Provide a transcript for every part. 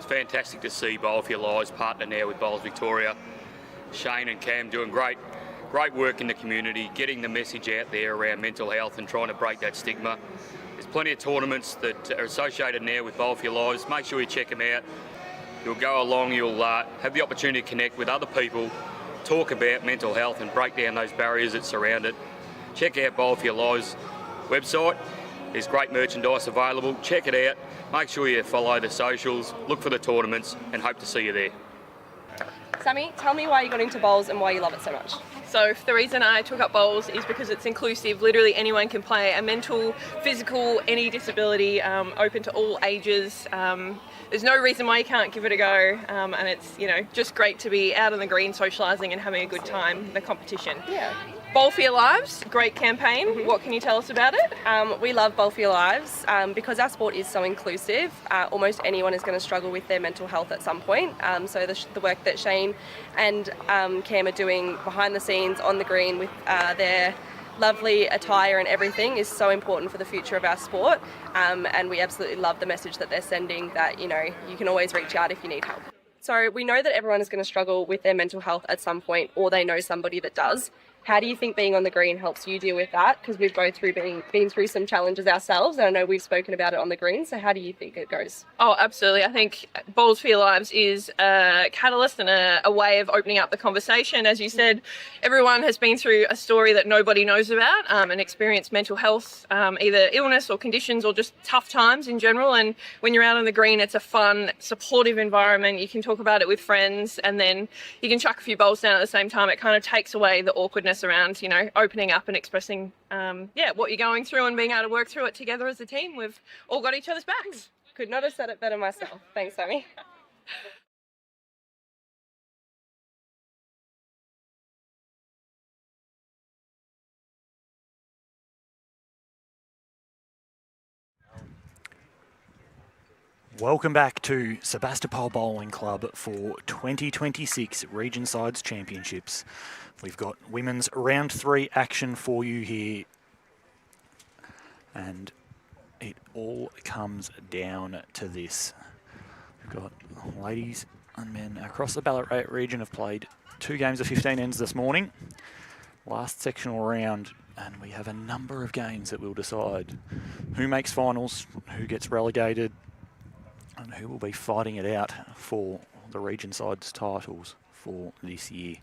fantastic to see Bowl for Your Lives partner now with Bowls Victoria. Shane and Cam doing great work in the community, getting the message out there around mental health and trying to break that stigma. There's plenty of tournaments that are associated now with Bowl for Your Lives. Make sure you check them out. You'll go along, you'll have the opportunity to connect with other people, talk about mental health and break down those barriers that surround it. Check out Bowl for Your Lives website. There's great merchandise available. Check it out. Make sure you follow the socials, look for the tournaments, and hope to see you there. Sammy, tell me why you got into bowls and why you love it so much. So the reason I took up bowls is because it's inclusive. Literally anyone can play. A mental, physical, any disability, open to all ages. There's no reason why you can't give it a go, and it's just great to be out on the green, socialising and having a good time in the competition. Yeah. Bowl for Your Lives, great campaign. What can you tell us about it? We love Bowl for Your Lives because our sport is so inclusive. Almost anyone is going to struggle with their mental health at some point. So the work that Shane and Cam are doing behind the scenes on the green with their lovely attire and everything is so important for the future of our sport. And we absolutely love the message that they're sending that, you can always reach out if you need help. So we know that everyone is going to struggle with their mental health at some point, or they know somebody that does. How do you think being on the green helps you deal with that? Because we've both been through some challenges ourselves, and I know we've spoken about it on the green. So how do you think it goes? Oh, absolutely. I think Bowls for Your Lives is a catalyst and a way of opening up the conversation. As you said, everyone has been through a story that nobody knows about and experienced mental health, either illness or conditions or just tough times in general. And when you're out on the green, it's a fun, supportive environment. You can talk about it with friends, and then you can chuck a few bowls down at the same time. It kind of takes away the awkwardness around, opening up and expressing, what you're going through and being able to work through it together as a team. We've all got each other's backs. Could not have said it better myself. Thanks, Sammy. Welcome back to Sebastopol Bowling Club for 2026 Region Sides Championships. We've got women's round 3 action for you here. And it all comes down to this. We've got ladies and men across the Ballarat region have played 2 games of 15 ends this morning. Last sectional round, and we have a number of games that will decide who makes finals, who gets relegated, and who will be fighting it out for the region sides titles for this year.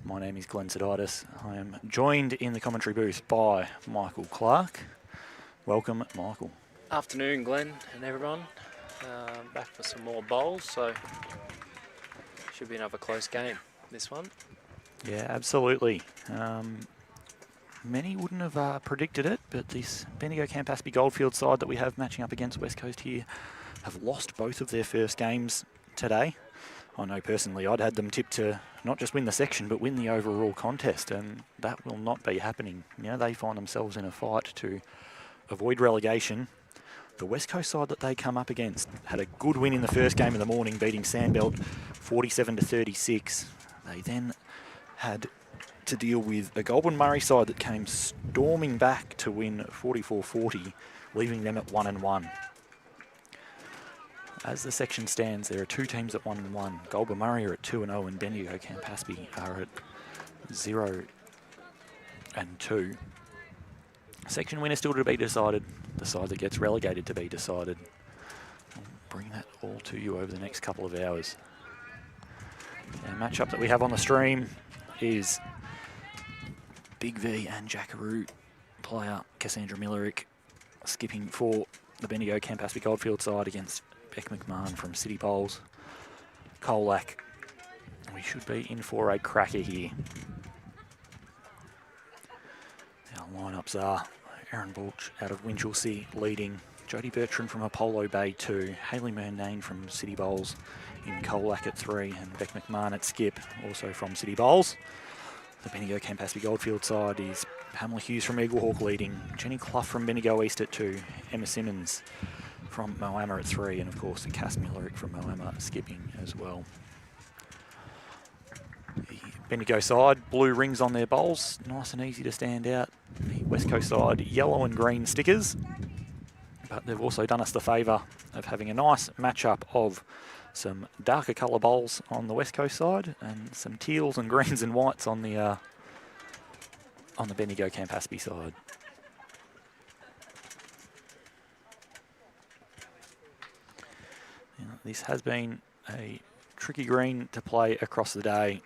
My name is Glenn Saditis. I am joined in the commentary booth by Michael Clark. Welcome, Michael. Afternoon, Glenn and everyone. Back for some more bowls, so should be another close game, this one. Yeah, absolutely. Many wouldn't have predicted it, but this Bendigo Campaspe Goldfields side that we have matching up against West Coast here have lost both of their first games today. I know personally I'd had them tipped to not just win the section but win the overall contest, and that will not be happening. They find themselves in a fight to avoid relegation. The West Coast side that they come up against had a good win in the first game of the morning, beating Sandbelt 47-36. They then had to deal with a Goulburn Murray side that came storming back to win 44-40, leaving them at 1-1. As the section stands, there are 2 teams at 1-1. Goulburn Murray are at 2-0 and Bendigo Campaspe are at 0-2. Section winner still to be decided. The side that gets relegated to be decided. I'll bring that all to you over the next couple of hours. The matchup that we have on the stream is Big V and Jackaroo player Cassandra Millerick skipping for the Bendigo Campaspe Goldfields side against Beck McMahon from City Bowls. Colac. We should be in for a cracker here. Our lineups are Aaron Bulch out of Winchelsea leading, Jodie Bertrand from Apollo Bay 2, Hayley Murnane from City Bowls in Colac at 3, and Beck McMahon at skip, also from City Bowls. The Bendigo Campaspe Goldfield side is Pamela Hughes from Eaglehawk leading, Jenny Clough from Bendigo East at 2, Emma Simmons from Moama at 3, and of course the Cass Millerick from Moama skipping as well. The Bendigo side, blue rings on their bowls, nice and easy to stand out. The West Coast side, yellow and green stickers. But they've also done us the favour of having a nice match-up of some darker colour bowls on the West Coast side and some teals and greens and whites on the Bendigo Campaspe side. Now, this has been a tricky green to play across the day.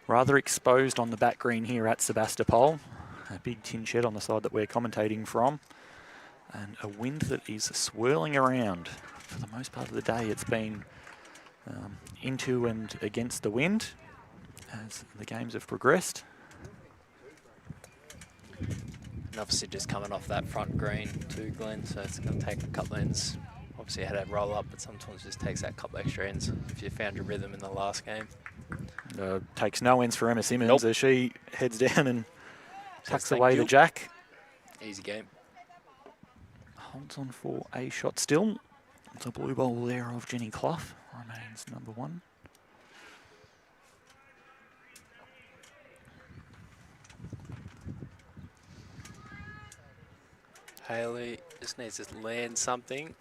Rather exposed on the back green here at Sebastopol. A big tin shed on the side that we're commentating from. And a wind that is swirling around. For the most part of the day, it's been into and against the wind as the games have progressed. And obviously just coming off that front green too, Glenn, so it's going to take a couple ends. Obviously I had that roll up, but sometimes it just takes that couple extra ends if you found your rhythm in the last game. Takes no ends for Emma Simmons as she heads down and tucks away the jack. Easy game. Holds on for a shot still. The blue bowl there of Jenny Clough remains number one. Haley just needs to land something.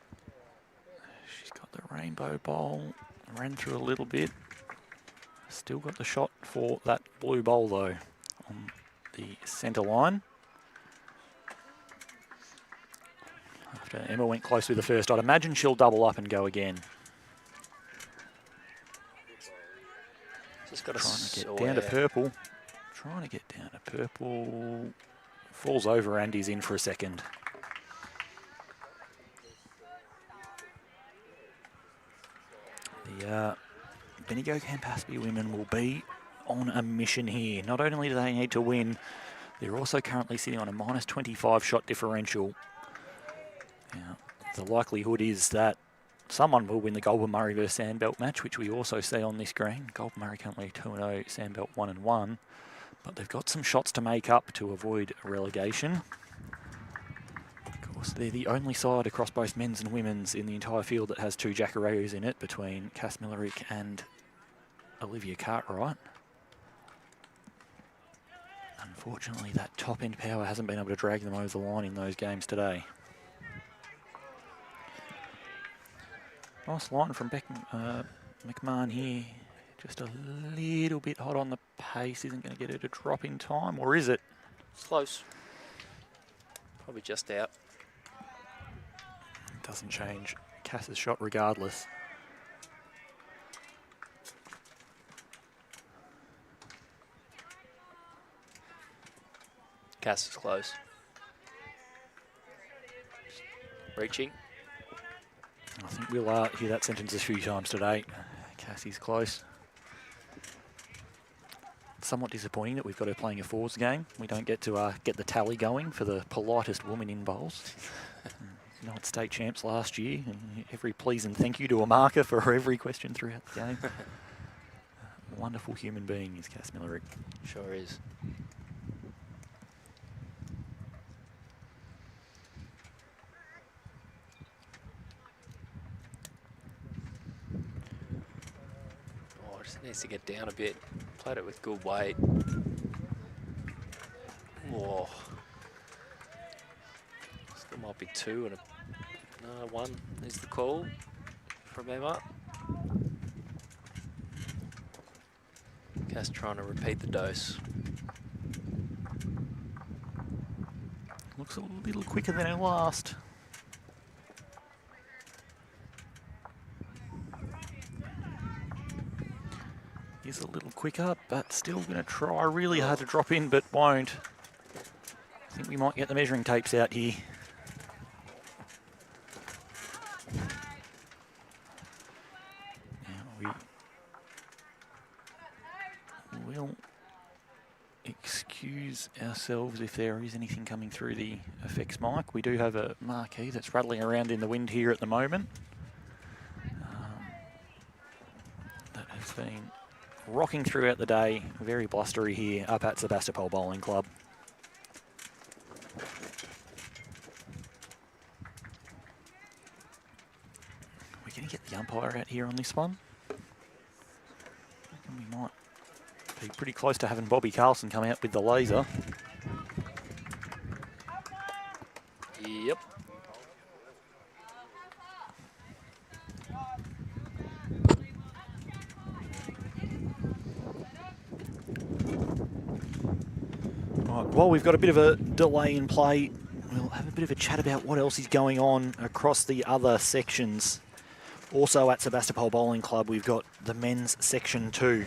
She's got the rainbow bowl, ran through a little bit. Still got the shot for that blue bowl though on the centre line. After Emma went close with the first, I'd imagine she'll double up and go again. Just got to get down to purple. Trying to get down to purple. Falls over and is in for a second. The Bendigo Campaspe women will be on a mission here. Not only do they need to win, they're also currently sitting on a minus 25 shot differential. Now, the likelihood is that someone will win the Goulburn Murray versus Sandbelt match, which we also see on this green. Goulburn Murray currently 2-0, Sandbelt 1-1. But they've got some shots to make up to avoid relegation. Of course, they're the only side across both men's and women's in the entire field that has two Jackaroos in it, between Cass MILLERICK and Olivia Cartwright. Unfortunately, that top-end power hasn't been able to drag them over the line in those games today. Nice line from McMAHON here. Just a little bit hot on the pace. Isn't going to get her to drop in time, or is it? It's close. Probably just out. Doesn't change Cass's shot regardless. Cass is close. Reaching. I think we'll hear that sentence a few times today. Cassie's close. Somewhat disappointing that we've got her playing a fours game. We don't get to get the tally going for the politest woman in bowls. Not state champs last year. And every please and thank you to a marker for every question throughout the game. Wonderful human being is Cass MILLERICK. Sure is. Needs to get down a bit. Played it with good weight. Oh. Still might be two and no, one is the call from Emma. Cass trying to repeat the dose. Looks a little quicker than her last. Is a little quicker, but still going to try really hard to drop in, but won't. I think we might get the measuring tapes out here. Now we will excuse ourselves if there is anything coming through the effects mic. We do have a marquee that's rattling around in the wind here at the moment. That has been rocking throughout the day, very blustery here up at Sebastopol Bowling Club. We're going to get the umpire out here on this one. We might be pretty close to having Bobby Carlson come out with the laser. Yep. while we've got a bit of a delay in play, we'll have a bit of a chat about what else is going on across the other sections. Also at Sebastopol Bowling Club, we've got the men's section 2,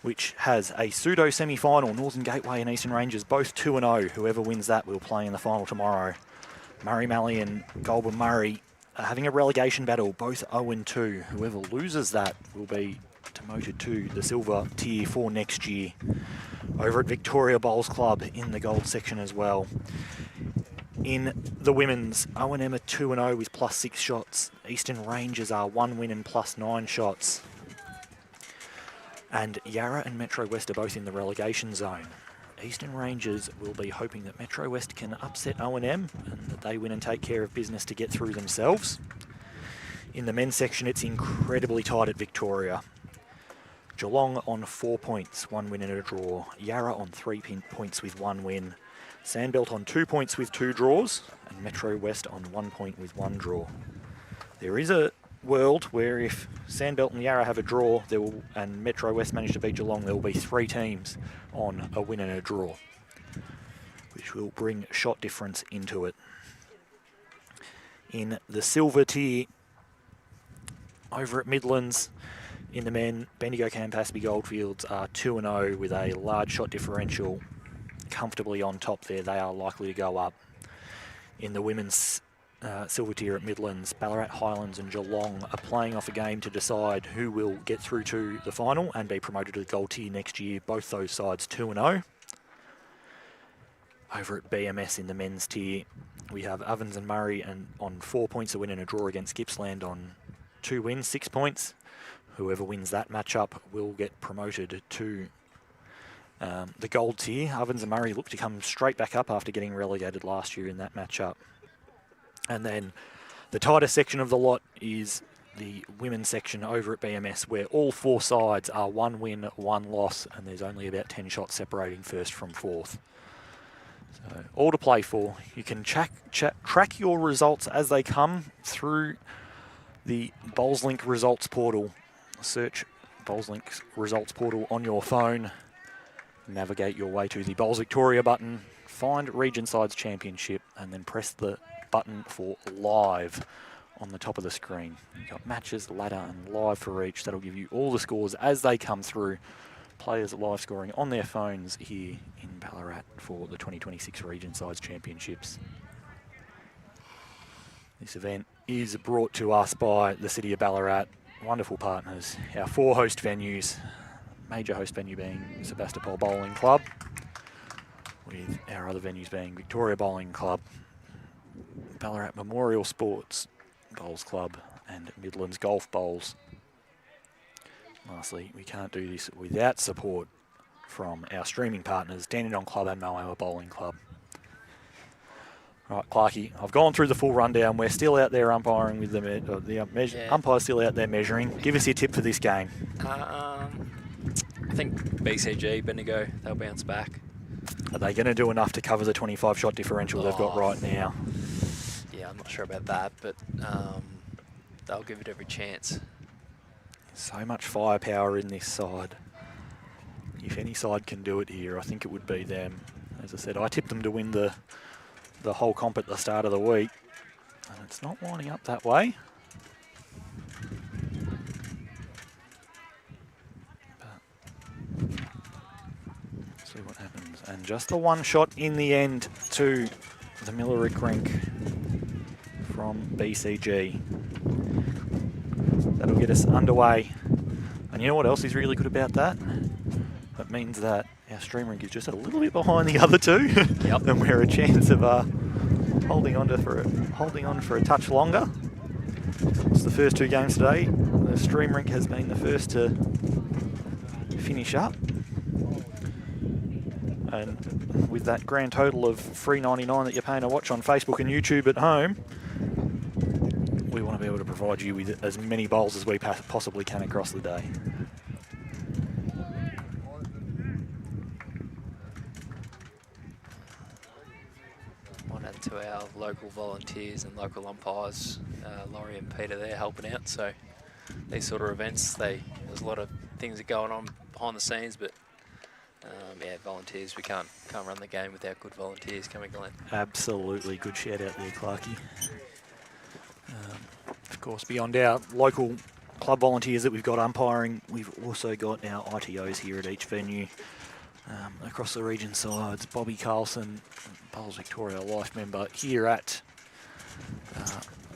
which has a pseudo semi-final. Northern Gateway and Eastern Rangers, both 2-0. Whoever wins that will play in the final tomorrow. Murray Mallee and Goulburn Murray are having a relegation battle, both 0-2. Whoever loses that will be demoted to the silver tier for next year. Over at Victoria Bowls Club in the gold section as well. In the women's, O&M are 2-0 with +6 shots. Eastern Rangers are 1 win and +9 shots. And Yarra and Metro West are both in the relegation zone. Eastern Rangers will be hoping that Metro West can upset O&M and that they win and take care of business to get through themselves. In the men's section, it's incredibly tight at Victoria. Geelong on 4 points, 1 win and a draw. Yarra on 3 points with 1 win. Sandbelt on 2 points with 2 draws, and Metro West on 1 point with 1 draw. There is a world where if Sandbelt and Yarra have a draw and Metro West manage to beat Geelong, there will be 3 teams on a win and a draw, which will bring shot difference into it. In the silver tier, over at Midlands, in the men, Bendigo Campaspe Goldfields are 2-0 with a large shot differential, comfortably on top there. They are likely to go up. In the women's silver tier at Midlands, Ballarat, Highlands and Geelong are playing off a game to decide who will get through to the final and be promoted to the gold tier next year. Both those sides 2-0. Over at BMS in the men's tier, we have Ovens and Murray and on 4 points, a win and a draw against Gippsland on 2 wins, 6 points. Whoever wins that matchup will get promoted to the gold tier. Ovens and Murray look to come straight back up after getting relegated last year in that matchup. And then the tightest section of the lot is the women's section over at BMS, where all 4 sides are 1 win, 1 loss, and there's only about 10 shots separating first from fourth. So all to play for. You can track your results as they come through the BowlsLink results portal. Search BowlsLink results portal on your phone. Navigate your way to the Bowls Victoria button, find Region Sides Championship, and then press the button for live on the top of the screen. You've got matches, ladder, and live for each. That'll give you all the scores as they come through. Players live scoring on their phones here in Ballarat for the 2026 Region Sides Championships. This event is brought to us by the City of Ballarat, wonderful partners. Our 4 host venues, major host venue being Sebastopol Bowling Club, with our other venues being Victoria Bowling Club, Ballarat Memorial Sports Bowls Club and Midlands Golf Bowls. Lastly, we can't do this without support from our streaming partners, Dandenong Club and Moama Bowling Club. Right, Clarkie, I've gone through the full rundown. We're still out there umpiring with the umpire's still out there measuring. Give us your tip for this game. I think BCG, Bendigo, they'll bounce back. Are they going to do enough to cover the 25 shot differential they've got right now? Yeah, I'm not sure about that, but they'll give it every chance. So much firepower in this side. If any side can do it here, I think it would be them. As I said, I tipped them to win the whole comp at the start of the week, and it's not lining up that way. But see what happens. And just the 1 shot in the end to the MILLERICK Rink from BCG. That'll get us underway. And you know what else is really good about that? That means that our stream rink is just a little bit behind the other 2. Yep. And we're a chance of holding on for a touch longer. It's the first 2 games today. The stream rink has been the first to finish up. And with that grand total of $3.99 that you're paying to watch on Facebook and YouTube at home, we want to be able to provide you with as many bowls as we possibly can across the day. One and to our local volunteers and local umpires, Laurie and Peter, there helping out. So these sort of events, there's a lot of things that are going on behind the scenes, but yeah, volunteers, we can't Can't run the game without good volunteers coming, Glenn. Absolutely. Good shout out there, Clarkie. Of course, beyond our local club volunteers that we've got umpiring, we've also got our ITOs here at each venue. Across the region sides, Bobby Carlson, Bowls Victoria Life member here at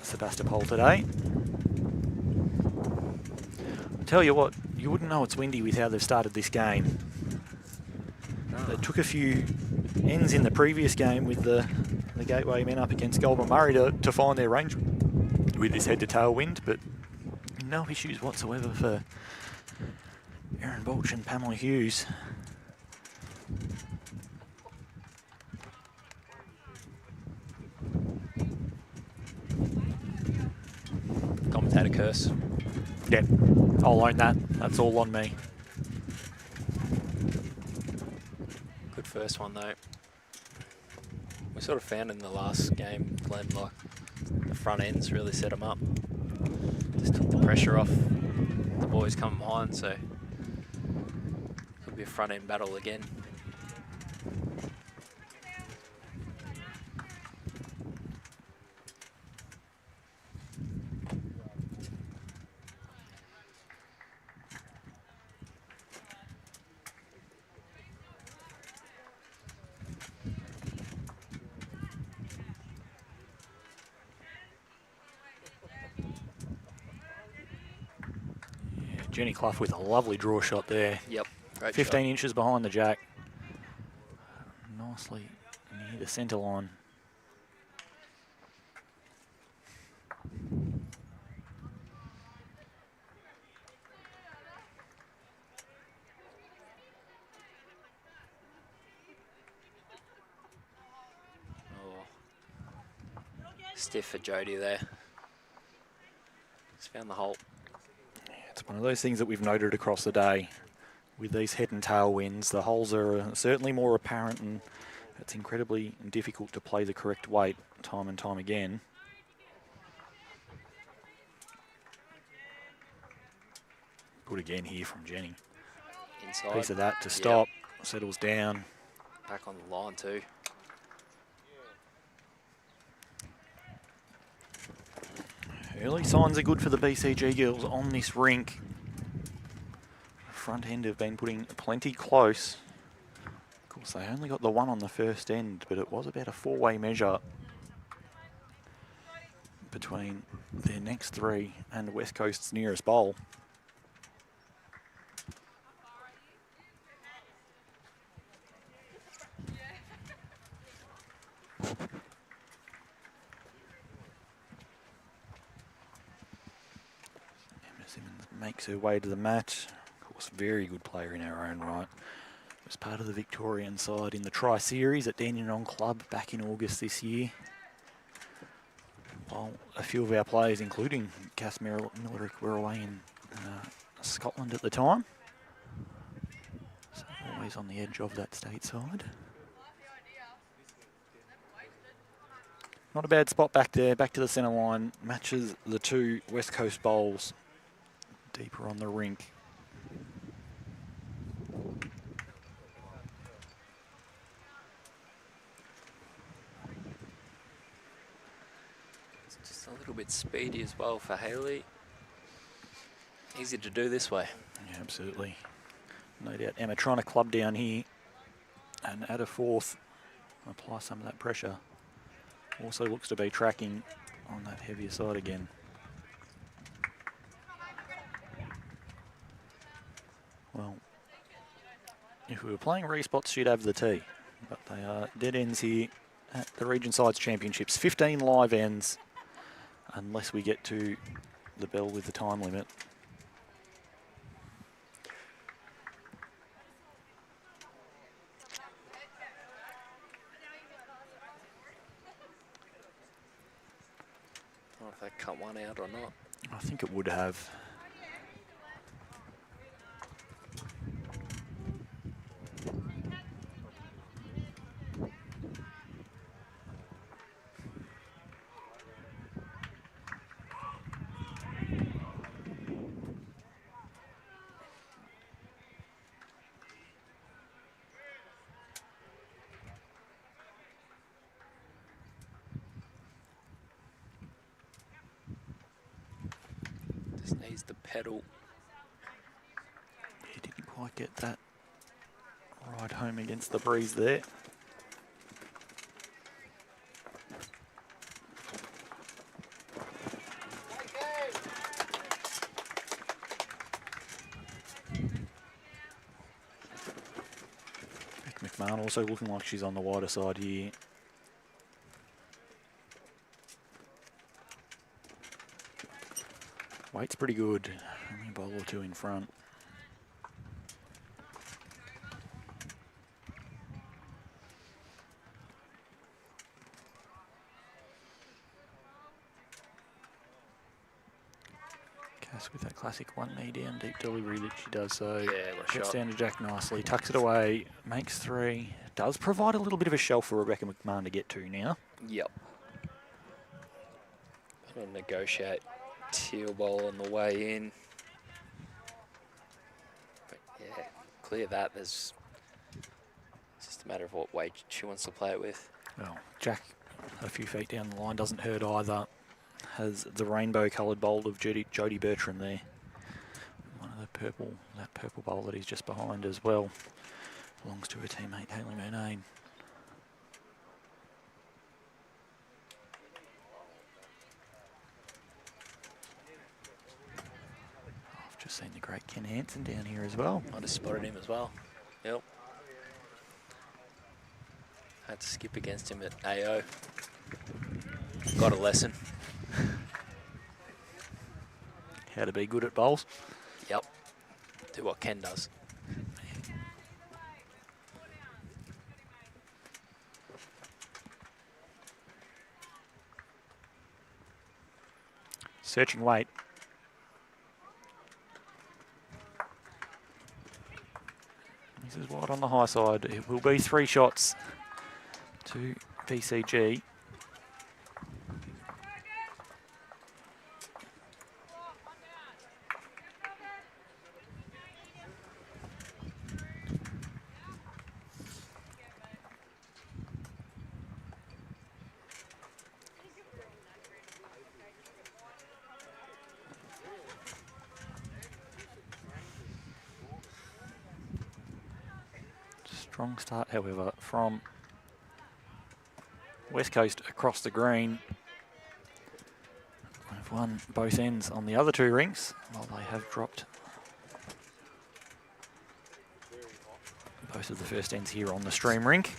Sebastopol today. I'll tell you what, you wouldn't know it's windy with how they've started this game. They took a few ends in the previous game with the Gateway men up against Goulburn Murray to find their range with this head-to-tail wind, but no issues whatsoever for Erin Balch and Pamela Hughes. Commentator curse. Yeah, I'll own that. That's all on me. Good first one though. We sort of found in the last game, Glenn, like the front ends really set them up. Just took the pressure off the boys coming behind, so could be a front end battle again. Jenny Clough with a lovely draw shot there. Yep, great 15 shot. inches behind the jack. Nicely near the centre line. Stiff for Jody there. Just found the hole. It's one of those things that we've noted across the day. With these head and tail winds, the holes are certainly more apparent, and it's incredibly difficult to play the correct weight time and time again. Good again here from Jenny. Inside. Piece of that to stop, settles down. Back on the line too. Early signs are good for the BCG girls on this rink. The front end have been putting plenty close. Of course, they only got the one on the first end, but it was about a four-way measure between their next three and West Coast's nearest bowl. Makes her way to the mat. Of course, very good player in our own right. Was part of the Victorian side in the Tri-Series at Dandenong Club back in August this year. While a few of our players, including Cass MILLERICK, were away in Scotland at the time. So always on the edge of that stateside. Not a bad spot back there, back to the centre line. Matches the two West Coast bowls. Deeper on the rink. It's just a little bit speedy as well for Hayley. Easy to do this way. Yeah, absolutely. No doubt Emma trying to club down here and add a fourth, apply some of that pressure. Also looks to be tracking on that heavier side again. Well, if we were playing respots, she'd have the tee. But they are dead ends here at the Region Sides Championships. 15 live ends, unless we get to the bell with the time limit. I don't know if they cut one out or not. I think it would have. Just needs the pedal. He didn't quite get that ride home against the breeze there. McMAHON also looking like she's on the wider side here. Weight's pretty good, only a bowl or two in front. Cass with that classic one knee down, deep delivery that she does so. Yeah, what a Gets shot. down to Jack nicely, tucks it away, makes three. Does provide a little bit of a shelf for Rebecca McMahon to get to now. Yep. Gonna negotiate teal bowl on the way in. But yeah, clear that. It's just a matter of what weight she wants to play it with. Well, Jack, a few feet down the line, doesn't hurt either. Has the rainbow-coloured bowl of Jodie Bertram there. One of the purple, that purple bowl that he's just behind as well. Belongs to her teammate, Hayley Murnane. I've just seen the great Ken Hansen down here as well. I just spotted him as well. Yep. Had to skip against him at AO. Got a lesson. How to be good at bowls. Yep. Do what Ken does. Searching weight. This is wide on the high side. It will be 3 shots to BCG. Strong start, however, from West Coast across the green. They've won both ends on the other 2 rinks, while they have dropped both of the first ends here on the stream rink.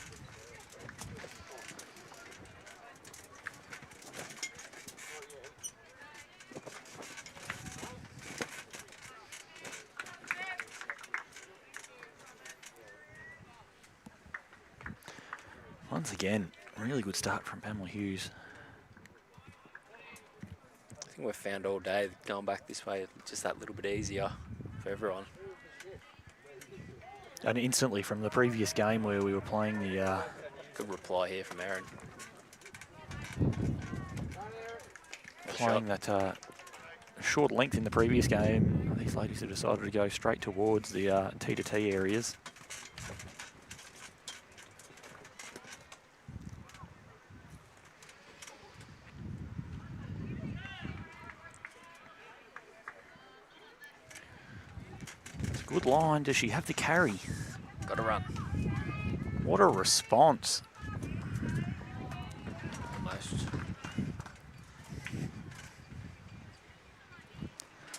Once again, really good start from Pamela Hughes. I think we've found all day going back this way just that little bit easier for everyone. And instantly from the previous game where we were playing the... Good reply here from Erin. playing that short length in the previous game, these ladies have decided to go straight towards the T-to-T areas. Good line. Does she have the carry? Got to run. What a response. Almost.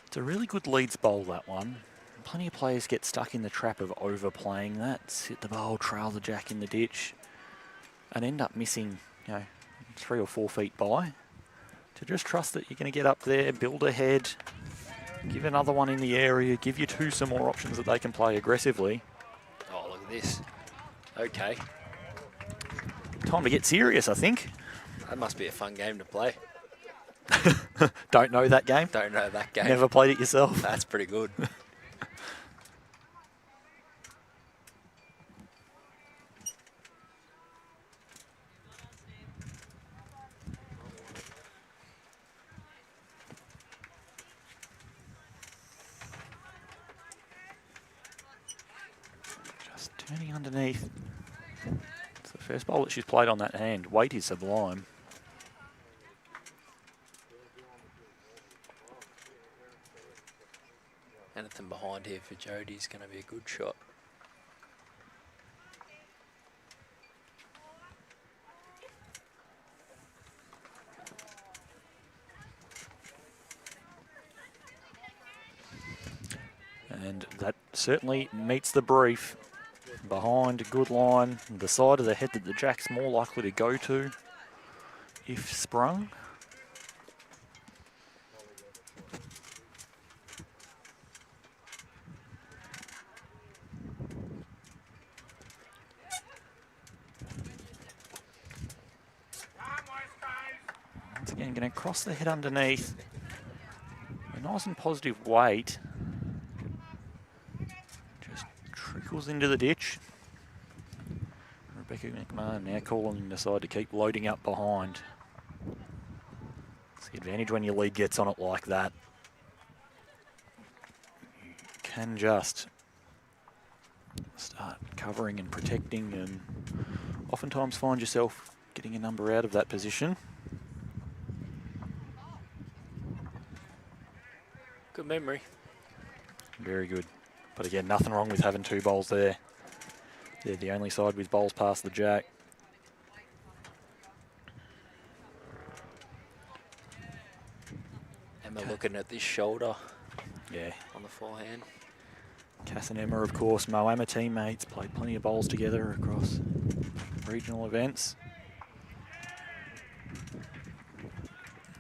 It's a really good leads bowl, that one. Plenty of players get stuck in the trap of overplaying that, sit the bowl, trail the jack in the ditch, and end up missing, 3 or 4 feet by. To just trust that you're going to get up there, build ahead, give another one in the area, give your 2 some more options that they can play aggressively. Oh, look at this. Okay. Time to get serious, I think. That must be a fun game to play. Don't know that game? Don't know that game. Never played it yourself? That's pretty good. Just turning underneath. It's the first bowl that she's played on that hand. Weight is sublime. Anything behind here for Jody's going to be a good shot. And that certainly meets the brief. Behind, good line, the side of the head that the jack's more likely to go to if sprung. Once again, going to cross the head underneath. A nice and positive weight. Just trickles into the ditch. Rebecca McMahon now calling the side to keep loading up behind. It's the advantage when your lead gets on it like that. You can just start covering and protecting, and oftentimes find yourself getting a number out of that position. Good memory. Very good. But again, nothing wrong with having 2 bowls there. They're the only side with bowls past the jack. Emma looking at this shoulder. Yeah. On the forehand. Cass and Emma, of course, Moama teammates, played plenty of bowls together across regional events.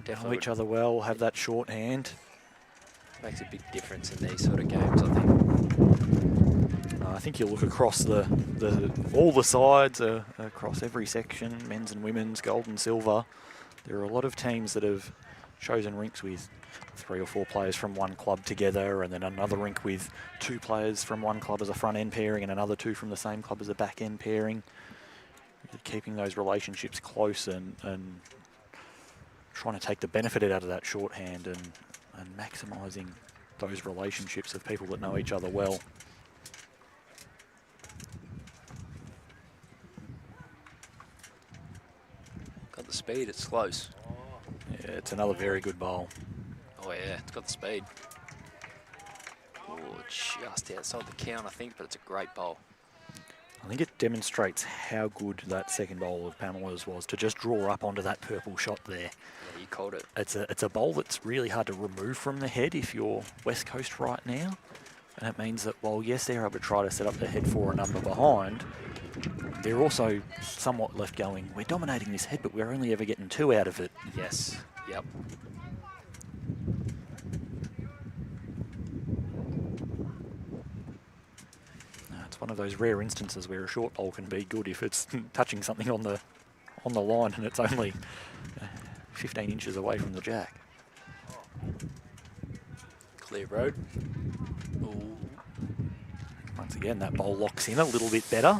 Definitely Know each other well, have that shorthand. makes a big difference in these sort of games, I think. I think you look across all the sides, across every section, men's and women's, gold and silver. There are a lot of teams that have chosen rinks with 3 or 4 players from one club together, and then another rink with 2 players from one club as a front end pairing and another 2 from the same club as a back end pairing. Keeping those relationships close and trying to take the benefit out of that shorthand and maximising those relationships of people that know each other well. Got the speed, it's close. Yeah, it's another very good bowl. Oh yeah, it's got the speed. Oh, just outside the count, I think, but it's a great bowl. I think it demonstrates how good that second bowl of Pamela's was to just draw up onto that purple shot there. Yeah, you called it. It's a bowl that's really hard to remove from the head if you're West Coast right now. And it means that while, yes, they're able to try to set up the head for a number behind, they're also somewhat left going, we're dominating this head, but we're only ever getting 2 out of it. Yes, yep. It's one of those rare instances where a short bowl can be good if it's touching something on the line and it's only 15 inches away from the jack. Clear road. Ooh. Once again, that bowl locks in a little bit better.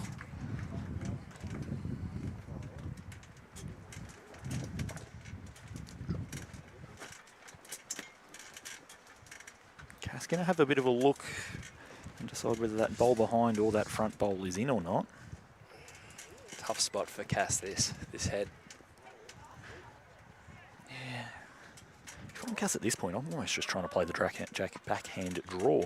Cass going to have a bit of a look and decide whether that bowl behind or that front bowl is in or not. Tough spot for Cass, this head. Yeah. If I'm Cass at this point, I'm almost just trying to play the jack backhand draw.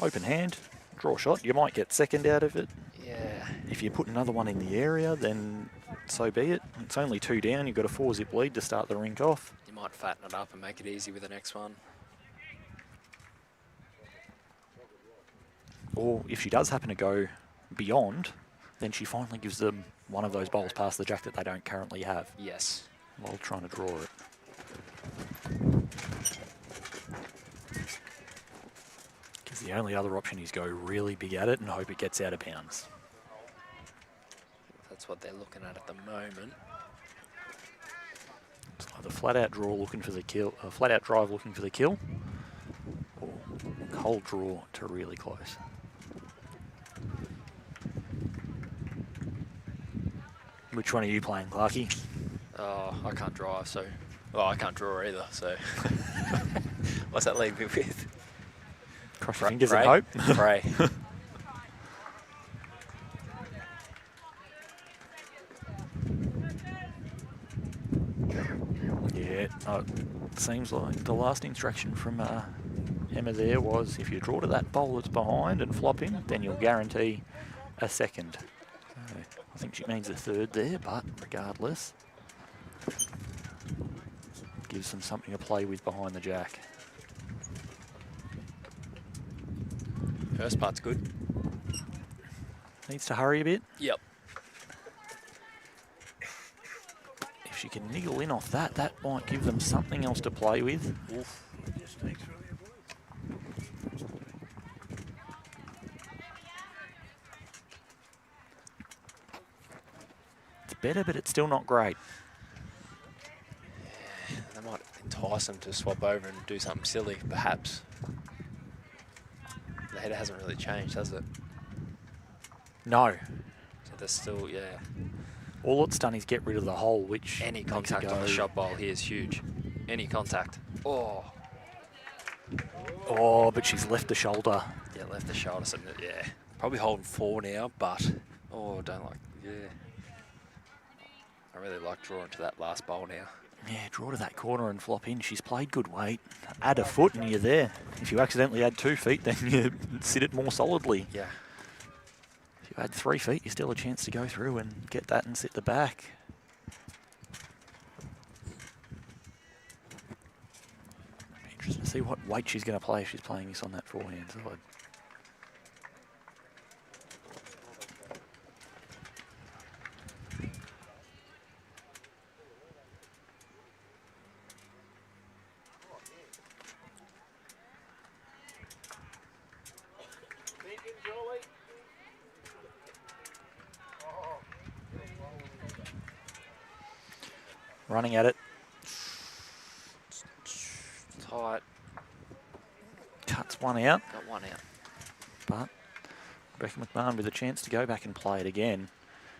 Open hand, draw shot. You might get second out of it. Yeah. If you put another one in the area, then so be it. It's only 2 down. You've got a 4-zip lead to start the rink off. You might fatten it up and make it easy with the next one. Or if she does happen to go beyond, then she finally gives them one of those bowls past the jack that they don't currently have. Yes. While trying to draw it. Because the only other option is go really big at it and hope it gets out of bounds. That's what they're looking at the moment. It's either flat out draw looking for the kill, flat out drive looking for the kill, or cold draw to really close. Which one are you playing, Clarkie? Oh, I can't drive, so... Well, I can't draw either, so... What's that leave me with? Cross your fingers and hope. Pray. Yeah, it seems like the last instruction from Emma there was, if you draw to that bowl that's behind and flop him, then you'll guarantee a second. So I think she means a third there, but regardless, gives them something to play with behind the jack. First part's good. Needs to hurry a bit. Yep. If she can niggle in off that, that might give them something else to play with. Oof. It's better, but it's still not great. Yeah, that might entice them to swap over and do something silly, perhaps. The header hasn't really changed, has it? No. So there's still, yeah. All it's done is get rid of the hole, which Any makes it contact on go- the shot bowl here is huge. Any contact. Oh. Oh, but she's left the shoulder. Yeah, left the shoulder. So, yeah. Probably holding 4 now, but, oh, don't like, yeah. I really like drawing to that last bowl now. Yeah, draw to that corner and flop in. She's played good weight. Add a foot and you're there. If you accidentally add 2 feet, then you sit it more solidly. Yeah. If you add 3 feet, you still a chance to go through and get that and sit the back. Be interesting to see what weight she's going to play if she's playing this on that forehand side. Running at it. Tight. Cuts one out. Got one out. But Rebecca McMahon with a chance to go back and play it again.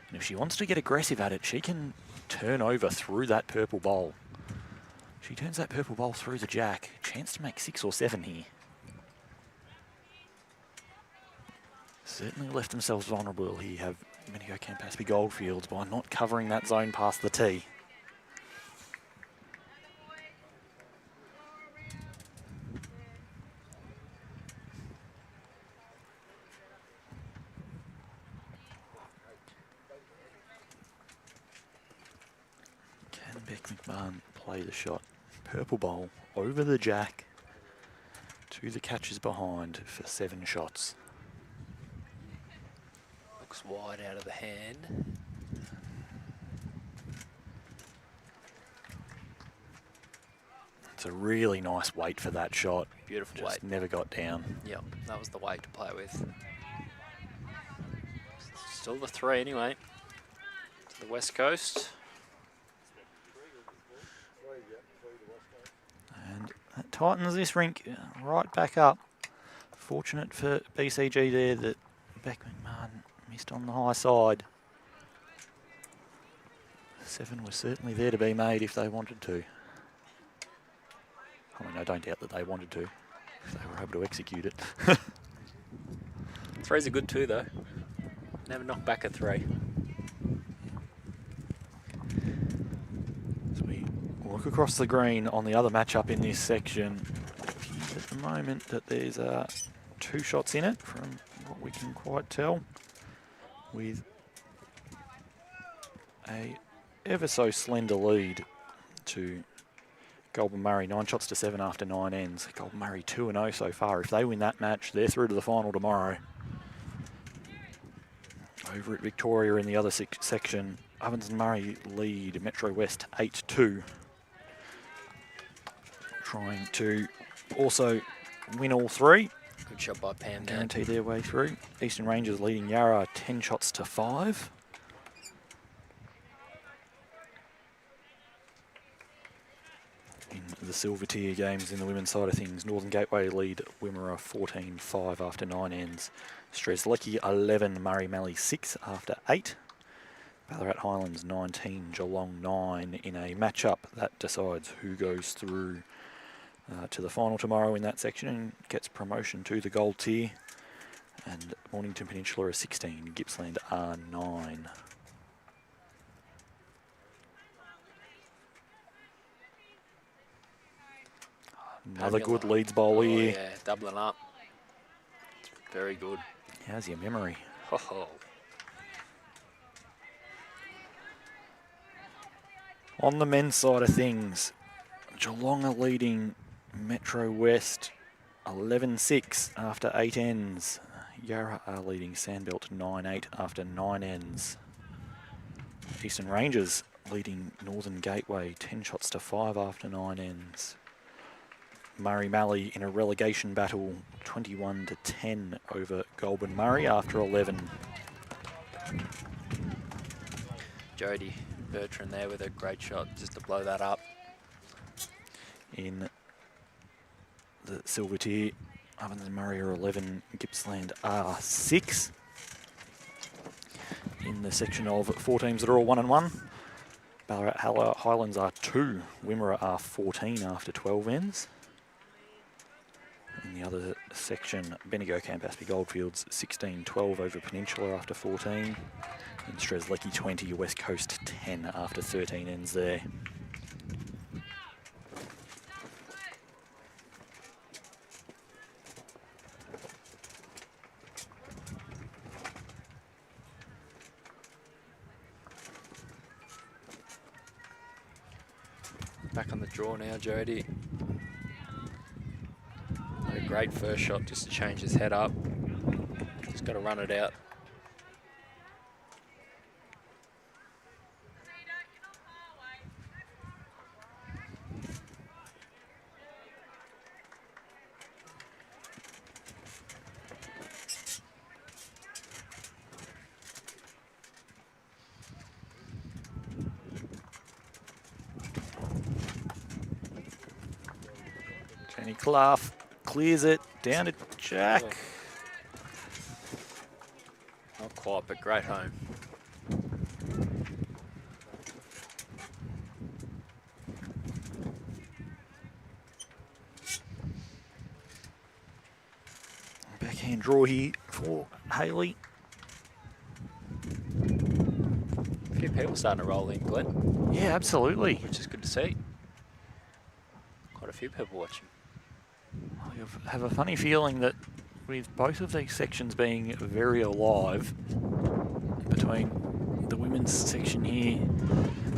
And if she wants to get aggressive at it, she can turn over through that purple bowl. She turns that purple bowl through the jack. Chance to make 6 or 7 here. Certainly left themselves vulnerable here, have Bendigo Campaspe Goldfields, by not covering that zone past the tee. McMahon play the shot. Purple bowl over the jack to the catches behind for 7 shots. Looks wide out of the hand. It's a really nice weight for that shot. Beautiful Just weight. never got down. Yep, that was the weight to play with. Still the 3 anyway. To the west coast. And that tightens this rink right back up. Fortunate for BCG there that Beck McMahon missed on the high side. 7 was certainly there to be made if they wanted to. I mean, I don't doubt that they wanted to, if they were able to execute it. 3's a good 2 though. Never knock back a 3. As we look across the green on the other matchup in this section, it appears at the moment that there's 2 shots in it from what we can quite tell, with a ever so slender lead to Goulburn Murray, 9 shots to 7 after 9 ends. Goulburn Murray 2-0 so far. If they win that match, they're through to the final tomorrow. Over at Victoria in the other section, Ovens and Murray lead Metro West 8-2. Trying to also win all 3. Good shot by Pam there. Guarantee their way through. Eastern Rangers leading Yarra 10 shots to 5. In the silver tier games in the women's side of things, Northern Gateway lead Wimmera 14-5 after 9 ends. Strzelecki 11, Murray Mallee 6 after 8. Ballarat Highlands 19, Geelong 9 in a matchup that decides who goes through to the final tomorrow in that section and gets promotion to the gold tier. And Mornington Peninsula are 16, Gippsland are 9. Another Pamela. good leads bowl Oh, here. yeah, doubling up. It's very good. How's your memory? Ho ho. On the men's side of things, Geelong are leading Metro West 11-6 after 8 ends. Yarra are leading Sandbelt 9-8 after 9 ends. Eastern Rangers leading Northern Gateway 10 shots to 5 after 9 ends. Murray Mallee in a relegation battle 21-10 over Goulburn Murray after 11. Jody Bertrand there with a great shot just to blow that up. In the silver tier, Ovens and Murray are 11, Gippsland are 6. In the section of 4 teams that are all 1-1, Ballarat Highlands are 2, Wimmera are 14 after 12 ends. In the other section, Bendigo Campaspe Goldfields 16-12 over Peninsula after 14. In Strzelecki 20, West Coast 10 after 13 ends there. Back on the draw now, Jody. Had a great first shot just to change his head up. Just got to run it out. Jenny Clough clears it down to Jack. Not quite, but great home. Backhand draw here for Haley. A few people starting to roll in, Glenn, Yeah, absolutely. which is good to see. Quite a few people watching. I have a funny feeling that with both of these sections being very alive, between the women's section here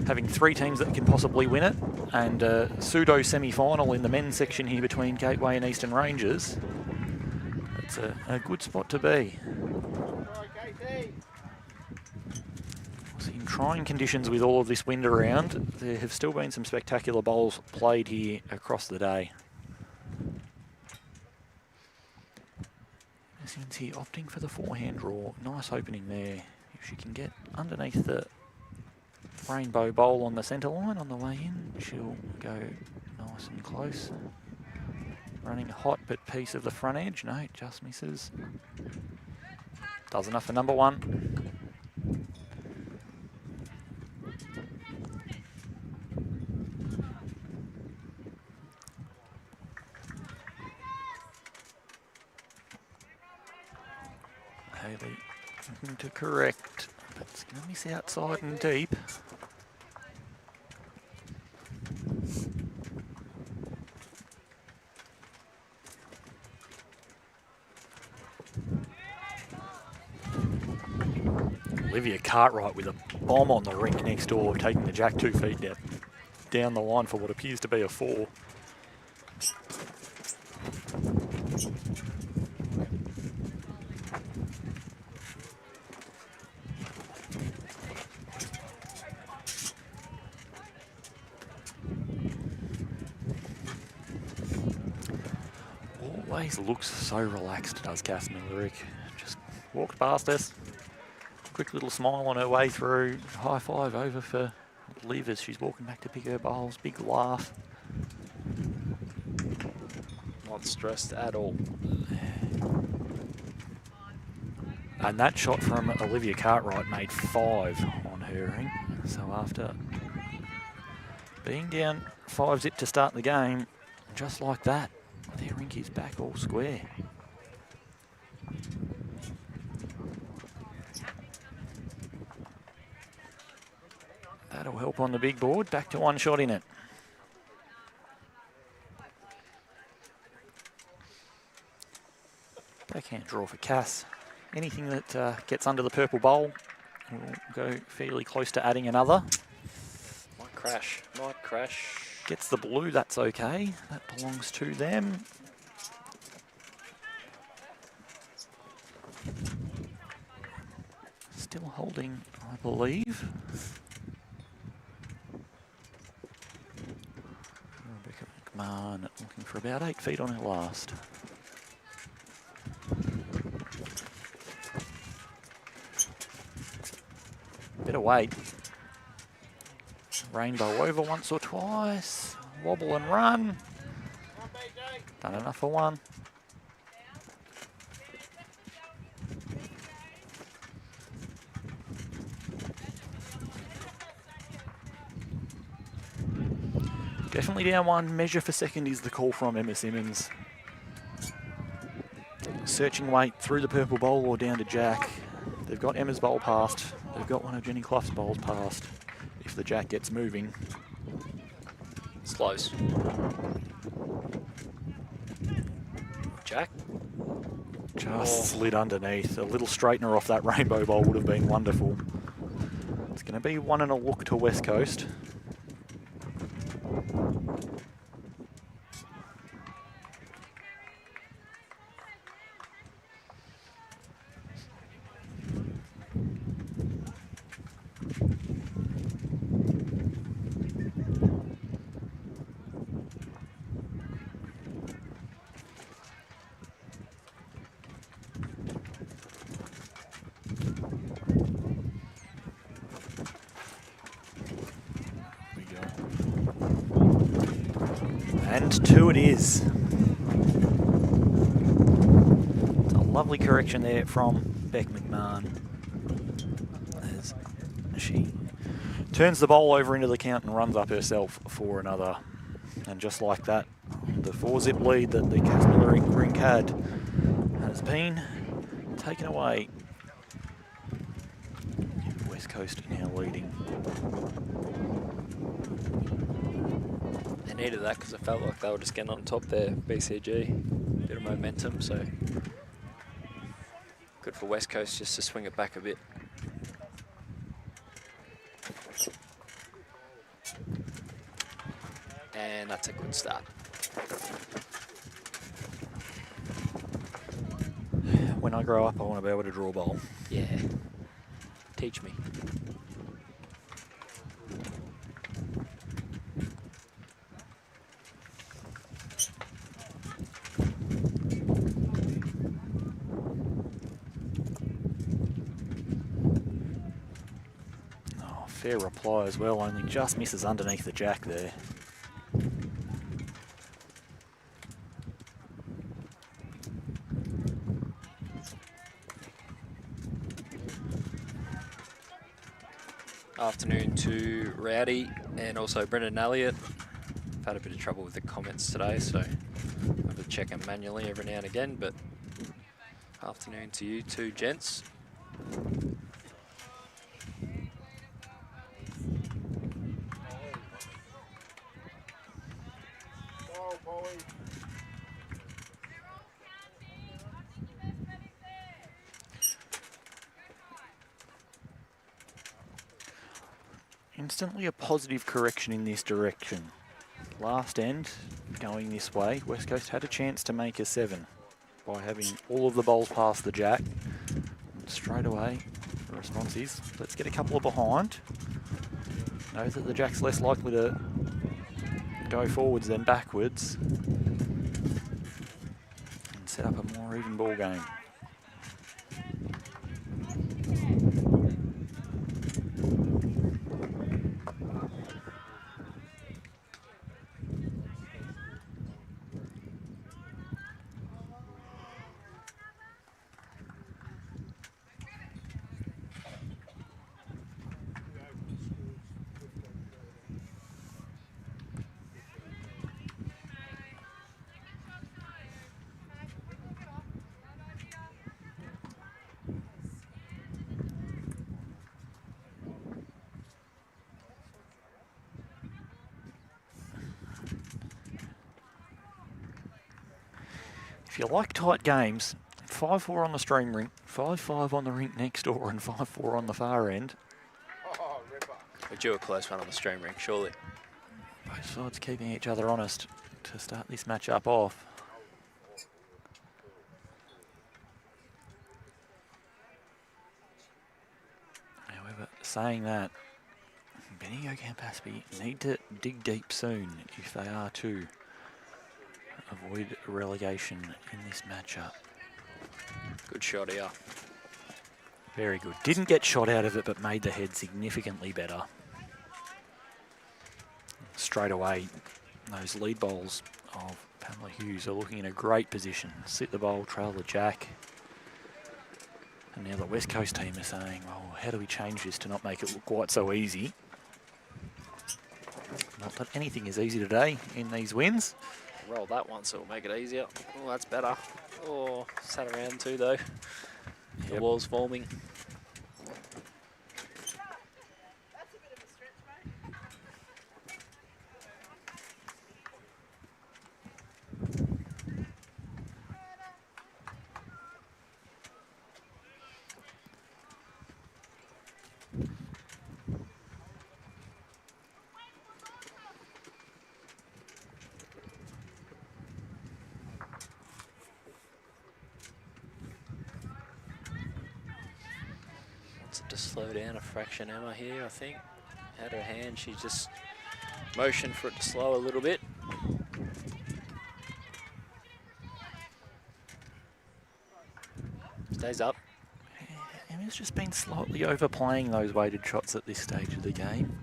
having 3 teams that can possibly win it, and a pseudo semi-final in the men's section here between Gateway and Eastern Rangers, it's a good spot to be. In trying conditions with all of this wind around, there have still been some spectacular bowls played here across the day. Essens here opting for the forehand draw. Nice opening there. If she can get underneath the rainbow bowl on the centre line on the way in, she'll go nice and close. Running hot, but piece of the front edge. No, it just misses. Does enough for number 1. Haley looking to correct, but it's going to miss outside and deep. Olivia Cartwright with a bomb on the rink next door, taking the jack 2 feet down the line for what appears to be a 4. Always looks so relaxed, does Cass MILLERICK. Just walked past us. Quick little smile on her way through. High five over for Liv as she's walking back to pick her bowls. Big laugh. Not stressed at all. And that shot from Olivia Cartwright made 5 on her ring. So after being down 5-zip to start the game, just like that, their rink is back all square. That'll help on the big board. Back to 1 shot in it. Backhand draw for Cass. Anything that gets under the purple bowl will go fairly close to adding another. Might crash. Might crash. Gets the blue, that's okay. That belongs to them. Still holding, I believe. Rebecca McMahon looking for about 8 feet on her last. Bit of weight. Rainbow over once or twice. Wobble and run. Done enough for one. Definitely down one. Measure for second is the call from Emma Simmons. Searching weight through the purple bowl or down to Jack. They've got Emma's bowl passed. They've got one of Jenny Clough's bowls passed. If the Jack gets moving. It's close. Jack? Just slid underneath. A little straightener off that rainbow bowl would have been wonderful. It's going to be 1 and a look to West Coast. And 2 it is. It's a lovely correction there from Beck McMahon. As she turns the bowl over into the count and runs up herself for another. And just like that, the 4-zip lead that the MILLERICK Rink had has been taken away. West Coast now leading. They needed that because it felt like they were just getting on top there, BCG. Bit of momentum, so good for West Coast just to swing it back a bit. And that's a good start. When I grow up, I want to be able to draw a bowl. Yeah. Teach me. Fair reply as well, only just misses underneath the Jack there. Afternoon to Rowdy and also Brendan Elliott. I've had a bit of trouble with the comments today, so I have to check them manually every now and again, but afternoon to you two gents. Instantly a positive correction in this direction. Last end, going this way, West Coast had a chance to make a 7 by having all of the bowls past the Jack. And straight away, the response is, let's get a couple of behind. Know that the Jack's less likely to go forwards than backwards. And set up a more even ball game. If you like tight games, 5-4 on the stream rink, 5-5 on the rink next door, and 5-4 on the far end. We're due a close one on the stream rink, surely. Both sides keeping each other honest to start this match-up off. However, saying that, Bendigo Campaspe need to dig deep soon if they are to avoid relegation in this matchup. Good shot here. Very good. Didn't get shot out of it, but made the head significantly better. Straight away, those lead bowls of Pamela Hughes are looking in a great position. Sit the bowl, trail the jack. And now the West Coast team are saying, well, how do we change this to not make it look quite so easy? Not that anything is easy today in these wins. Roll that one so it'll make it easier. Oh, that's better. Oh, sat around too though. The wall's forming. To slow down a fraction, Emma, here, I think. Had her hand, she just motioned for it to slow a little bit. Stays up. Emma's just been slightly overplaying those weighted shots at this stage of the game.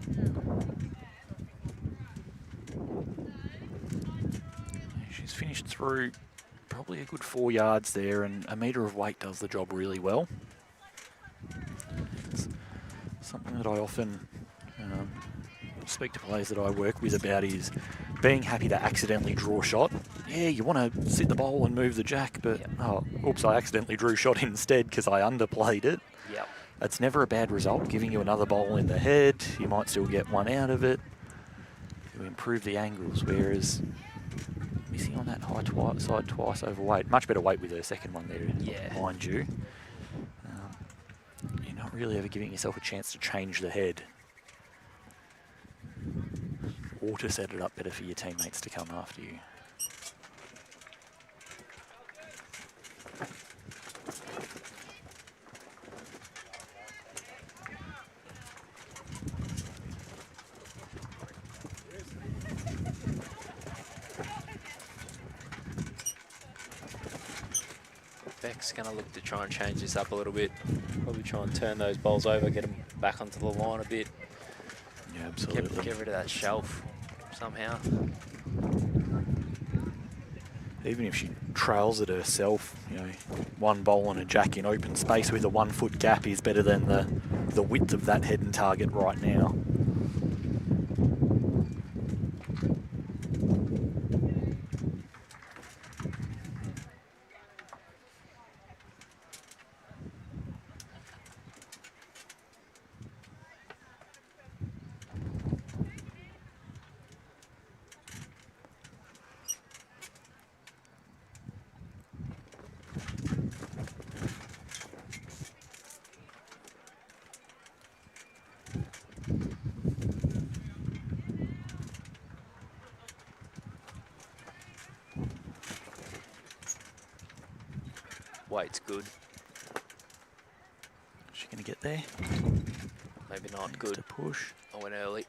She's finished through probably a good 4 yards there, and a metre of weight does the job really well. Something that I often speak to players that I work with about is being happy to accidentally draw shot. Yeah, you want to sit the bowl and move the jack, but oh, oops, I accidentally drew shot instead because I underplayed it. Yep. It's never a bad result, giving you another bowl in the head. You might still get one out of it to improve the angles, whereas missing on that high side twice overweight. Much better weight with her second one there, mind you. You're not really ever giving yourself a chance to change the head or to set it up better for your teammates to come after you. Beck's going to look to try and change this up a little bit. Probably try and turn those bowls over, get them back onto the line a bit. Yeah, absolutely. Get rid of that shelf somehow. Even if she trails it herself, you know, one bowl and a jack in open space with a 1 foot gap is better than the width of that head and target right now. Weight's good. Is she going to get there? Maybe not. Needs Good. to push. I went early.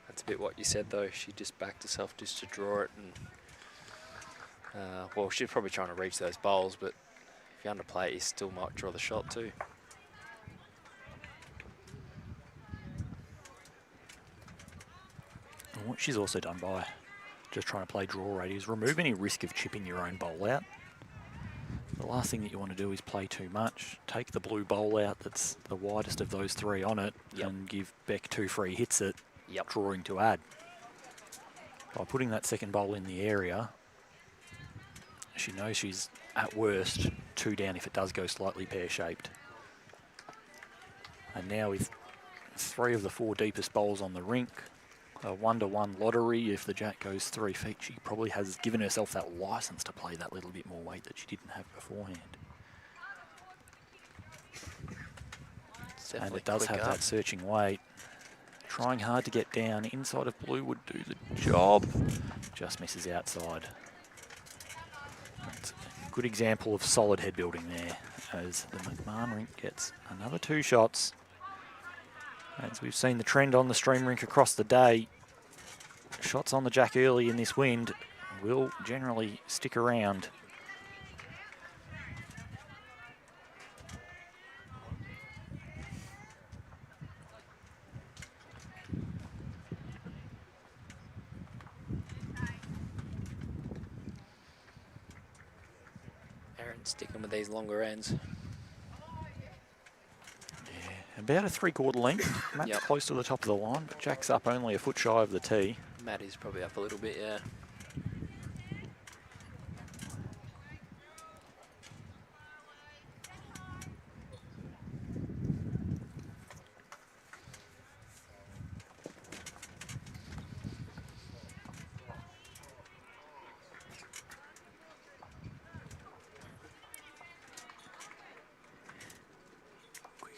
That's a bit what you said though. She just backed herself just to draw it, and well, she's probably trying to reach those bowls, but if you underplay it, you still might draw the shot too. And what she's also done by just trying to play draw rate is remove any risk of chipping your own bowl out. The last thing that you want to do is play too much. Take the blue bowl out that's the widest of those three on it, and give Beck 2 free hits at drawing to add. By putting that second bowl in the area, she knows she's at worst 2 down if it does go slightly pear-shaped. And now with 3 of the 4 deepest bowls on the rink, a 1-to-1 lottery. If the jack goes 3 feet, she probably has given herself that license to play that little bit more weight that she didn't have beforehand. And it does have that searching weight. Trying hard to get down inside of blue would do the job. Just misses outside. That's a good example of solid head building there, as the McMAHON rink gets another 2 shots. As we've seen the trend on the stream rink across the day, shots on the jack early in this wind will generally stick around. Sticking with these longer ends. Yeah, about a 3/4 length. Matt's close to the top of the line, but Jack's up only a foot shy of the tee. Matt is probably up a little bit, yeah.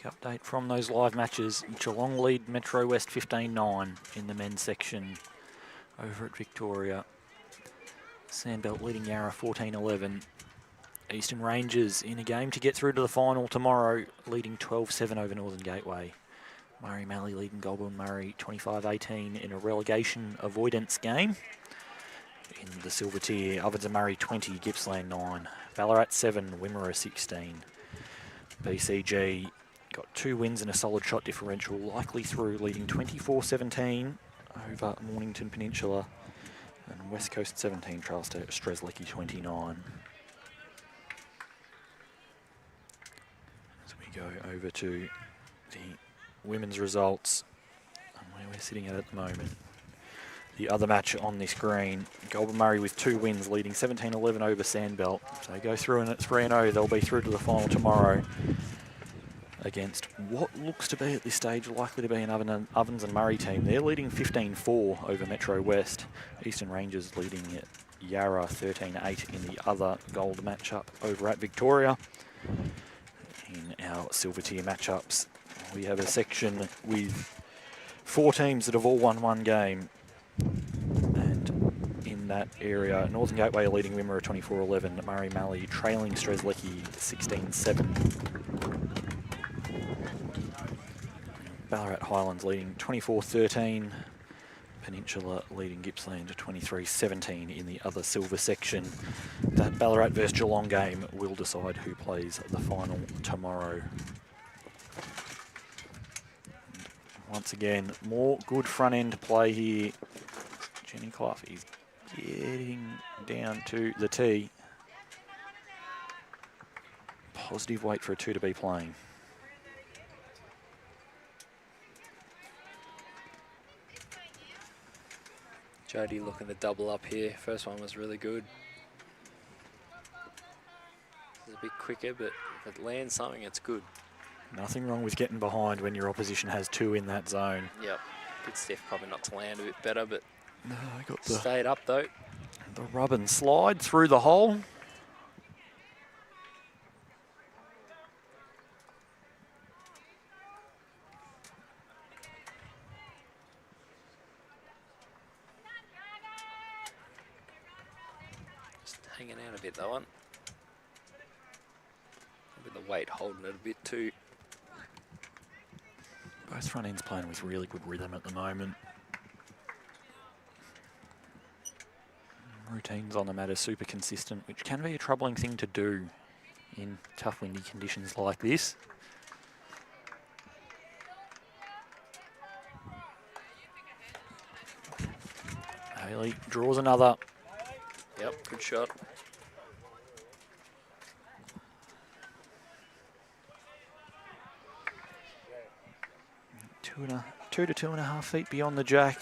Update from those live matches. Geelong lead Metro West 15-9 in the men's section over at Victoria. Sandbelt leading Yarra 14-11. Eastern Rangers in a game to get through to the final tomorrow, leading 12-7 over Northern Gateway. Murray Mallee leading Goulburn Murray 25-18 in a relegation avoidance game. In the silver tier, Ovens and Murray 20, Gippsland 9. Ballarat 7, Wimmera 16. BCG got 2 wins and a solid shot differential, likely through, leading 24-17 over Mornington Peninsula. And West Coast 17, Charles Strzelecki 29. As we go over to the women's results and where we're sitting at the moment. The other match on this green, Goulburn Murray with 2 wins, leading 17-11 over Sandbelt. So they go through and at 3-0, they'll be through to the final tomorrow against what looks to be at this stage likely to be an Ovens and Murray team. They're leading 15-4 over Metro West. Eastern Rangers leading at Yarra 13-8 in the other gold matchup over at Victoria. In our silver tier matchups, we have a section with 4 teams that have all won 1 game. And in that area, Northern Gateway leading Wimmera 24-11, Murray Mallee trailing Strzelecki 16-7. Ballarat Highlands leading 24-13. Peninsula leading Gippsland 23-17 in the other silver section. That Ballarat versus Geelong game will decide who plays the final tomorrow. Once again, more good front end play here. Jenny Clough is getting down to the tee. Positive weight for a 2 to be playing. Jody looking to double up here. First one was really good. It's a bit quicker, but if it lands something, it's good. Nothing wrong with getting behind when your opposition has 2 in that zone. Yep. Bit stiff, probably not to land a bit better, but No, I got the stayed up though. The rub and slide through the hole. Just hanging out a bit, that one. With the weight holding it a bit too. Both front ends playing with really good rhythm at the moment. Routines on the mat are super consistent, which can be a troubling thing to do in tough windy conditions like this. Haley draws another. Yep, good shot. Two to 2.5 feet beyond the jack.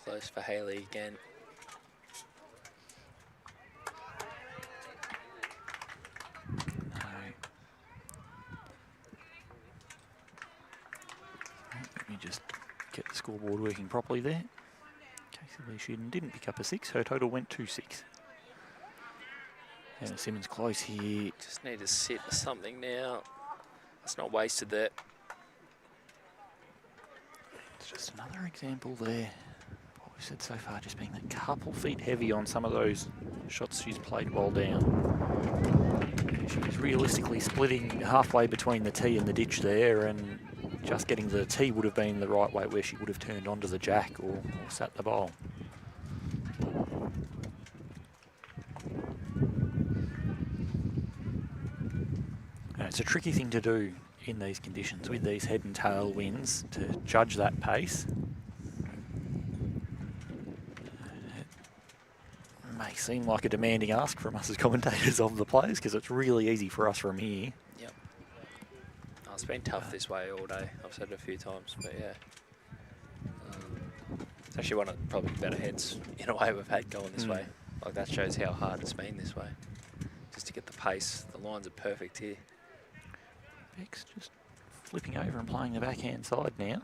close for Haley again. Let me just get the scoreboard working properly there. Casey Lee Sheardon didn't pick up a 6, her total went to 6. And Simmons close here. Just need to sit for something now. It's not wasted there. It's just another example there. What we've said so far, just being a couple feet heavy on some of those shots she's played well down. She was realistically splitting halfway between the tee and the ditch there, and just getting the tee would have been the right way where she would have turned onto the jack or sat the bowl. And it's a tricky thing to do in these conditions with these head and tail winds to judge that pace. It may seem like a demanding ask from us as commentators of the players because it's really easy for us from here. Yep. Oh, it's been tough this way all day. I've said it a few times, but yeah. It's actually one of the probably better heads in a way we've had going this way. Like that shows how hard it's been this way. Just to get the pace, the lines are perfect here. Beck's just flipping over and playing the backhand side now.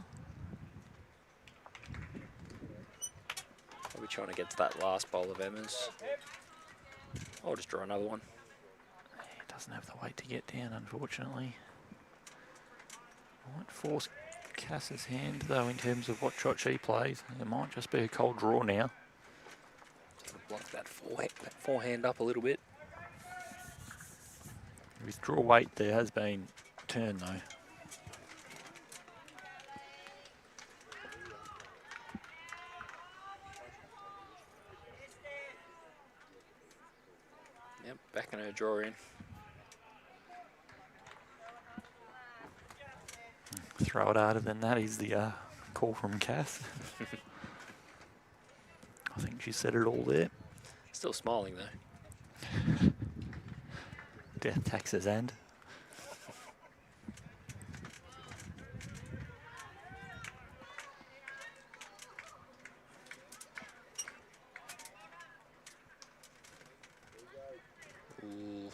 Probably trying to get to that last bowl of Emma's. I'll just draw another one. It doesn't have the weight to get down, unfortunately. Might force Cass's hand, though, in terms of what shot she plays. It might just be a cold draw now. Block that forehand up a little bit. With draw weight, there has been turn, though. Yep, back in her draw in. Throw it harder than that is the call from Cass. I think she said it all there. Still smiling though. Death, taxes, and. Ooh.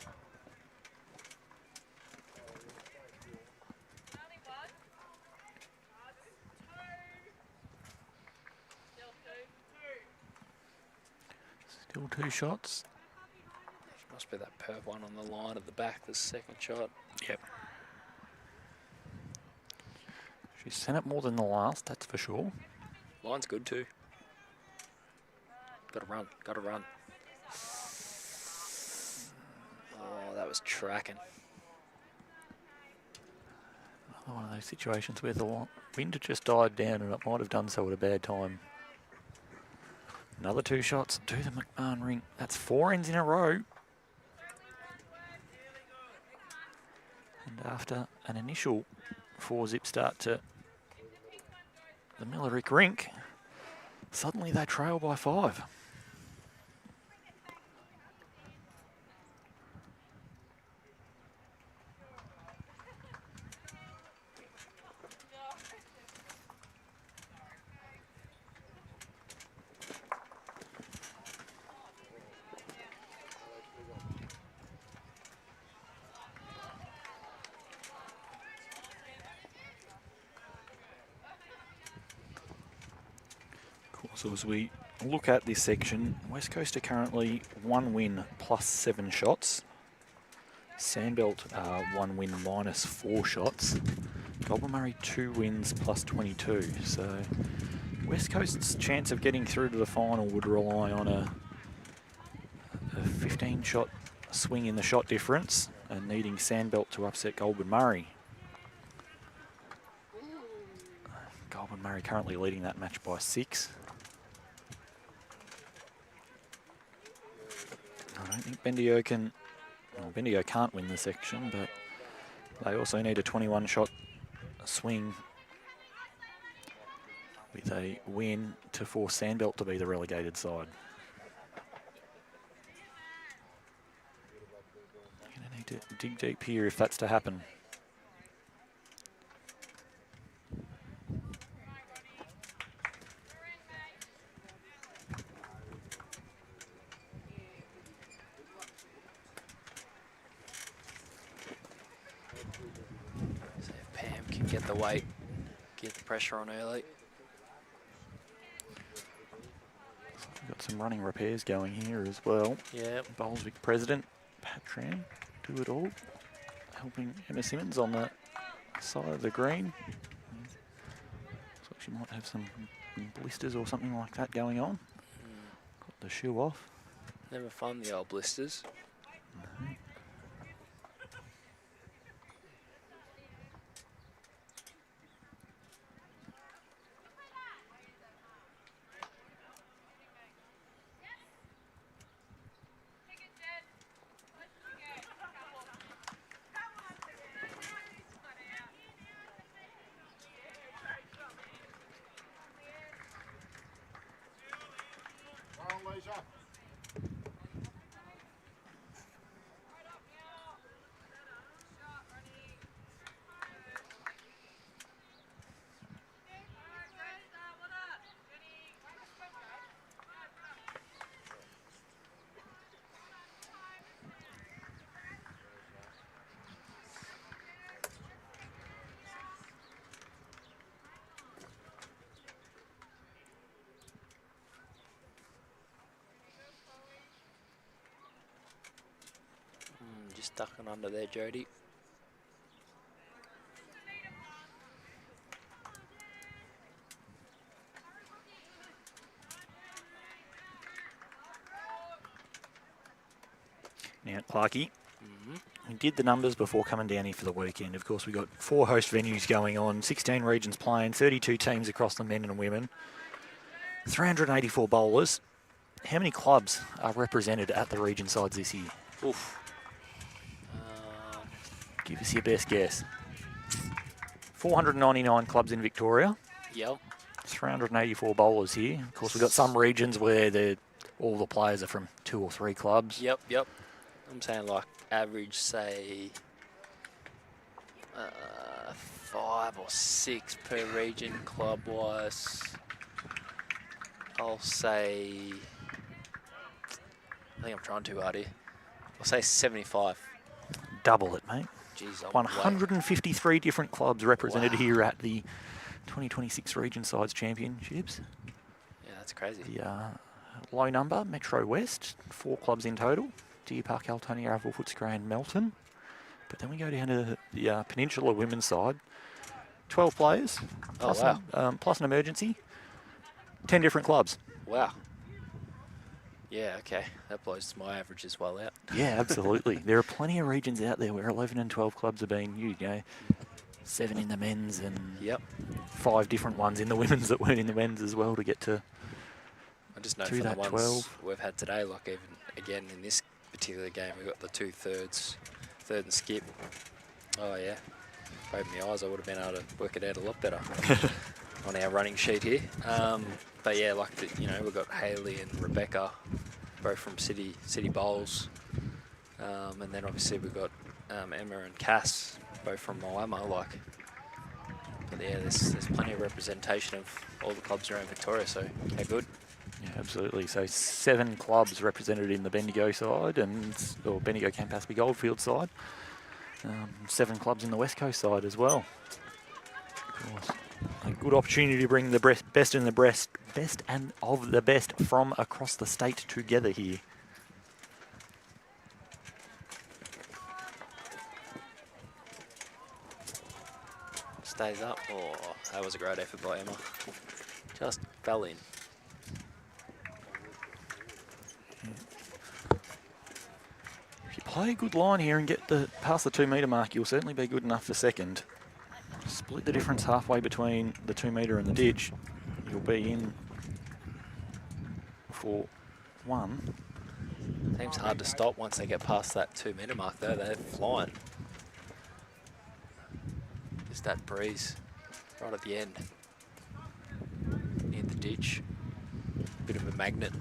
Still 2 shots. Must be that perv one on the line at the back, the second shot. Yep. She's sent it more than the last, that's for sure. Line's good too. Gotta run. Oh, that was tracking. Another one of those situations where the wind had just died down and it might have done so at a bad time. Another 2 shots to the McMAHON Rink. That's 4 ends in a row. And after an initial 4-zip start to the MILLERICK Rink, suddenly they trail by 5. So as we look at this section, West Coast are currently 1 win plus 7 shots. Sandbelt 1 win minus 4 shots. Goulburn Murray 2 wins plus 22. So West Coast's chance of getting through to the final would rely on a 15-shot swing in the shot difference and needing Sandbelt to upset Goulburn Murray. Goulburn Murray currently leading that match by 6. I don't think Bendigo can, well, Bendigo can't win the section, but they also need a 21-shot swing with a win to force Sandbelt to be the relegated side. Going to need to dig deep here if that's to happen. the weight, get the pressure on early. We've got some running repairs going here as well. Yeah. Boleswick president, Pat Tran, do it all, helping Emma Simmons on the side of the green. Looks like she might have some blisters or something like that going on. Got the shoe off. Never fun, the old blisters. Just ducking under there, Jody. Now, Clarkie, we did the numbers before coming down here for the weekend. Of course, we got 4 host venues going on, 16 regions playing, 32 teams across the men and women, 384 bowlers. How many clubs are represented at the region sides this year? Oof. Give us your best guess. 499 clubs in Victoria. Yep. 384 bowlers here. Of course, we've got some regions where all the players are from 2 or 3 clubs. Yep. I'm saying like average, say, 5 or 6 per region club-wise. I'll say, I think I'm trying too hard here. I'll say 75. Double it, mate. Jeez, 153 different clubs represented here at the 2026 Region Sides Championships. Yeah, that's crazy. The low number, Metro West, 4 clubs in total. Deer Park, Altonia, Avril, Footscray and Melton. But then we go down to the Peninsula women's side. 12 players, plus, plus an emergency. 10 different clubs. Wow. Yeah, okay. That blows my averages well out. Yeah, absolutely. There are plenty of regions out there where 11 and 12 clubs are being used. 7 in the men's and 5 different ones in the women's that weren't in the men's as well to get to. I just know from the ones 12 we've had today, like even again in this particular game, we got the 2 thirds, third and skip. Oh yeah, opened my eyes. I would have been able to work it out a lot better on our running sheet here. But yeah, like we've got Hayley and Rebecca, both from City Bowls, and then obviously we've got Emma and Cass, both from Moama. But yeah, there's plenty of representation of all the clubs around Victoria, so how good. Yeah, absolutely. So 7 clubs represented in the Bendigo side or Bendigo Campaspe Goldfields side. 7 clubs in the West Coast side as well. Of course, a good opportunity to bring the best and of the best from across the state together here. Stays up. Oh, that was a great effort by Emma. Just fell in. If you play a good line here and get past the 2 metre mark, you'll certainly be good enough for second. Split the difference halfway between the 2 metre and the ditch. You'll be in for 1. Seems hard to stop once they get past that 2 metre mark though. They're flying. Just that breeze right at the end. Near the ditch. Bit of a magnet.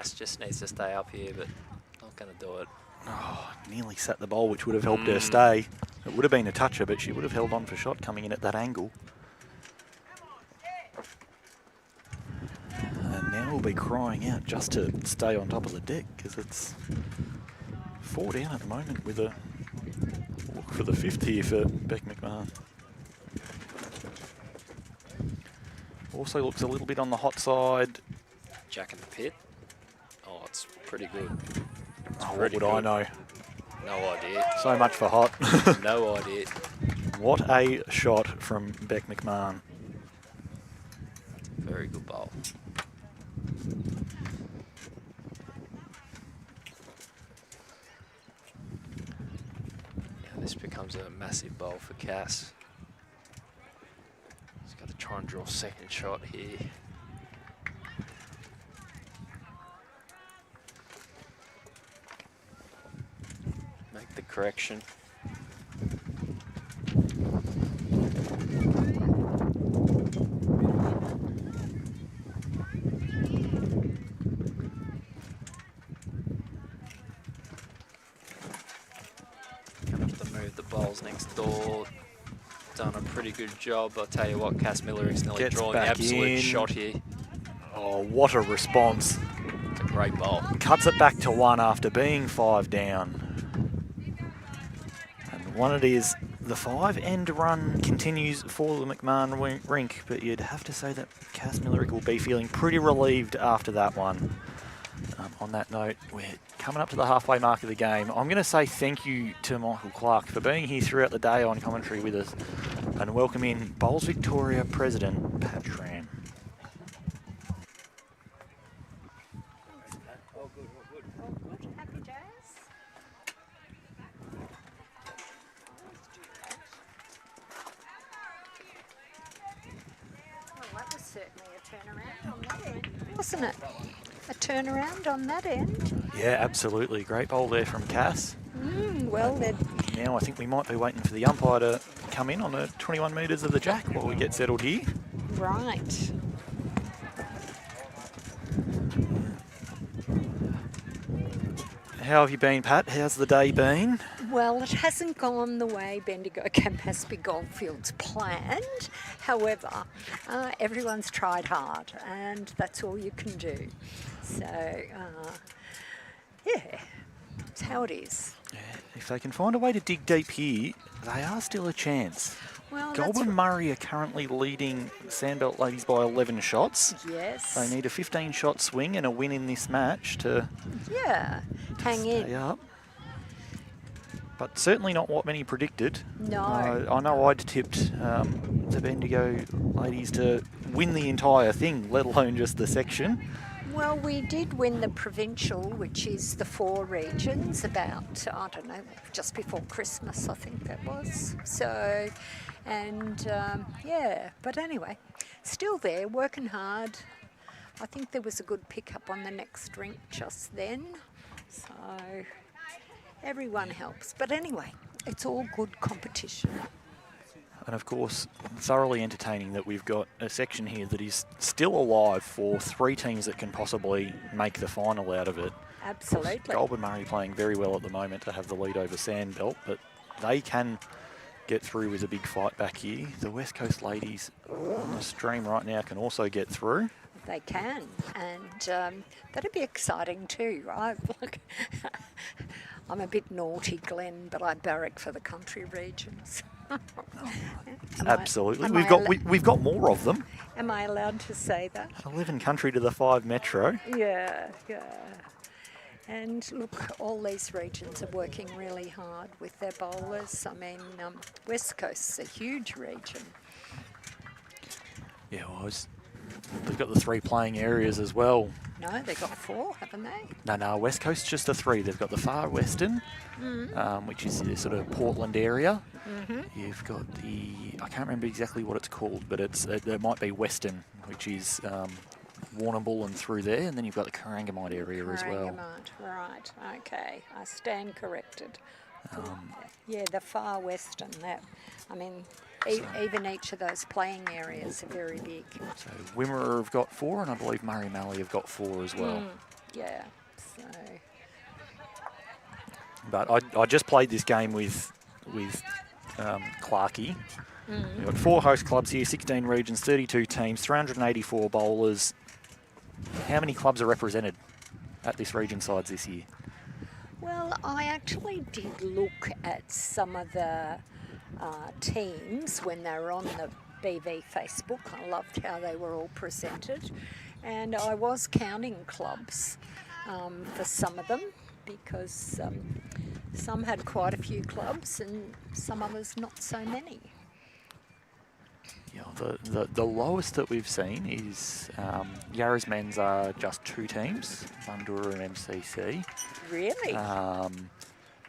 Cass just needs to stay up here, but not going to do it. Oh, nearly sat the bowl, which would have helped her stay. It would have been a toucher, but she would have held on for shot coming in at that angle. And now we'll be crying out just to stay on top of the deck, because it's 4 down at the moment with a look for the 5th here for Beck McMahon. Also looks a little bit on the hot side. Jack in the pit. Oh, it's pretty good. What would I know? No idea. So much for hot. No idea. What a shot from Beck McMahon. Very good bowl. Now this becomes a massive bowl for Cass. He's got to try and draw a second shot here. Make the correction. Gonna have to move the bowls next door. Done a pretty good job. I'll tell you what, Cass Millerick's nearly Gets drawn the back absolute in. shot here. Oh, what a response. It's a great bowl. Cuts it back to 1 after being 5 down. And 1 it is. The 5 end run continues for the McMahon Rink, but you'd have to say that Cass Millerick will be feeling pretty relieved after that one. On that note, we're coming up to the halfway mark of the game. I'm going to say thank you to Michael Clark for being here throughout the day on commentary with us, and welcome in Bowls Victoria President Pat Tran. That was certainly a turnaround on that end, wasn't it? A turnaround on that end. Yeah, absolutely. Great bowl there from Cass. Well, then. Now I think we might be waiting for the umpire to come in on the 21 metres of the jack while we get settled here. Right. How have you been, Pat? How's the day been? Well, it hasn't gone the way Bendigo Campaspe Goldfields planned. However, everyone's tried hard, and that's all you can do. So, yeah, it's how it is. Yeah, if they can find a way to dig deep here, they are still a chance. Well, Goulburn Murray are currently leading Sandbelt Ladies by 11 shots. Yes. They need a 15-shot swing and a win in this match to hang stay in. up. But certainly not what many predicted. No. I know I'd tipped the Bendigo Ladies to win the entire thing, let alone just the section. Well, we did win the provincial, which is the 4 regions, about, I don't know, just before Christmas, I think that was. So, and yeah, but anyway, still there, working hard. I think there was a good pickup on the next rink just then. So, everyone helps. But anyway, it's all good competition. And of course, thoroughly entertaining that we've got a section here that is still alive for 3 teams that can possibly make the final out of it. Absolutely. Goulburn Murray playing very well at the moment to have the lead over Sandbelt, but they can get through with a big fight back here. The West Coast Ladies on the stream right now can also get through. They can, and that'd be exciting too. I'm a bit naughty, Glenn, but I barrack for the country regions. Absolutely, am we've got more of them. Am I allowed to say that? 11 country to the 5 metro. Yeah. And look, all these regions are working really hard with their bowlers. I mean, West Coast's a huge region. Yeah, they've got the 3 playing areas as well. No, they've got 4, haven't they? No, West Coast's just the 3. They've got the Far Western, which is the sort of Portland area. You've got I can't remember exactly what it's called, but there might be Western, which is Warrnambool and through there, and then you've got the Corangamite area as well. Right, okay, I stand corrected. Yeah, the Far Western, even each of those playing areas are very big. So Wimmera have got 4, and I believe Murray Mallee have got 4 as well. Yeah, so But I just played this game with Clarkey. We've got 4 host clubs here, 16 regions, 32 teams, 384 bowlers. How many clubs are represented at this region sides this year? well, I actually did look at some of the teams when they were on the BV Facebook. I loved how they were all presented, and I was counting clubs for some of them because some had quite a few clubs and some others not so many. Yeah, the lowest that we've seen is Yarra's men's are just 2 teams, Bundoora and MCC. Really?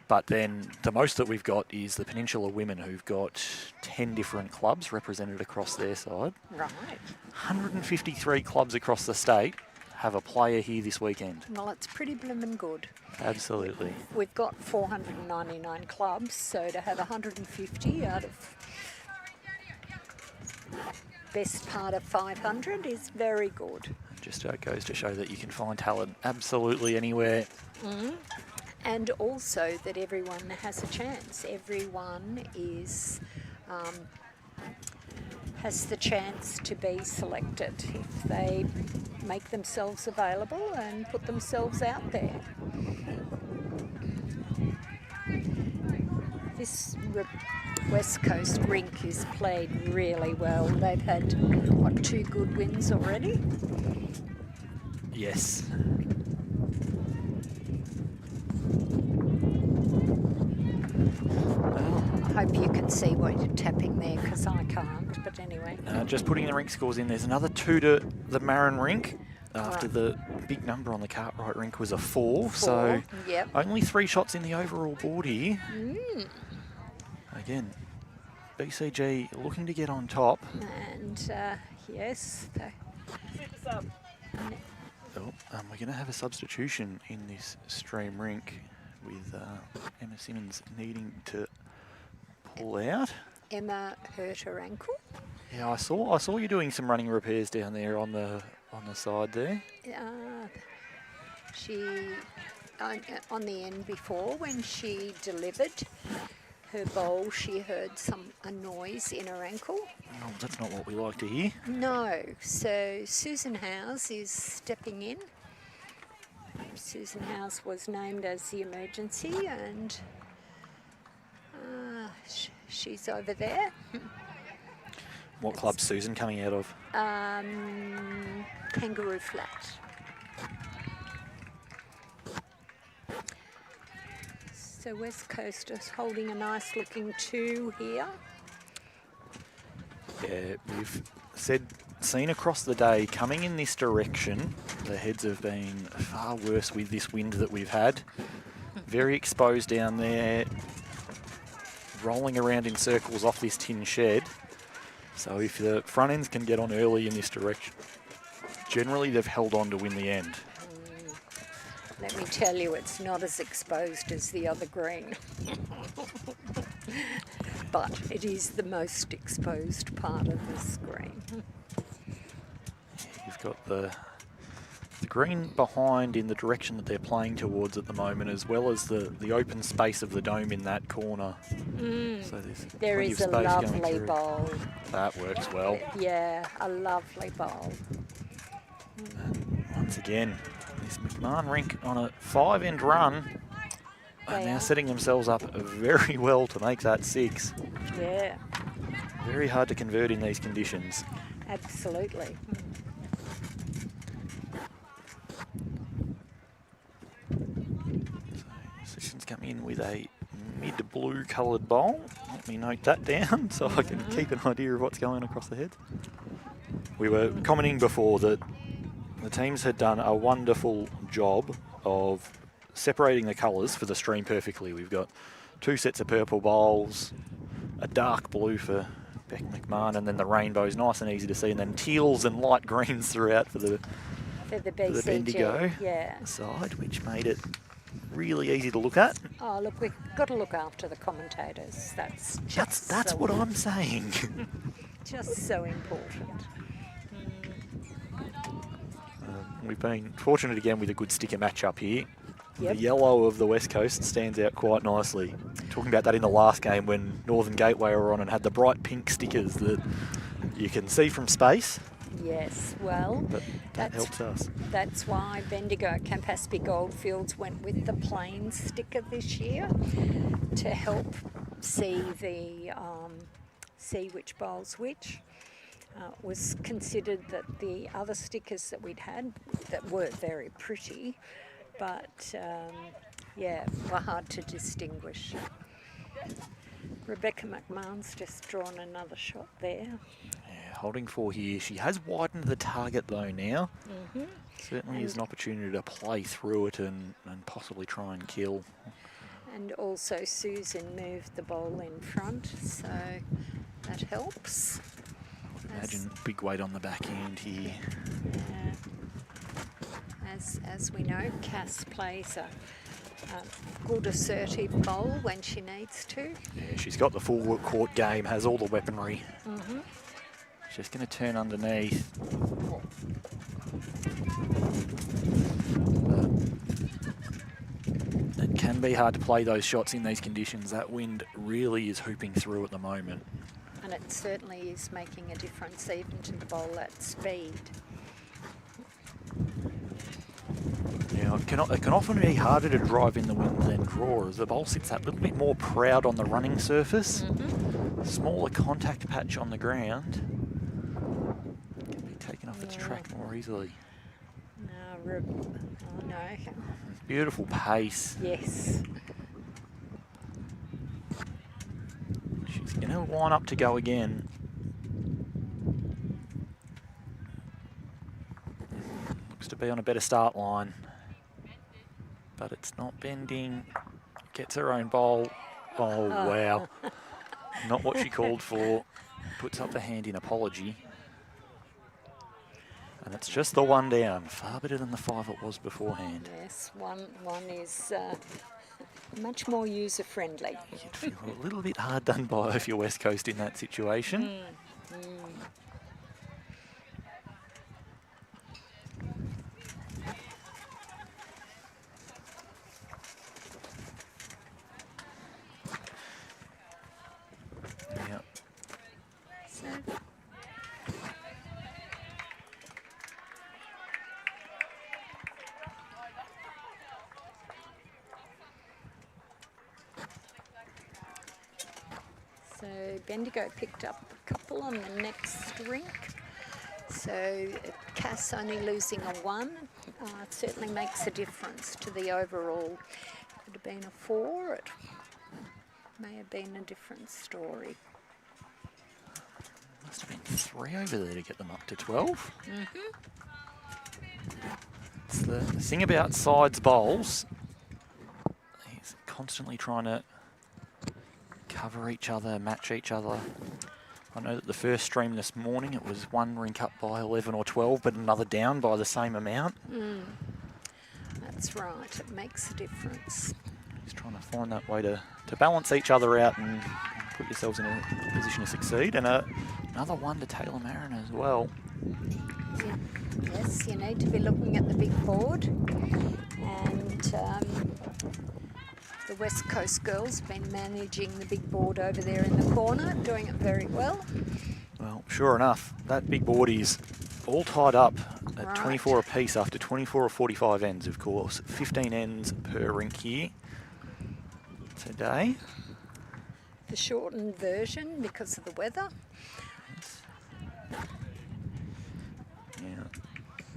But then the most that we've got is the Peninsula Women, who've got 10 different clubs represented across their side. Right. 153 clubs across the state have a player here this weekend. Well, it's pretty bloomin' good. Absolutely. We've got 499 clubs, so to have 150 out of best part of 500 is very good. Just goes to show that you can find talent absolutely anywhere. And also that everyone has a chance. Everyone is has the chance to be selected if they make themselves available and put themselves out there. This West Coast Rink is played really well. They've had, what, 2 good wins already? Yes. I hope you can see what you're tapping there because I can't, but anyway. Just putting the rink scores in, there's another 2 to the McMAHON Rink after Right. the big number on the Cartwright Rink was a 4. So Yep. only 3 shots in the overall board here. Again, BCG looking to get on top. And yes, We're going to have a substitution in this stream rink with Emma Simmons needing to pull out. Emma hurt her ankle. Yeah, I saw you doing some running repairs down there on the side there. She on the end before when she delivered her bowl, she heard a noise in her ankle. Oh, that's not what we like to hear. No, so Susan Howes is stepping in. Susan Howes was named as the emergency, and she's over there. What club's Susan coming out of? Kangaroo Flat. So West Coast is holding a nice looking 2 here. Yeah, we've seen across the day coming in this direction. The heads have been far worse with this wind that we've had. Very exposed down there, rolling around in circles off this tin shed. So if the front ends can get on early in this direction, generally they've held on to win the end. Let me tell you, it's not as exposed as the other green. But it is the most exposed part of this green. You've got the green behind in the direction that they're playing towards at the moment, as well as the open space of the dome in that corner. So There plenty is of a space going lovely through. bowl. That works well. Yeah, a lovely bowl. Once again, this McMahon Rink on a 5-end run are now setting themselves up very well to make that 6. Yeah, Very hard to convert in these conditions. absolutely. Susan's come in with a mid-blue coloured bowl. Let me note that down so I can keep an idea of what's going across the heads. We were commenting before that the teams had done a wonderful job of separating the colours for the stream perfectly. We've got 2 sets of purple bowls, a dark blue for Beck McMahon, and then the rainbow's nice and easy to see, and then teals and light greens throughout for the BCG, Bendigo yeah. side, which made it really easy to look at. Oh, look, we've got to look after the commentators. That's That's so what I'm saying. just so important. We've been fortunate again with a good sticker match-up here. Yep. The yellow of the West Coast stands out quite nicely. Talking about that in the last game when Northern Gateway were on and had the bright pink stickers that you can see from space. Yes, well, But that helps us. That's why Bendigo Campaspe Goldfields went with the plain sticker this year to help see which bowls which. It was considered that the other stickers that we'd had that were very pretty, but were hard to distinguish. Rebecca McMahon's just drawn another shot there. Yeah, holding 4 here. She has widened the target though now. Certainly is an opportunity to play through it and possibly try and kill. And also Susan moved the bowl in front, so that helps. Imagine big weight on the back end here. As we know, Cass plays a good assertive bowl when she needs to. Yeah, she's got the full court game, has all the weaponry. She's going to turn underneath. But it can be hard to play those shots in these conditions. That wind really is hooping through at the moment. And it certainly is making a difference even to the bowl at speed. Yeah, it can often be harder to drive in the wind than draw, as the bowl sits that little bit more proud on the running surface. Smaller contact patch on the ground can be taken off its track more easily. Oh no. Beautiful pace. Yes. She's going to line up to go again. Looks to be on a better start line. But it's not bending. Gets her own bowl. Oh, wow. Not what she called for. Puts up the hand in apology. And it's just the one down. Far better than the 5 it was beforehand. Yes, one is much more user-friendly. You'd feel a little bit hard done by if you're West Coast in that situation. Yeah. So Bendigo picked up a couple on the next rink. So Cass only losing a 1 it certainly makes a difference to the overall. If it had been a 4, it may have been a different story. Must have been 3 over there to get them up to 12. It's the thing about sides bowls. He's constantly trying to cover each other, match each other. I know that the first stream this morning, it was one rink up by 11 or 12, but another down by the same amount. That's right, it makes a difference. Just trying to find that way to balance each other out and put yourselves in a position to succeed. And another one to Taylor Marin as well. Yes, you need to be looking at the big board. And the West Coast girls have been managing the big board over there in the corner, doing it very well. Well, sure enough, that big board is all tied up at 24 apiece after 24 or 45 ends, of course. 15 ends per rink here today. The shortened version because of the weather. Yeah.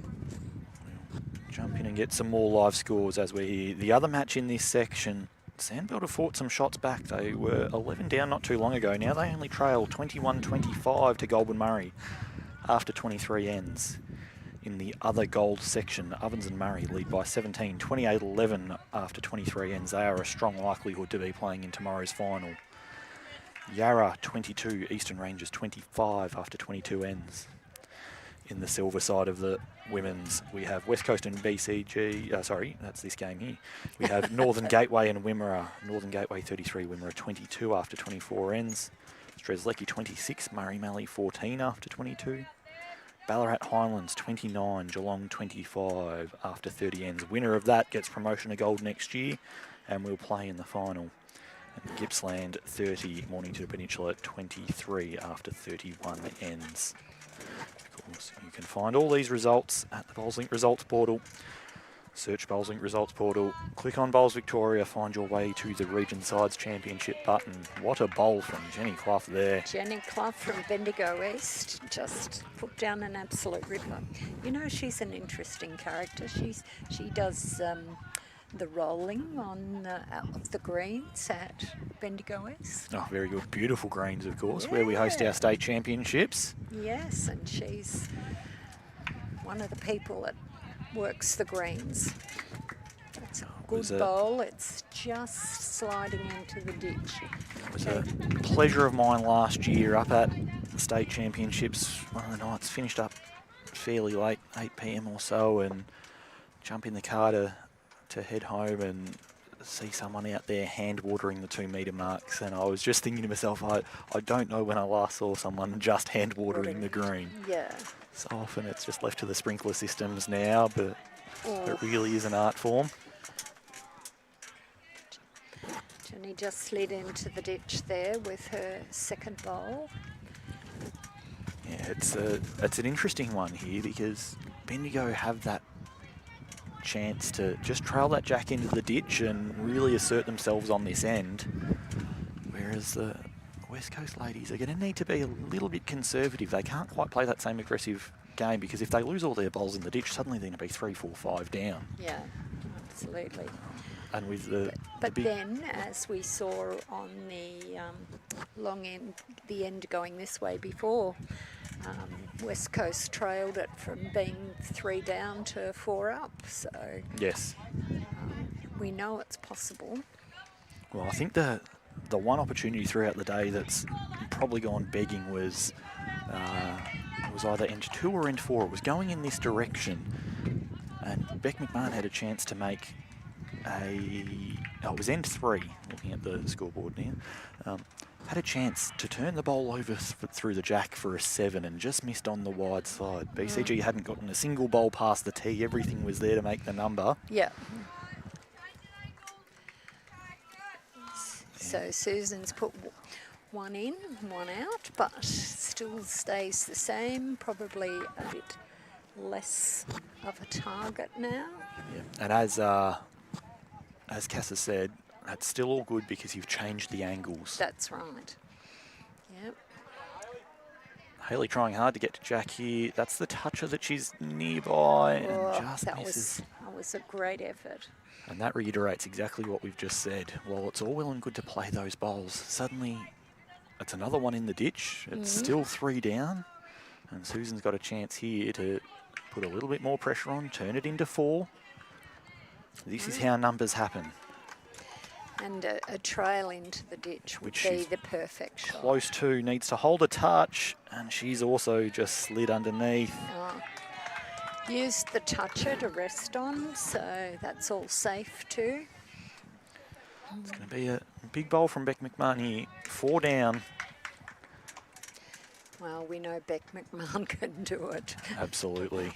We'll jump in and get some more live scores as we're here. The other match in this section, Sandbelt have fought some shots back. They were 11 down not too long ago. Now they only trail 21-25 to Goulburn Murray after 23 ends. In the other gold section, Ovens and Murray lead by 17, 28-11 after 23 ends. They are a strong likelihood to be playing in tomorrow's final. Yarra 22, Eastern Rangers 25 after 22 ends. In the silver side of the women's, we have West Coast and BCG, sorry, that's this game here. We have Northern Gateway and Wimmera. Northern Gateway 33, Wimmera 22 after 24 ends. Strzelecki 26, Murray Mallee 14 after 22. Ballarat Highlands 29, Geelong 25 after 30 ends. Winner of that gets promotion to gold next year and will play in the final. And Gippsland 30, Mornington Peninsula 23 after 31 ends. Of course, you can find all these results at the BowlsLink results portal. Search BowlsLink results portal, click on Bowls Victoria, find your way to the Region Sides Championship button. What a bowl from Jenny Clough there. Jenny Clough from Bendigo East just put down an absolute ripper. You know, she's an interesting character. She does the rolling on of the greens at Bendigo East. Oh, very good. Beautiful greens, of course, where we host our state championships. Yes, and she's one of the people that works the greens. It's a good bowl. It's just sliding into the ditch. It was a pleasure of mine last year up at state championships. One of the nights finished up fairly late, 8 p.m. or so, and jump in the car to head home and see someone out there hand watering the 2 metre marks. And I was just thinking to myself, I don't know when I last saw someone just hand watering the green. Yeah. So often it's just left to the sprinkler systems now, but it really is an art form. Jenny just slid into the ditch there with her second bowl. Yeah, it's an interesting one here because Bendigo have that chance to just trail that jack into the ditch and really assert themselves on this end, whereas the West Coast ladies are going to need to be a little bit conservative. They can't quite play that same aggressive game because if they lose all their bowls in the ditch, suddenly they're going to be 3, 4, 5 down. Yeah, absolutely. And with but then, as we saw on the long end, the end going this way before, West Coast trailed it from being 3 down to 4 up. So yes, we know it's possible. Well, I think the one opportunity throughout the day that's probably gone begging was either end 2 or end 4. It was going in this direction, and Beck McMahon had a chance to make it was end 3, looking at the scoreboard now. Had a chance to turn the bowl over through the jack for a 7 and just missed on the wide side. BCG hadn't gotten a single bowl past the tee. Everything was there to make the number. Yeah. So Susan's put 1 in, 1 out, but still stays the same, probably a bit less of a target now. Yeah. And as Cass has said, that's still all good because you've changed the angles. That's right. Yep. Haley trying hard to get to Jack here. That's the toucher that she's nearby and just misses. That was a great effort. And that reiterates exactly what we've just said. While it's all well and good to play those bowls, suddenly it's another one in the ditch. It's still 3 down. And Susan's got a chance here to put a little bit more pressure on, turn it into 4. This is how numbers happen. And a trail into the ditch would be the perfect shot. Close to, needs to hold a touch, and she's also just slid underneath. Used the toucher to rest on, so that's all safe too. It's going to be a big bowl from Beck McMahon here. 4 down. Well, we know Beck McMahon can do it. Absolutely.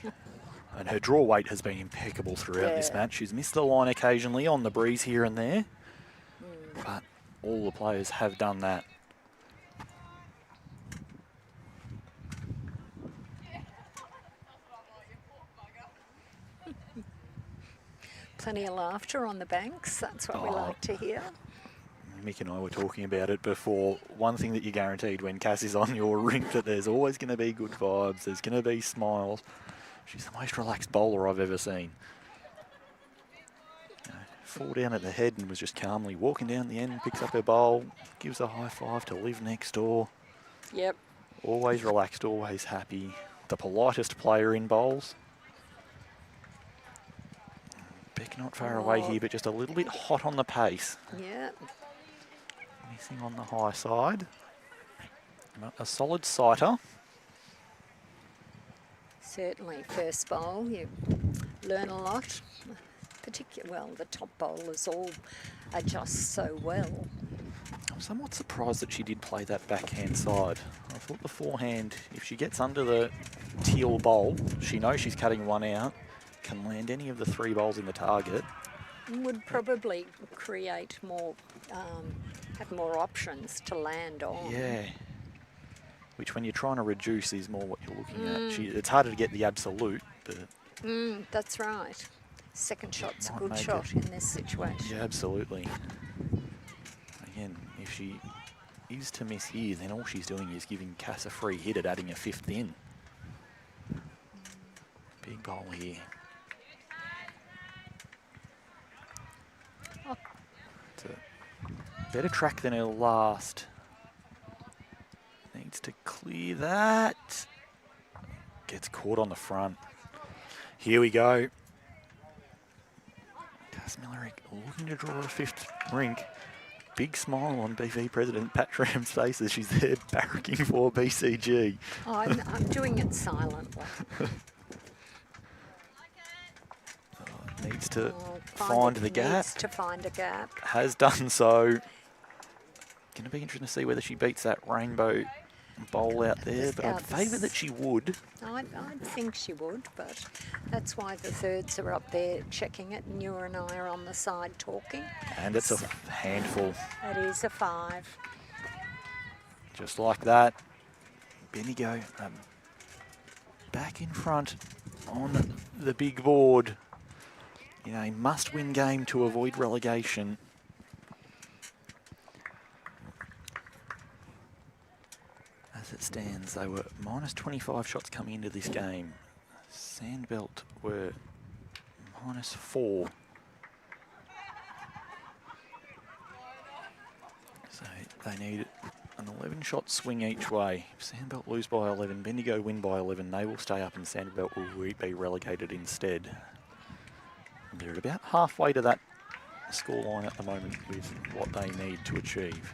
And her draw weight has been impeccable throughout this match. She's missed the line occasionally on the breeze here and there. But all the players have done that. Plenty of laughter on the banks. That's what we like to hear. Mick and I were talking about it before. One thing that you're guaranteed when Cass is on your rink, that there's always going to be good vibes. There's going to be smiles. She's the most relaxed bowler I've ever seen. 4 down at the head and was just calmly walking down the end, picks up her bowl, gives a high five to Liv next door. Yep. Always relaxed, always happy. The politest player in bowls. Beck not far away here, but just a little bit hot on the pace. Yeah. Missing on the high side. But a solid sighter. Certainly, first bowl, you learn a lot. Well, the top bowlers all adjust so well. I'm somewhat surprised that she did play that backhand side. I thought the forehand, if she gets under the teal bowl. She knows she's cutting one out. Can land any of the 3 bowls in the target. Would probably create more, have more options to land on. Yeah. Which when you're trying to reduce is more what you're looking at. It's harder to get the absolute, but... That's right. Second shot's a might good make shot in this situation. Yeah, absolutely. Again, if she is to miss here, then all she's doing is giving Cass a free hit at adding a 5th in. Big bowl here. It's a better track than her last. Needs to clear that. Gets caught on the front. Here we go. Cass MILLERICK looking to draw a 5th rink. Big smile on BV President Pat Tram's face as she's there barracking for BCG. I'm doing it silently. Needs to find the gap. Needs to find a gap. Has done so. Going to be interesting to see whether she beats that rainbow bowl out there, but I'd favour that she would. I think she would, but that's why the thirds are up there checking it, and you and I are on the side talking. And it's a handful. It is a 5. Just like that. Bendigo back in front on the big board. In a must-win game to avoid relegation. As it stands, they were minus 25 shots coming into this game. Sandbelt were minus 4. So they need an 11-shot swing each way. If Sandbelt lose by 11, Bendigo win by 11, they will stay up and Sandbelt will be relegated instead. They're at about halfway to that scoreline at the moment with what they need to achieve.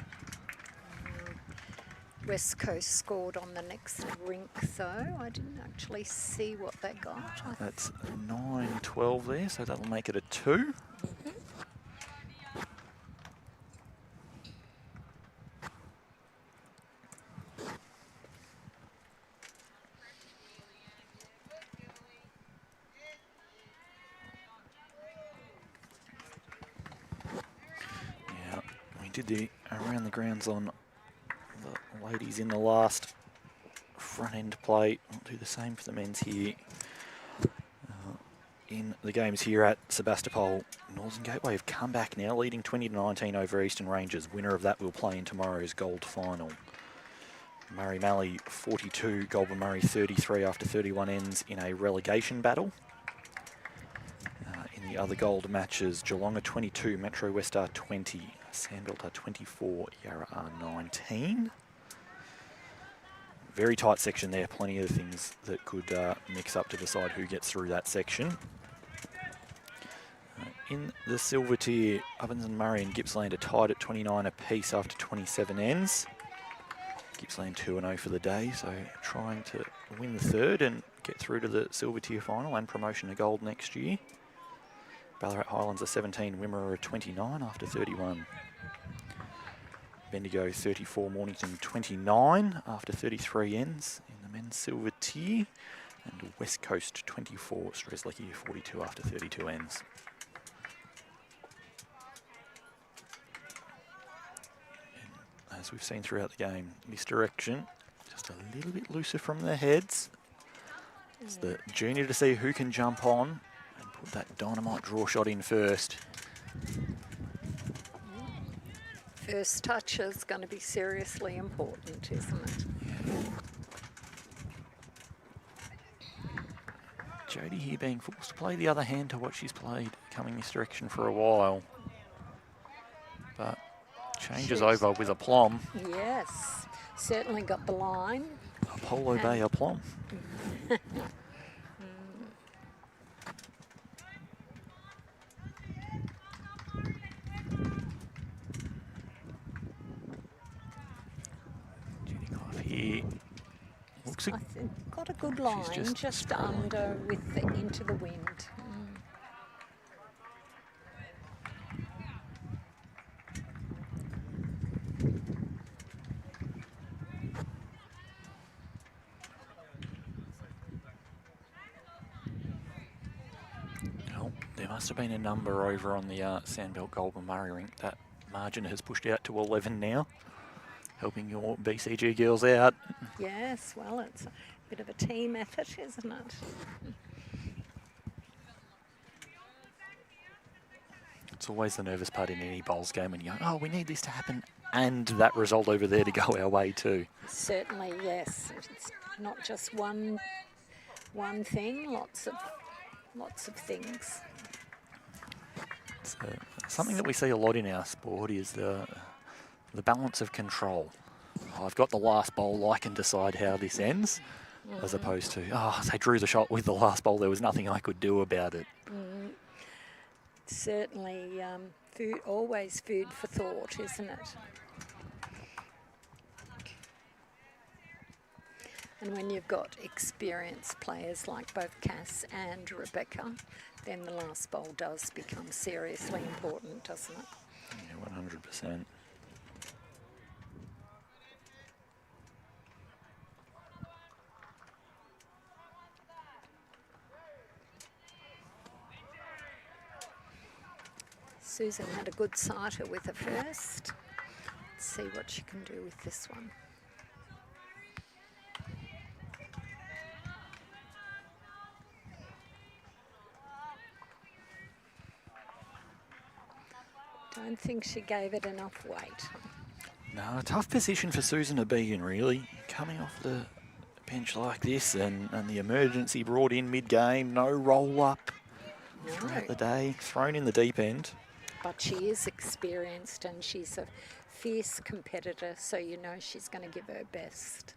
West Coast scored on the next rink, though. I didn't actually see what they got. That's 9-12 there, so that'll make it a 2. Did the around the grounds on the ladies in the last front end play. We'll do the same for the men's here. In the games here at Sebastopol, Northern Gateway have come back now, leading 20-19 over Eastern Rangers. Winner of that will play in tomorrow's gold final. Murray Mallee 42, Goulburn Murray 33 after 31 ends in a relegation battle. In the other gold matches, Geelong are 22, Metro West are 20. Sandbelt are 24, Yarra are 19. Very tight section there, plenty of things that could mix up to decide who gets through that section. In the silver tier, Ovens and Murray and Gippsland are tied at 29 apiece after 27 ends. Gippsland 2-0 for the day, so trying to win the third and get through to the silver tier final and promotion to gold next year. Ballarat Highlands are 17, Wimmera are 29 after 31. Bendigo 34, Mornington 29 after 33 ends in the men's silver tier. And West Coast 24, Strzelecki 42 after 32 ends. And as we've seen throughout the game, misdirection just a little bit looser from the heads. It's the junior to see who can jump on. Put that dynamite draw shot in first. First touch is going to be seriously important, isn't it? Yeah. Jodie here being forced to play the other hand to what she's played, coming this direction for a while. But changes over with aplomb. Yes, certainly got the line. Apollo Bay aplomb. Here looks I think got a good line, just under with the into the wind. must have been a number over on the Sandbelt Goulburn Murray rink. That margin has pushed out to 11 now, helping your BCG girls out. Yes, well, it's a bit of a team effort, isn't it? It's always the nervous part in any bowls game when you go, oh, we need this to happen, and that result over there to go our way too. Certainly, yes. It's not just one thing, lots of things. It's, something that we see a lot in our sport is the balance of control. I've got the last bowl, I can decide how this ends, as opposed to, oh, they drew the shot with the last bowl, there was nothing I could do about it. Certainly, always food for thought, isn't it? And when you've got experienced players like both Cass and Rebecca, then the last bowl does become seriously important, doesn't it? Yeah, 100%. Susan had a good sighter with her first. Let's see what she can do with this one. Don't think she gave it enough weight. No, a tough position for Susan to be in, really. Coming off the bench like this and the emergency brought in mid-game, no roll-up throughout the day, thrown in the deep end. But she is experienced and she's a fierce competitor, so you know she's going to give her best.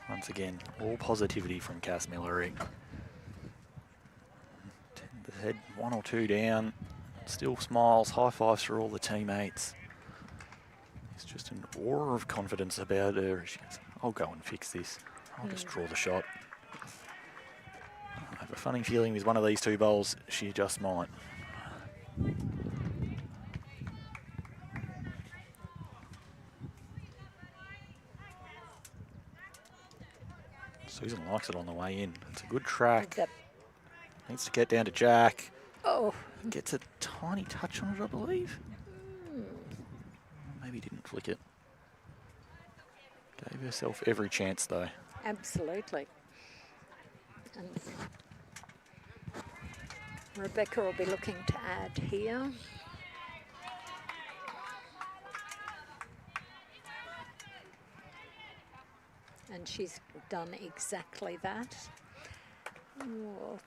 Once again, all positivity from Cass MILLERICK. The head 1 or 2 down, still smiles, high fives for all the teammates. It's just an aura of confidence about her. She goes, I'll go and fix this. I'll just draw the shot. I have a funny feeling with one of these two bowls, she just might. Susan likes it on the way in. It's a good track. Needs to get down to Jack. Oh. Gets a tiny touch on it, I believe. Maybe didn't flick it. Gave herself every chance, though. Absolutely. And Rebecca will be looking to add here. And she's done exactly that. Oh,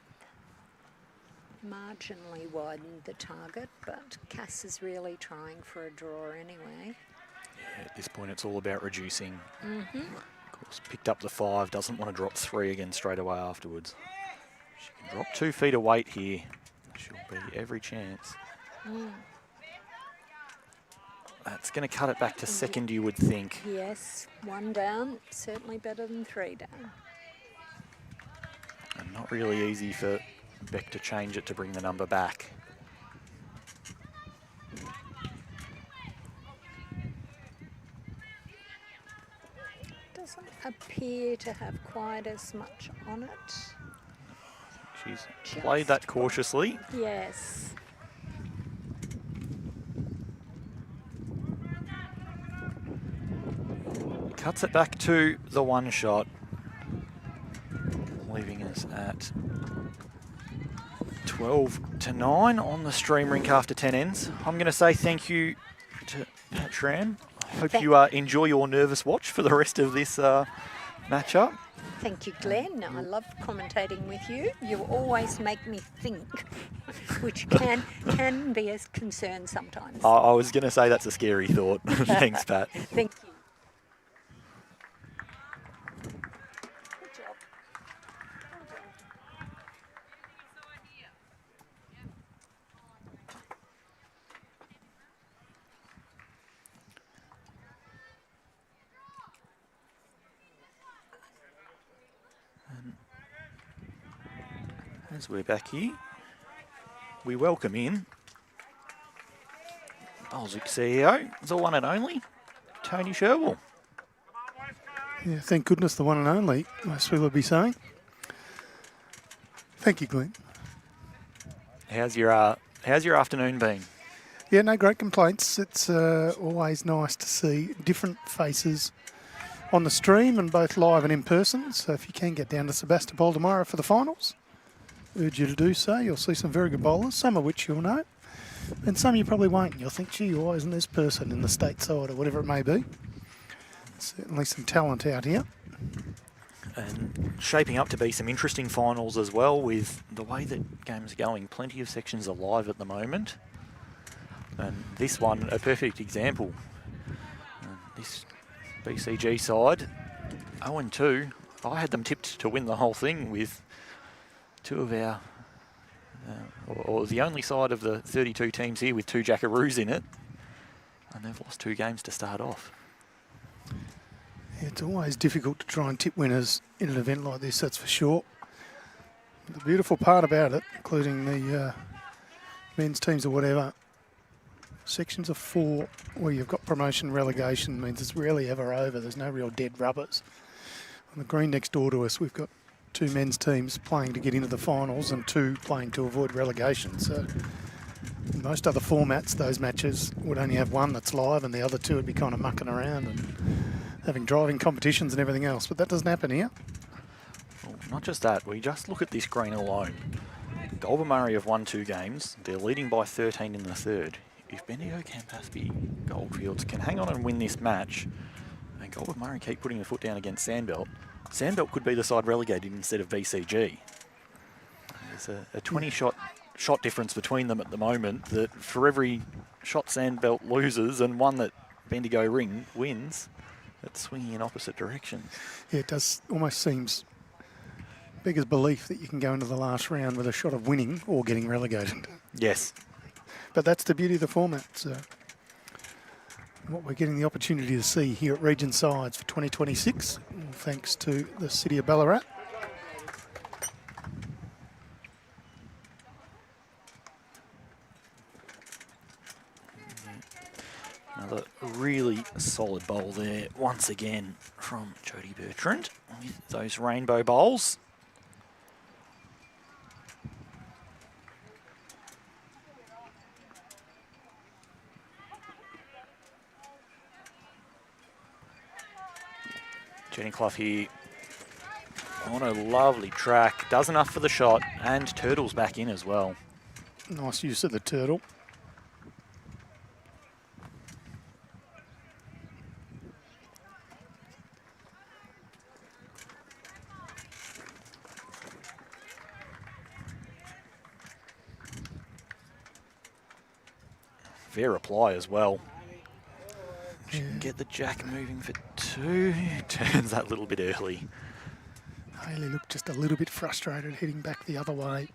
marginally widened the target, but Cass is really trying for a draw anyway. Yeah, at this point, it's all about reducing. Of course, picked up the 5, doesn't want to drop 3 again straight away afterwards. She can drop 2 feet of weight here. She'll be every chance. That's going to cut it back to second, you would think. Yes, 1 down, certainly better than 3 down. And not really easy for Beck to change it to bring the number back. Doesn't appear to have quite as much on it. She's played that cautiously. Yes. Cuts it back to the 1 shot, leaving us at 12-9 on the stream rink after 10 ends. I'm going to say thank you to Pat Schramm. I hope you enjoy your nervous watch for the rest of this matchup. Thank you, Glenn. I love commentating with you. You always make me think, which can be a concern sometimes. I was going to say that's a scary thought. Thanks, Pat. Thank you. Good job. As we're back here, we welcome in Bolswick CEO, the one and only, Tony Sherwell. Yeah, thank goodness the one and only, most people would be saying. Thank you, Glenn. How's your afternoon been? Yeah, no great complaints. It's always nice to see different faces on the stream and both live and in person. So if you can get down to Sebastopol tomorrow for the finals, urge you to do so. You'll see some very good bowlers, some of which you'll know, and some you probably won't. You'll think, gee, why isn't this person in the stateside or whatever it may be? Certainly some talent out here. And shaping up to be some interesting finals as well with the way that games are going. Plenty of sections are live at the moment. And this one, a perfect example. This BCG side, 0-2. I had them tipped to win the whole thing with two of our, or the only side of the 32 teams here with 2 Jackaroos in it. And they've lost 2 games to start off. It's always difficult to try and tip winners in an event like this, that's for sure. The beautiful part about it, including the men's teams or whatever, sections of 4 where you've got promotion relegation means it's rarely ever over. There's no real dead rubbers. On the green next door to us, we've got 2 men's teams playing to get into the finals and 2 playing to avoid relegation. So in most other formats, those matches would only have 1 that's live and the other 2 would be kind of mucking around and having driving competitions and everything else, but that doesn't happen here. Well, not just that, we just look at this green alone. Goulburn Murray have won 2 games. They're leading by 13 in the third. If Bendigo Campaspe Goldfields can hang on and win this match, and Goulburn Murray keep putting the foot down against Sandbelt, Sandbelt could be the side relegated instead of BCG. There's a 20 shot difference between them at the moment that for every shot Sandbelt loses and one that Bendigo Ring wins, it's swinging in opposite directions. Yeah, it does almost seems beggars belief that you can go into the last round with a shot of winning or getting relegated. Yes. But that's the beauty of the format. So what we're getting the opportunity to see here at Region Sides for 2026, thanks to the City of Ballarat. Another really solid bowl there, once again, from Jodie Bertrand with those rainbow bowls. Jenny Clough here on a lovely track, does enough for the shot, and Turtle's back in as well. Nice use of the turtle. Fair reply as well. She can get the jack moving for 2. Turns that little bit early. Haley looked just a little bit frustrated heading back the other way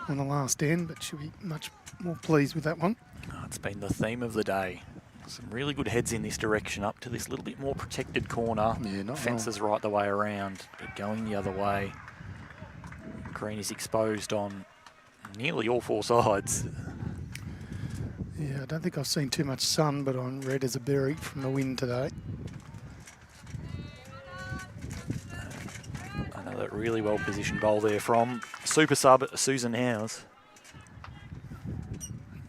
on the last end, but she'll be much more pleased with that one. Oh, it's been the theme of the day. Some really good heads in this direction up to this little bit more protected corner. Yeah, not Fences right the way around, but going the other way. Green is exposed on nearly all 4 sides. Yeah, I don't think I've seen too much sun, but I'm red as a berry from the wind today. Another really well-positioned bowl there from super sub Susan Howes.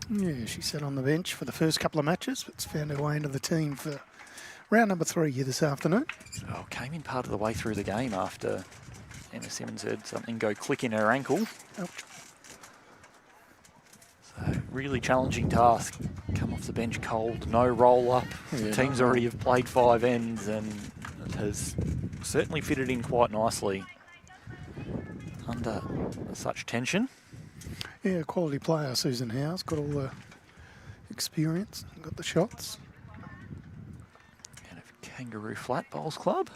Yeah, she sat on the bench for the first couple of matches, but's found her way into the team for round number 3 here this afternoon. Oh, came in part of the way through the game after Emma Simmons heard something go click in her ankle. Ouch. So, really challenging task. Come off the bench cold, no roll up. Yeah, The teams already have played 5 ends and it has certainly fitted in quite nicely under such tension. Yeah, quality player, Susan Howes. Got all the experience, got the shots. And a Kangaroo Flat Bowls Club.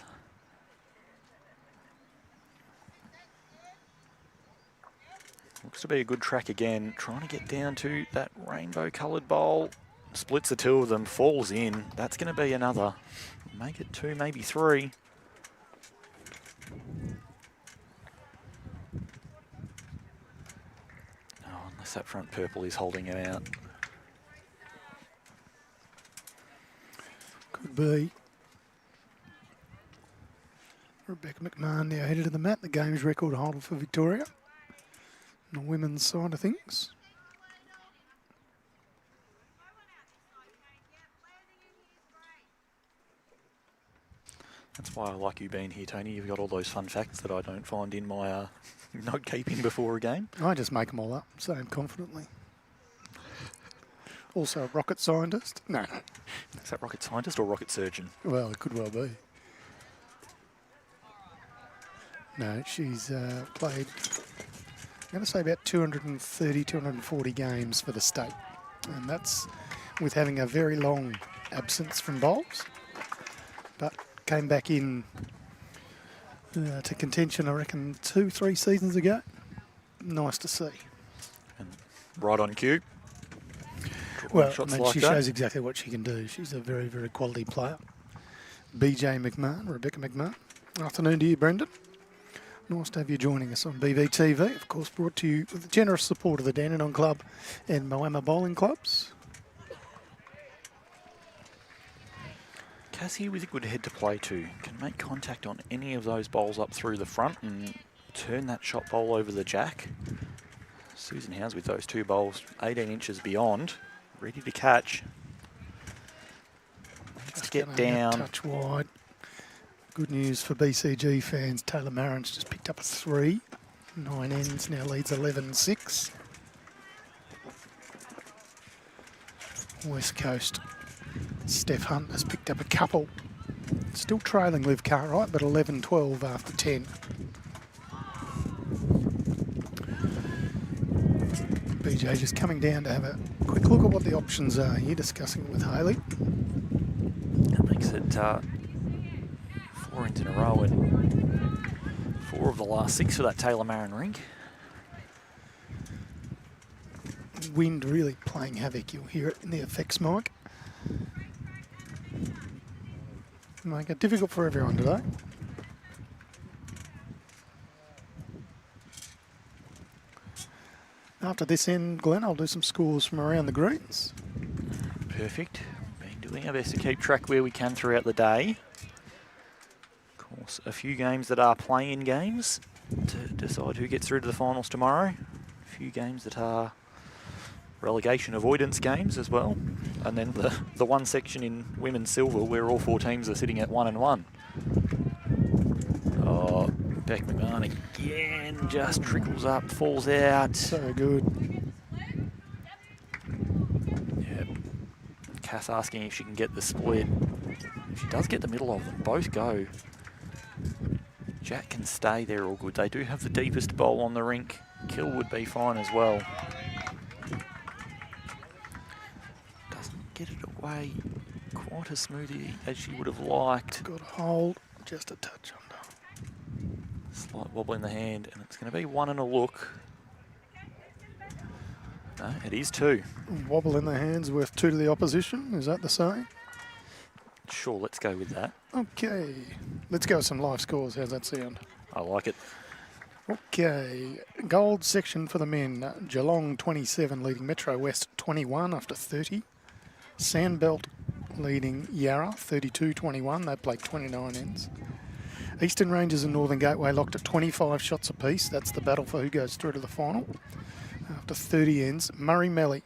Looks to be a good track again. Trying to get down to that rainbow coloured bowl. Splits the 2 of them, falls in. That's going to be another. Make it 2, maybe 3. Oh, unless that front purple is holding him out. be. Rebecca McMahon now headed to the mat, the game's record holder for Victoria on the women's side of things. That's why I like you being here, Tony. You've got all those fun facts that I don't find in my note keeping before a game. I just make them all up, say them confidently. Also a rocket scientist? No. Is that rocket scientist or rocket surgeon? Well, it could well be. No, she's played, I'm going to say about 230, 240 games for the state. And that's with having a very long absence from bowls. But came back in to contention, I reckon, 2-3 seasons ago. Nice to see. And right on cue. Well, Shots I mean, like she that. shows exactly what she can do. She's a very, very quality player. BJ McMahon, Rebecca McMahon. Afternoon to you, Brendan. Nice to have you joining us on BVTV. Of course, brought to you with the generous support of the Dandenong Club and Moama Bowling Clubs. Cassie with a good head to play to. Can make contact on any of those bowls up through the front and turn that shot bowl over the jack. Susan Howes with those two bowls 18 inches beyond. Ready to catch. Let's get down. Touch wide. Good news for BCG fans. Taylor Marin's just picked up a 3. 9 ends, now leads 11-6. West Coast. Steph Hunt has picked up a couple. Still trailing Liv Cartwright, but 11-12 after 10. BJ just coming down to have a quick look at what the options are here, discussing it with Hayley. That makes it 4 ends in a row and 4 of the last 6 for that Taylor Marin Rink. Wind really playing havoc. You'll hear it in the effects mic. Make it difficult for everyone today. After this end, Glenn, I'll do some scores from around the greens. Perfect. Been doing our best to keep track where we can throughout the day. Of course, a few games that are play-in games to decide who gets through to the finals tomorrow. A few games that are relegation avoidance games as well. And then the one section in women's silver where all 4 teams are sitting at 1-1. Oh, Beck McMahon again just trickles up, falls out. So good. Yep. Cass asking if she can get the split. If she does get the middle of them, both go. Jack can stay there all good. They do have the deepest bowl on the rink. Kill would be fine as well. Doesn't get it away quite as smoothly as she would have liked. Got a hold, just a touch under. Slight wobble in the hand, and it's going to be 1 and a look. No, it is 2. Wobble in the hands worth 2 to the opposition. Is that the saying? Sure, let's go with that. Okay, let's go with some live scores. How's that sound? I like it. Okay, gold section for the men. Geelong 27 leading Metro West 21 after 30. Sandbelt leading Yarra 32-21. They played 29 ends. Eastern Rangers and Northern Gateway locked at 25 shots apiece. That's the battle for who goes through to the final. After 30 ends, Murray Melly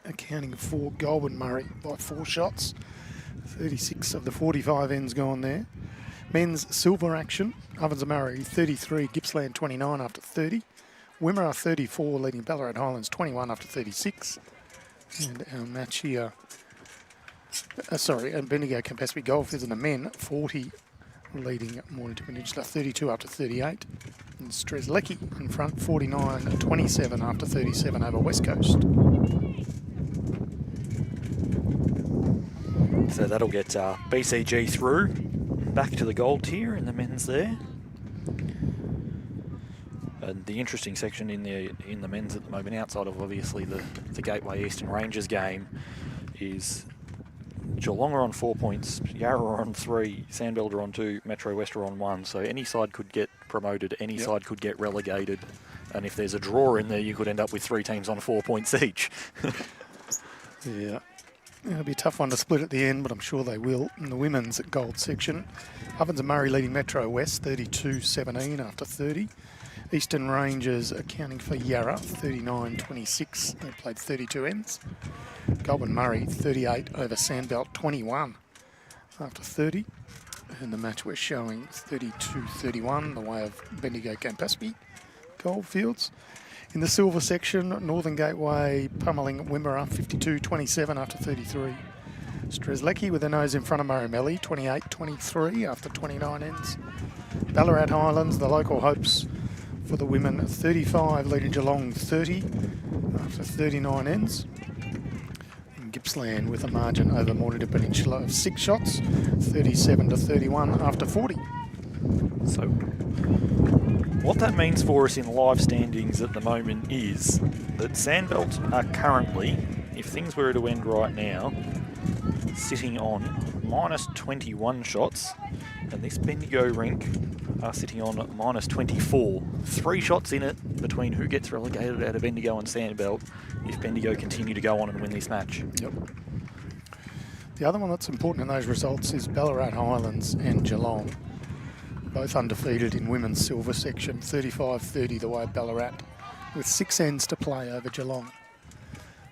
accounting for Goulburn Murray by 4 shots. 36 of the 45 ends gone there. Men's silver action, Ovens and Murray 33, Gippsland 29 after 30. Wimmera 34 leading Ballarat Highlands 21 after 36. And our match here, and Bendigo Campaspe Goldfields and the men 40 leading Mornington Peninsula 32 after 38. And Strzelecki in front 49-27 after 37 over West Coast. So that'll get BCG through, back to the gold tier in the men's there. And the interesting section in the men's at the moment, outside of obviously the Gateway Eastern Rangers game, is Geelong are on 4 points, Yarra are on 3, Sandbelt are on 2, Metro West are on 1. So any side could get promoted, any side could get relegated. And if there's a draw in there, you could end up with 3 teams on 4 points each. Yeah. It'll be a tough one to split at the end, but I'm sure they will. In the women's gold section, Ovens and Murray leading Metro West 32-17 after 30. Eastern Rangers accounting for Yarra 39-26. They played 32 ends. Goulburn Murray 38 over Sandbelt 21 after 30. And the match we're showing 32-31 the way of Bendigo Campaspe Goldfields. In the silver section, Northern Gateway pummelling Wimmera 52-27 after 33. Strzelecki with their nose in front of Murray-Melly 28-23 after 29 ends. Ballarat Highlands, the local hopes for the women 35 leading Geelong 30 after 39 ends. And Gippsland with a margin over Mornington Peninsula of 6 shots 37-31 after 40. So what that means for us in live standings at the moment is that Sandbelt are currently, if things were to end right now, sitting on minus 21 shots, and this Bendigo Rink are sitting on minus 24. 3 shots in it between who gets relegated out of Bendigo and Sandbelt if Bendigo continue to go on and win this match. Yep. The other one that's important in those results is Ballarat Highlands and Geelong. Both undefeated in women's silver section, 35-30 the way of Ballarat, with 6 ends to play over Geelong.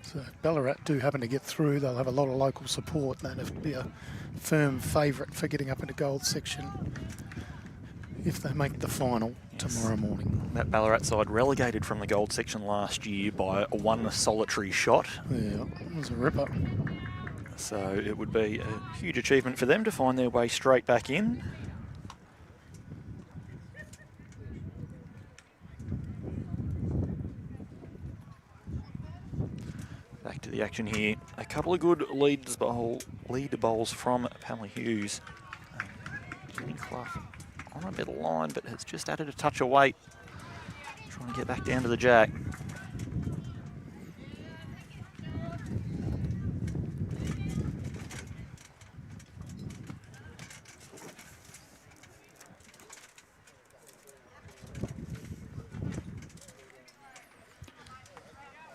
So if Ballarat do happen to get through, they'll have a lot of local support. That'll be a firm favourite for getting up into gold section if they make the final tomorrow morning. That Ballarat side relegated from the gold section last year by 1 solitary shot. Yeah, it was a ripper. So it would be a huge achievement for them to find their way straight back in. Back to the action here. A couple of good lead bowls from Pamela Hughes. Jimmy Clough on a middle line, but has just added a touch of weight. Trying to get back down to the jack.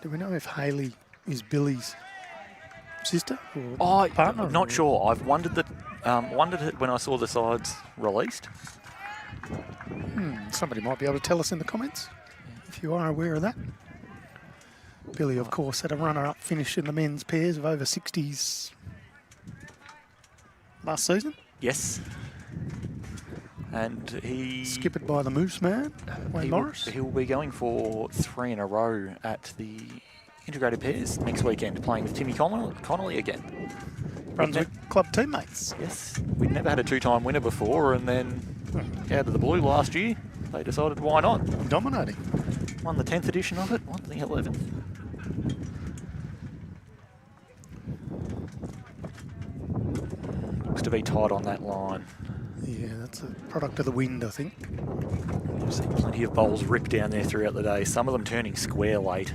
Do we know if Hayley is Billy's sister or partner? I'm not sure. I've wondered it when I saw the sides released. Somebody might be able to tell us in the comments if you are aware of that. Billy, of course, had a runner-up finish in the men's pairs of over 60s last season. Yes. And he... skippered by the Moose Man, Wayne Morris. He'll be going for 3 in a row at the integrated pairs next weekend, playing with Timmy Connolly again. Brunswick club teammates. Yes. We'd never had a 2-time winner before, and then out of the blue last year, they decided why not. Dominating. Won the 10th edition of it, won the 11th. Looks to be tight on that line. Yeah, that's a product of the wind, I think. I've seen plenty of bowls rip down there throughout the day, some of them turning square late.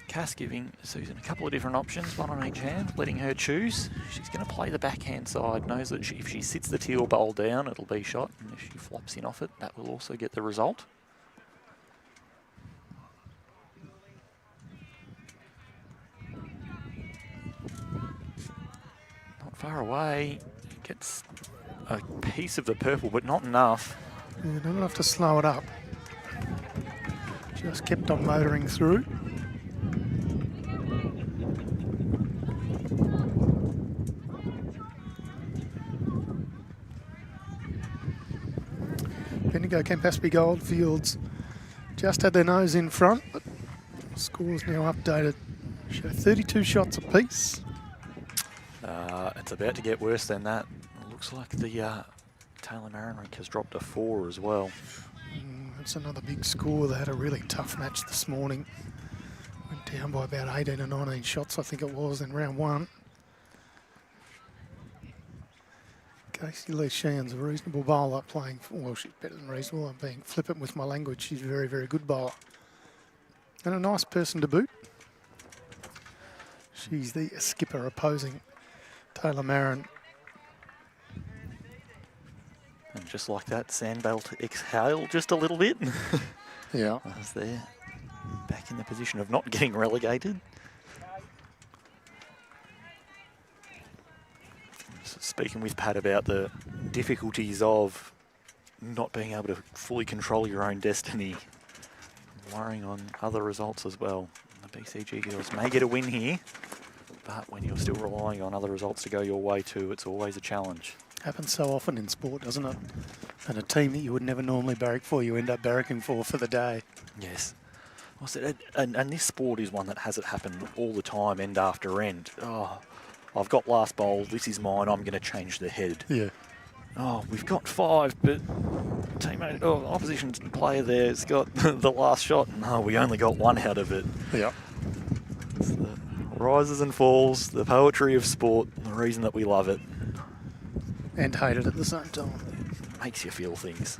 Cass giving Susan a couple of different options, one on each hand, letting her choose. She's going to play the backhand side, knows that if she sits the teal bowl down, it'll be shot, and if she flops in off it, that will also get the result. Not far away, gets a piece of the purple, but not enough. Yeah, not enough to slow it up. Just kept on motoring through. Bendigo Campaspe Goldfields just had their nose in front, but the score's now updated. Show 32 shots apiece. It's about to get worse than that. It looks like the Taylor Rink has dropped a 4 as well. That's another big score. They had a really tough match this morning. Went down by about 18 or 19 shots, I think it was, in round 1. Casey Lee Sheehan's a reasonable bowler playing, well, she's better than reasonable. I'm being flippant with my language. She's a very, very good bowler. And a nice person to boot. She's the skipper opposing Taylor Marin. And just like that, Sandbelt exhaled just a little bit. Yeah. As they're back in the position of not getting relegated. Speaking with Pat about the difficulties of not being able to fully control your own destiny, worrying on other results as well. The BCG girls may get a win here, but when you're still relying on other results to go your way too, it's always a challenge. Happens so often in sport, doesn't it? And a team that you would never normally barrack for, you end up barracking for the day. Yes. And this sport is one that has it happen all the time, end after end. Oh, I've got last bowl, this is mine, I'm going to change the head. Yeah. Oh, we've got 5, but teammate, opposition player there's got the last shot. No, we only got 1 out of it. Yeah. It's the rises and falls, the poetry of sport, the reason that we love it. And hate it at the same time. Makes you feel things.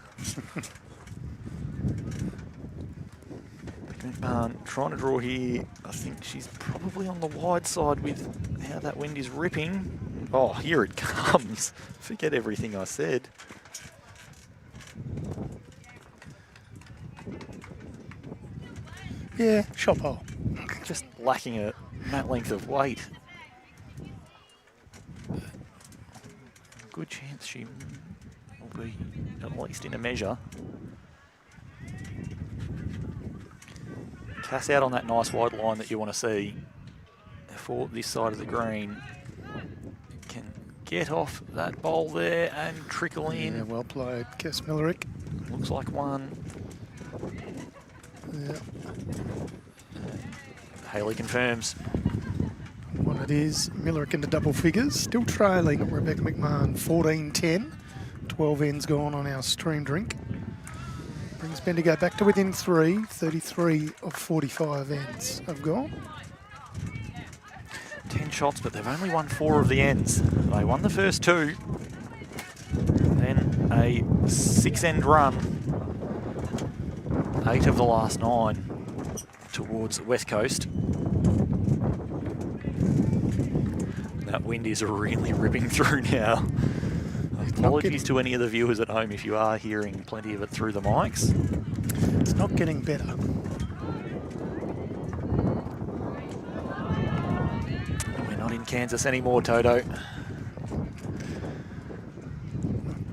McMahon trying to draw here. I think she's probably on the wide side with how that wind is ripping. Oh, here it comes. Forget everything I said. Yeah, shop hole. Just lacking that length of weight. Good chance she will be at least in a measure. Cass out on that nice wide line that you want to see for this side of the green. Can get off that bowl there and trickle in. Yeah, well played, Cass MILLERICK. Looks like one. Yeah. Haley confirms. One it is. MILLERICK into double figures. Still trailing Rebecca McMahon 14-10. 12 ends gone on our streamed rink. Brings Bendigo back to within 3. 33 of 45 ends have gone. 10 shots, but they've only won 4 of the ends. They won the first 2. Then a 6-end run. 8 of the last 9 towards West Coast. That wind is really ripping through now. Apologies to any of the viewers at home if you are hearing plenty of it through the mics. It's not getting better. We're not in Kansas anymore, Toto.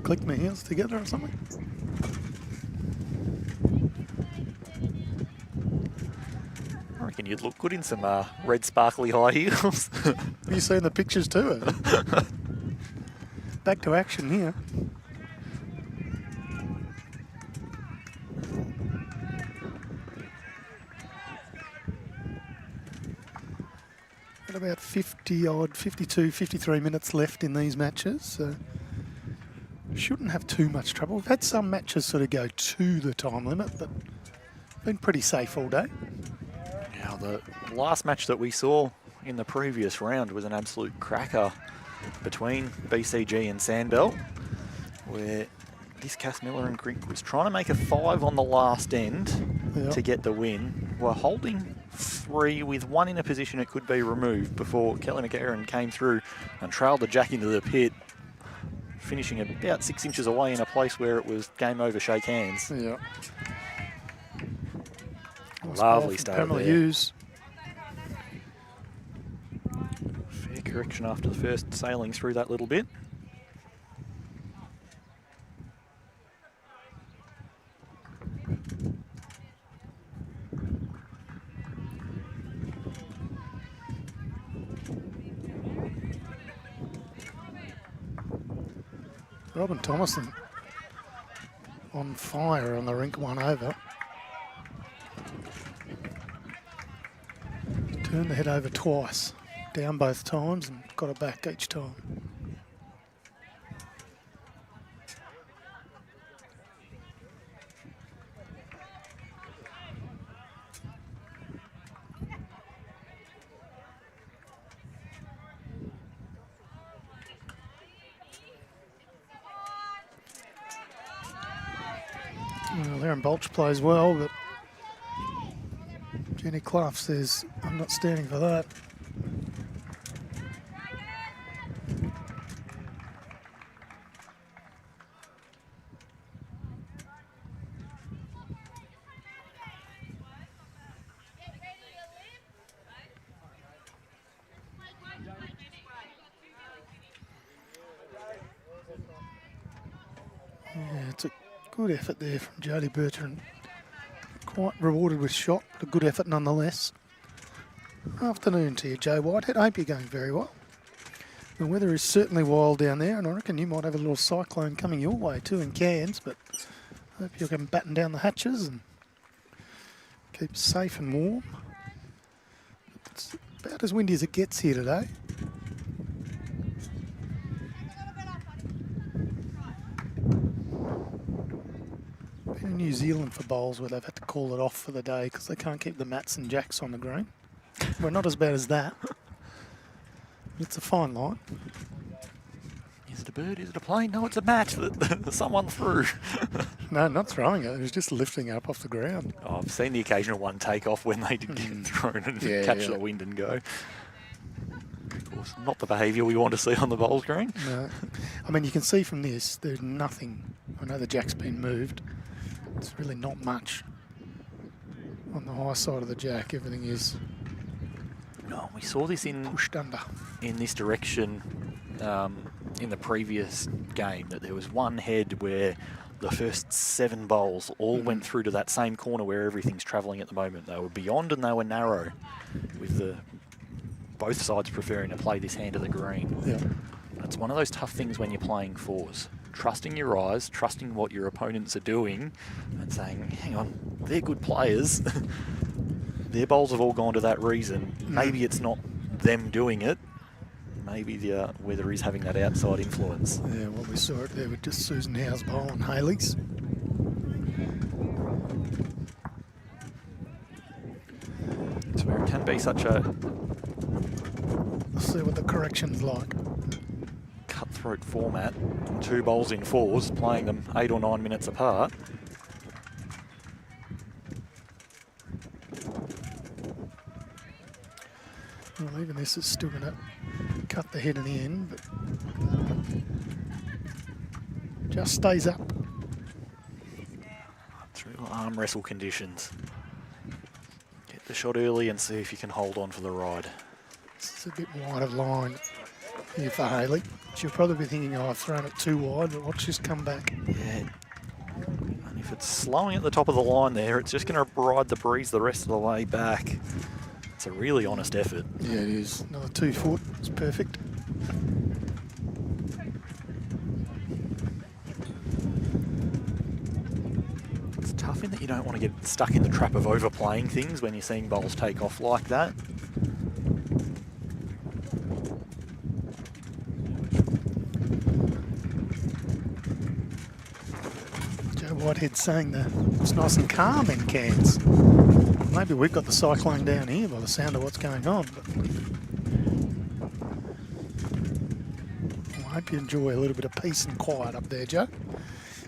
Click my heels together or something. I reckon you'd look good in some red sparkly high heels. Have you seen the pictures too? Back to action here. Got about 52, 53 minutes left in these matches. So shouldn't have too much trouble. We've had some matches sort of go to the time limit, but been pretty safe all day. Now, the last match that we saw in the previous round was an absolute cracker between BCG and Sandbelt, where this Cass Miller and Rink was trying to make a 5 on the last end to get the win. We're holding 3 with 1 in a position it could be removed before Kelly McAaron came through and trailed the jack into the pit, finishing about 6 inches away in a place where it was game over, shake hands. Yeah. Lovely start Pamela there. Hughes. Fair correction after the first sailings through that little bit. Robin Thomason on fire on the rink, 1 over. Turned the head over twice, down both times and got it back each time. Well, Aaron Bolch plays well, but Jenny Clough says, I'm not standing for that. Good effort there from Jodie Bertrand. Quite rewarded with shot, but a good effort nonetheless. Afternoon to you, Joe Whitehead. I hope you're going very well. The weather is certainly wild down there, and I reckon you might have a little cyclone coming your way too in Cairns, but I hope you can batten down the hatches and keep safe and warm. It's about as windy as it gets here today. Been in New Zealand for bowls where they've had to call it off for the day because they can't keep the mats and jacks on the green. We're not as bad as that. It's a fine line. Is it a bird? Is it a plane? No, it's a mat that someone threw. No, not throwing it. It was just lifting it up off the ground. Oh, I've seen the occasional one take off when they did get it thrown and catch the wind and go. Of course, not the behaviour we want to see on the bowls green. No. I mean, you can see from this, there's nothing. I know the jack's been moved. It's really not much on the high side of the jack. Everything is No, we saw this pushed under. in this direction in the previous game, that there was one head where the first 7 bowls all went through to that same corner where everything's travelling at the moment. They were beyond and they were narrow, with both sides preferring to play this hand of the green. Yeah. It's one of those tough things when you're playing fours. Trusting your eyes, trusting what your opponents are doing, and saying, hang on, they're good players. Their bowls have all gone to that reason. Maybe it's not them doing it. Maybe the weather is having that outside influence. Yeah, well, we saw it there with just Susan Howe's bowl and Haley's. It's where it can be such a Let's see what the correction's like. cutthroat format. 2 bowls in fours, playing them 8 or 9 minutes apart. Well, even this is still going to cut the head in the end, but just stays up. It's real arm wrestle conditions. Get the shot early and see if you can hold on for the ride. It's a bit wide of line here for Haley. She'll probably be thinking, oh, I've thrown it too wide, but watch this come back. Yeah. And if it's slowing at the top of the line there, it's just going to ride the breeze the rest of the way back. It's a really honest effort. Yeah, it is. Another 2 foot. It's perfect. It's tough in that you don't want to get stuck in the trap of overplaying things when you're seeing bowls take off like that. Joe Whitehead saying that it's nice and calm in Cairns. Maybe we've got the cyclone down here by the sound of what's going on. But I hope you enjoy a little bit of peace and quiet up there, Joe.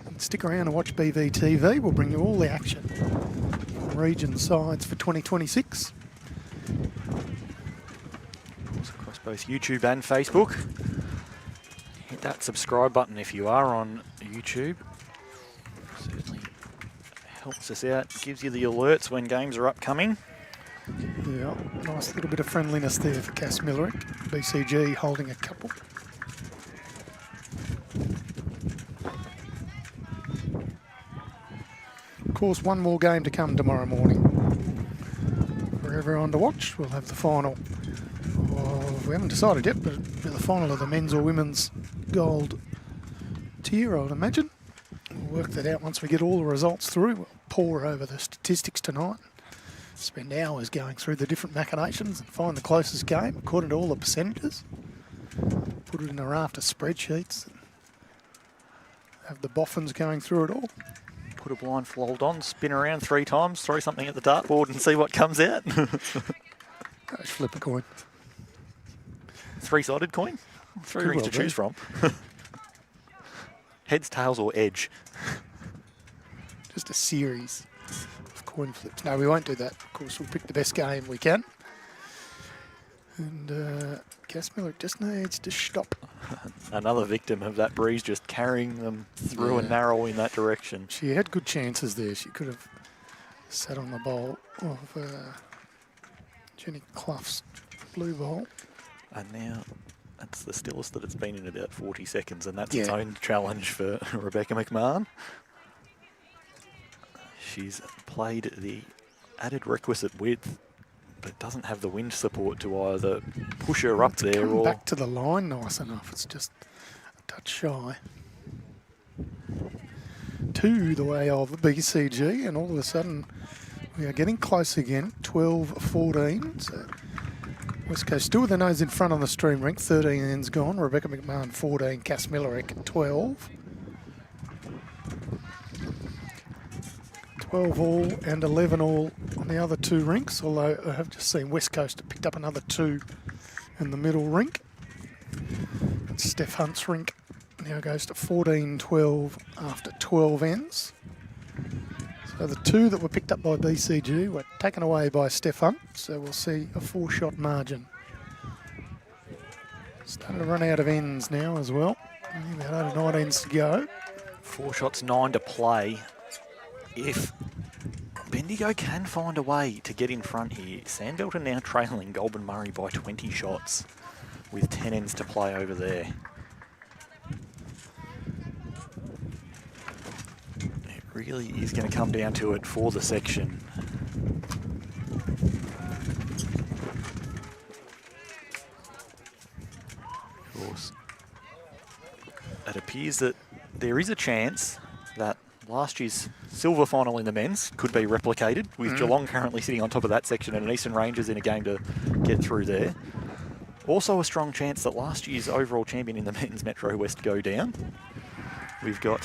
And stick around and watch BVTV. We'll bring you all the action from region sides for 2026. Across both YouTube and Facebook. Hit that subscribe button if you are on YouTube. Certainly helps us out, gives you the alerts when games are upcoming. Yeah, nice little bit of friendliness there for Cass Millerick. BCG holding a couple. Of course, one more game to come tomorrow morning. For everyone to watch, we'll have the final. We haven't decided yet, but the final of the men's or women's gold tier, I would imagine. We'll work that out once we get all the results through. We'll pore over the statistics tonight. Spend hours going through the different machinations and find the closest game according to all the percentages. Put it in a raft of spreadsheets. And have the boffins going through it all. Put a blindfold on, spin around 3 times, throw something at the dartboard and see what comes out. Just flip a coin. 3-sided coin? 3 rings well to choose from. Heads, tails or edge? Just a series of coin flips. No, we won't do that. Of course, we'll pick the best game we can. And Cass Millerick just needs to stop. Another victim of that breeze just carrying them through and narrow in that direction. She had good chances there. She could have sat on the bowl of Jenny Clough's blue bowl. And now that's the stillest that it's been in about 40 seconds, and that's its own challenge for Rebecca McMahon. She's played the added requisite width, but doesn't have the wind support to either push her up there Come or... back to the line nice enough. It's just a touch shy. 2 the way of BCG, and all of a sudden we are getting close again. 12-14. So West Coast still with their nose in front on the stream rink. 13 ends gone. Rebecca McMahon 14. Cass MILLERICK 12. 12 all and 11 all on the other 2 rinks, although I have just seen West Coast have picked up another 2 in the middle rink. That's Steph Hunt's rink now goes to 14-12 after 12 ends. So the 2 that were picked up by BCG were taken away by Steph Hunt, so we'll see a 4-shot margin. Starting to run out of ends now as well. Only about 8 or 9 ends to go. 4 shots, 9 to play. If Bendigo can find a way to get in front here, Sandbelt are now trailing Goulburn Murray by 20 shots with 10 ends to play over there. It really is going to come down to it for the section. Of course, it appears that there is a chance that last year's silver final in the men's could be replicated, with Geelong currently sitting on top of that section and Eastern Rangers in a game to get through there. Also a strong chance that last year's overall champion in the men's Metro West go down. We've got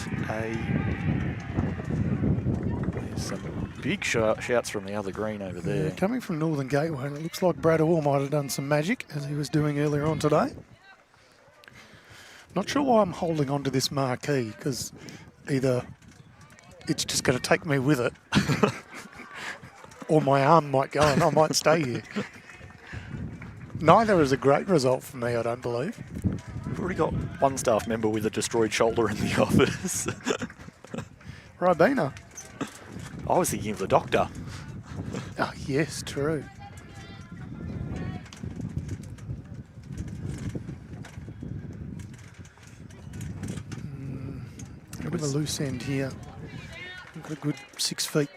there's some big shouts from the other green over there. Yeah, coming from Northern Gateway, and it looks like Brad Orr might have done some magic, as he was doing earlier on today. Not sure why I'm holding on to this marquee, because either it's just going to take me with it, or my arm might go and I might stay here. Neither is a great result for me, I don't believe. We've already got one staff member with a destroyed shoulder in the office. Ribena. I was thinking of the doctor. Oh, yes, true. A bit of a loose end here. Got a good 6 feet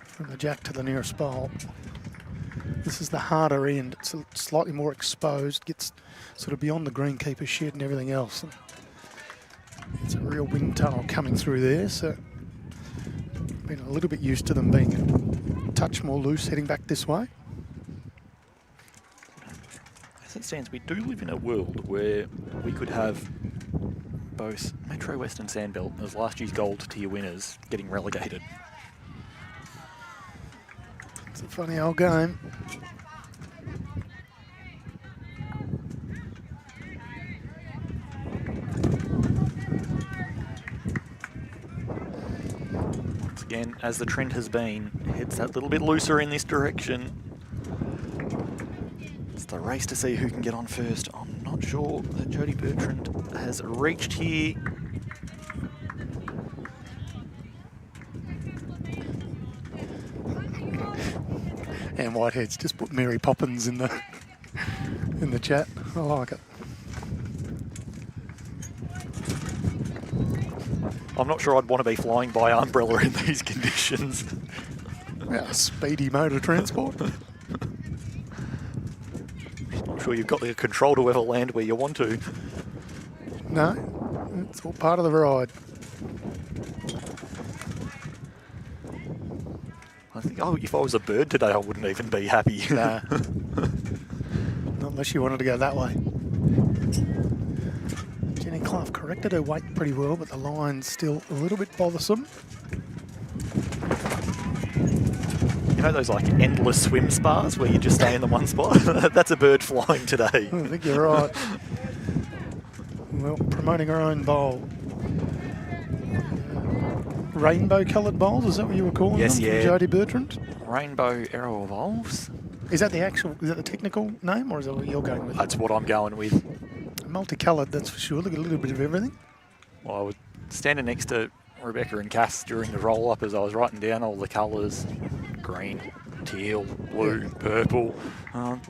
from the jack to the nearest bowl. This is the harder end. It's slightly more exposed, gets sort of beyond the greenkeeper shed and everything else. And it's a real wind tunnel coming through there, so been a little bit used to them being a touch more loose heading back this way. As it stands, we do live in a world where we could have both Metro West and Sandbelt as last year's gold tier winners getting relegated. It's a funny old game. Once again, as the trend has been, heads that little bit looser in this direction. It's the race to see who can get on first. I'm not sure that Jodie Bertrand has reached here. And Whitehead's just put Mary Poppins in the chat. I like it. I'm not sure I'd want to be flying by umbrella in these conditions. Yeah, speedy mode of transport. Not sure you've got the control to ever land where you want to. No, it's all part of the ride. I think, oh, if I was a bird today, I wouldn't even be happy. Nah. Not unless you wanted to go that way. Jenny Clough corrected her weight pretty well, but the line's still a little bit bothersome. You know those like endless swim spas where you just stay in the one spot? That's a bird flying today. I think you're right. Well, promoting her own bowl. Rainbow coloured bowls, is that what you were calling them? Yeah. Jodie Bertrand? Rainbow Aero Evolves. Is that the technical name, or is that what you're going with? That's what I'm going with. Multicoloured, that's for sure. Look at a little bit of everything. Well, I was standing next to Rebecca and Cass during the roll-up as I was writing down all the colours. Green, teal, blue, purple.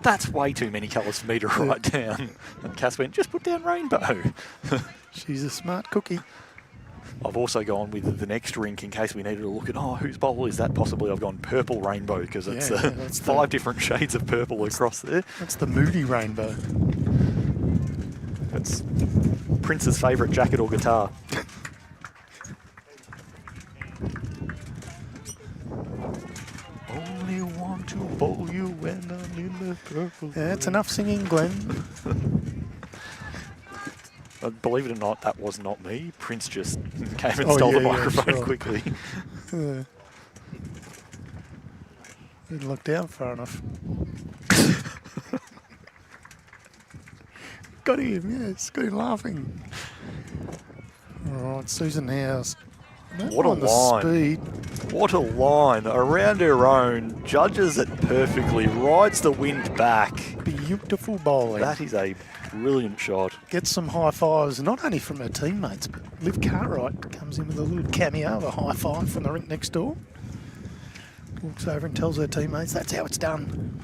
That's way too many colours for me to write down. And Cass went, just put down rainbow. She's a smart cookie. I've also gone with the next rink in case we needed to look at, whose bowl is that possibly? I've gone purple rainbow because it's that's 5 different shades of purple across there. That's the moody rainbow. It's Prince's favourite jacket or guitar. Only want to bowl you when I'm in the purple. Yeah, that's enough singing, Glenn. Believe it or not, that was not me. Prince just came and stole the microphone quickly. Didn't look down far enough. Got him, yes, got him laughing. All right, Susan Howes. What a line. Speed. What a line. Around her own, judges it perfectly, rides the wind back. Beautiful bowling. That is a brilliant shot. Gets some high fives, not only from her teammates, but Liv Cartwright comes in with a little cameo of a high five from the rink next door. Walks over and tells her teammates that's how it's done.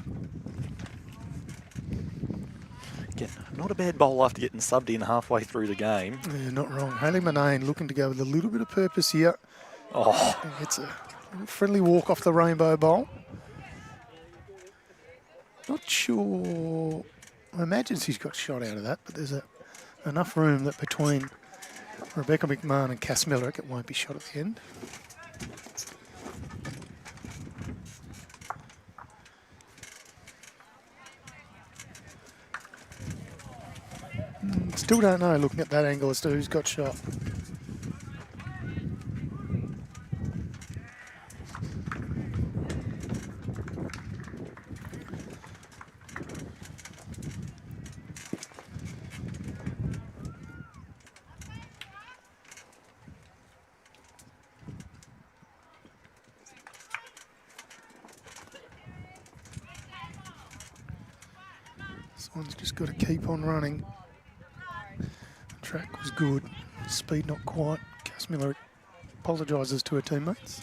Not a bad bowl after getting subbed in halfway through the game. Yeah, not wrong. Hayley McMAHON looking to go with a little bit of purpose here. It's a friendly walk off the rainbow bowl. Not sure. I imagine she's got shot out of that, but there's enough room that between Rebecca McMahon and Cass Millerick it won't be shot at the end. Still don't know, looking at that angle, as to who's got shot. This one's just got to keep on running. Track was good, speed not quite. Cass Millerick apologises to her teammates.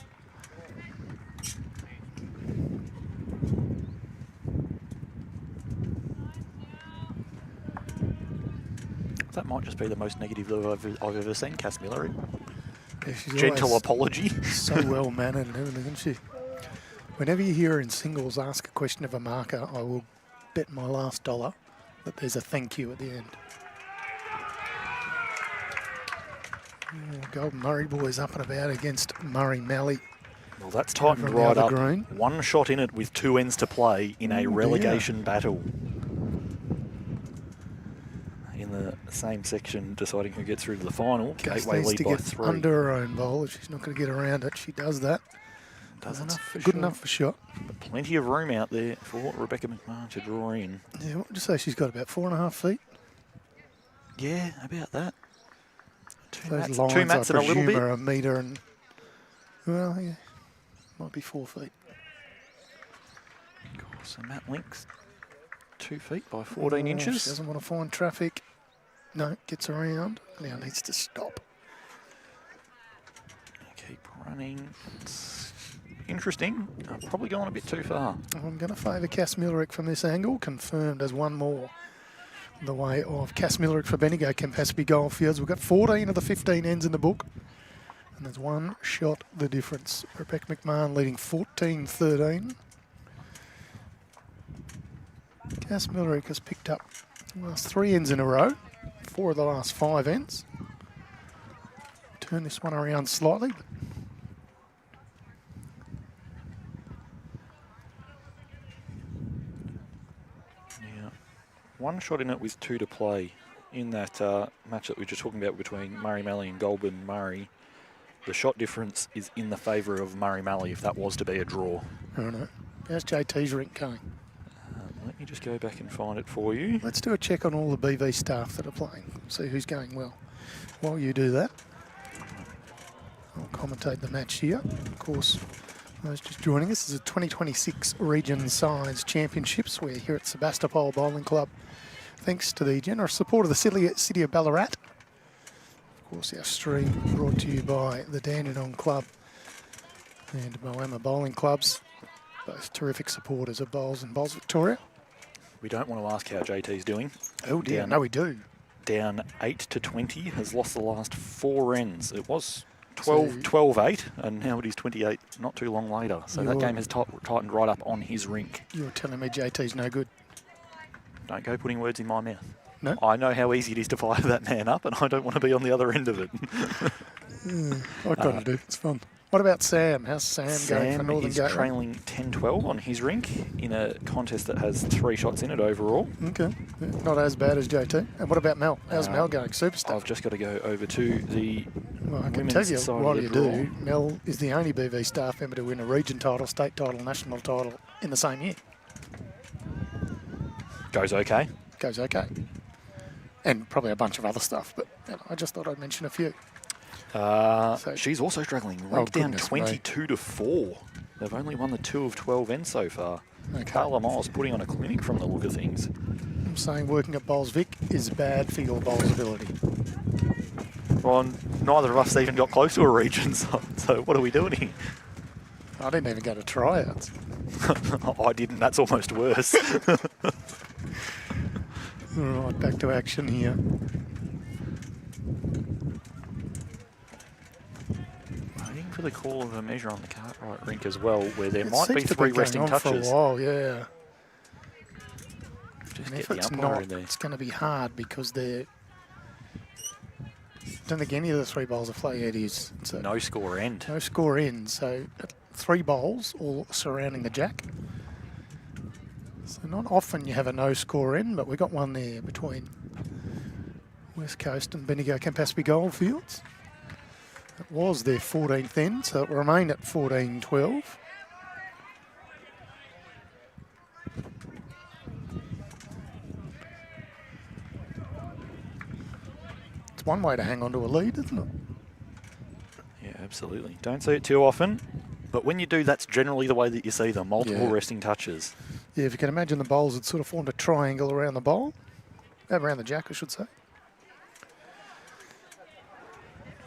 That might just be the most negative I've ever seen Cass Millerick. Yeah, she's Gentle apology. So well mannered and everything, isn't she? Whenever you hear her in singles ask a question of a marker, I will bet my last dollar that there's a thank you at the end. Golden Murray boys up and about against Murray Malley. Well, that's tightened right up. Green. One shot in it with 2 ends to play in a relegation battle. In the same section, deciding who gets through to the final. Gateway lead by 3. Under her own bowl. If she's not going to get around it, she does that. Good enough for shot. But plenty of room out there for Rebecca McMahon to draw in. Yeah, what would you say? She's got about 4.5 feet? Yeah, about that. Those lines, two mats and a little bit. Are a metre and, well, yeah, might be 4 feet. So mat length, 2 feet by 14 inches. She doesn't want to find traffic. No, gets around. Now needs to stop. Keep running. It's interesting. I'm probably going a bit too far. I'm going to favour Cass Millerick from this angle. Confirmed as one more. The way of Cass Millerick for Bendigo Campaspe Goldfields. We've got 14 of the 15 ends in the book. And there's one shot the difference. Rebecca McMahon leading 14-13. Cass Millerick has picked up the last 3 ends in a row. 4 of the last 5 ends. Turn this one around slightly. One shot in it with 2 to play in that match that we were just talking about between Murray Malley and Goulburn Murray. The shot difference is in the favour of Murray Malley if that was to be a draw. I don't know. How's JT's rink going? Let me just go back and find it for you. Let's do a check on all the BV staff that are playing. See who's going well. While you do that, I'll commentate the match here. Of course, those just joining us, this is a 2026 Region Size Championships. We're here at Sebastopol Bowling Club, thanks to the generous support of the City of Ballarat. Of course, our stream brought to you by the Dandenong Club and Moama Bowling Clubs, both terrific supporters of Bowls and Bowls Victoria. We don't want to ask how JT's doing. Oh dear, no we do. down 8-20, has lost the last 4 ends. It was 12-8, and now it is 28 not too long later. So that game has tightened right up on his rink. You're telling me JT's no good? Don't go putting words in my mouth. No? I know how easy it is to fire that man up, and I don't want to be on the other end of it. I kind of do. It's fun. What about Sam? How's Sam going for Northern Sam is Gateway? trailing 10-12 on his rink in a contest that has 3 shots in it overall. Okay. Yeah, not as bad as JT. And what about Mel? How's Mel going? Superstar. I've just got to go over to the Well, I can women's tell you side while of you the draw. do, Mel is the only BV staff member to win a region title, state title, national title in the same year. Goes okay. Goes okay. And probably a bunch of other stuff, but I just thought I'd mention a few. She's also struggling. Oh, Rink down goodness me. 22-4. They've only won the 2 of 12 ends so far. Okay. Carla Miles putting on a clinic from the look of things. I'm saying working at Bowls Vic is bad for your bowls ability. Well, neither of us even got close to a region, so what are we doing here? I didn't even go to tryouts. I didn't. That's almost worse. All right, back to action here. Waiting for the call of a measure on the Cartwright rink as well, where there It might be seems to 3 going resting on touches. For a while, yeah. Just And get if the it's umpire not, in there. it's going to be hard because they're... I don't think any of the 3 bowls are flag eddies. So No score end. no score in, so 3 bowls all surrounding the jack. So not often you have a no score in, but we got one there between West Coast and Bendigo Campaspe Goldfields. It was their 14th end, so it remained at 14-12. It's one way to hang on to a lead, isn't it? Yeah, absolutely. Don't see it too often, but when you do, that's generally the way that you see them. Multiple Yeah. resting touches. Yeah, if you can imagine the bowls had sort of formed a triangle around the bowl. Around the jack, I should say.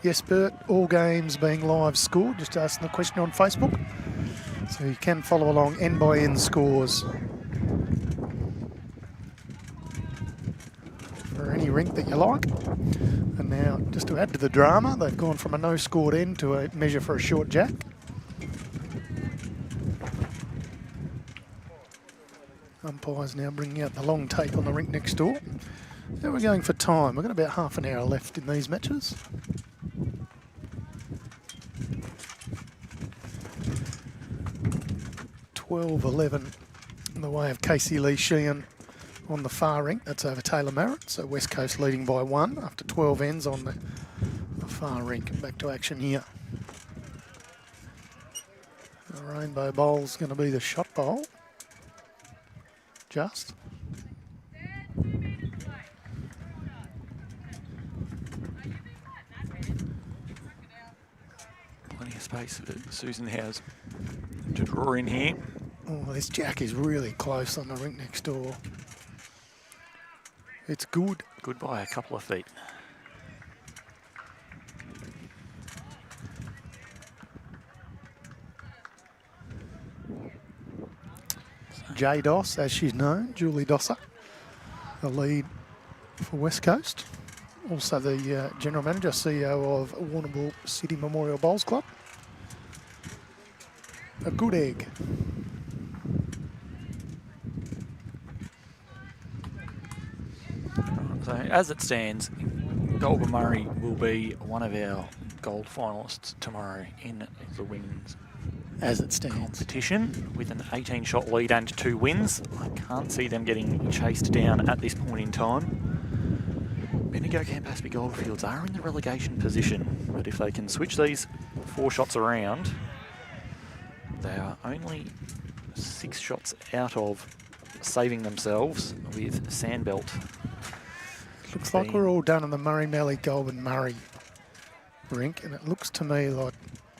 Yes, Bert, all games being live scored. Just asking the question on Facebook. So you can follow along end by end scores for any rink that you like. And now, just to add to the drama, they've gone from a no scored end to a measure for a short jack. Umpires now bringing out the long take on the rink next door. Now we're going for time. We've got about half an hour left in these matches. (12-11) in the way of Casey Lee Sheehan on the far rink. That's over Taylor Marrett. So West Coast leading by 1 after 12 ends on the far rink. Back to action here. The rainbow bowl's going to be the shot bowl. Just. Plenty of space for Susan Howes to draw in here. Oh, this jack is really close on the rink next door. It's good. Good by a couple of feet. J Doss, as she's known, Julie Dosser, the lead for West Coast. Also the General Manager, CEO of Warrnambool City Memorial Bowls Club. A good egg. So as it stands, Goulburn Murray will be one of our gold finalists tomorrow in the women's As it stands. competition with an 18-shot lead and 2 wins. I can't see them getting chased down at this point in time. Bendigo Campaspe Goldfields are in the relegation position, but if they can switch these 4 shots around, they are only 6 shots out of saving themselves with Sandbelt. Looks like we're all done in the Murray Mallee Goulburn Murray rink, and it looks to me like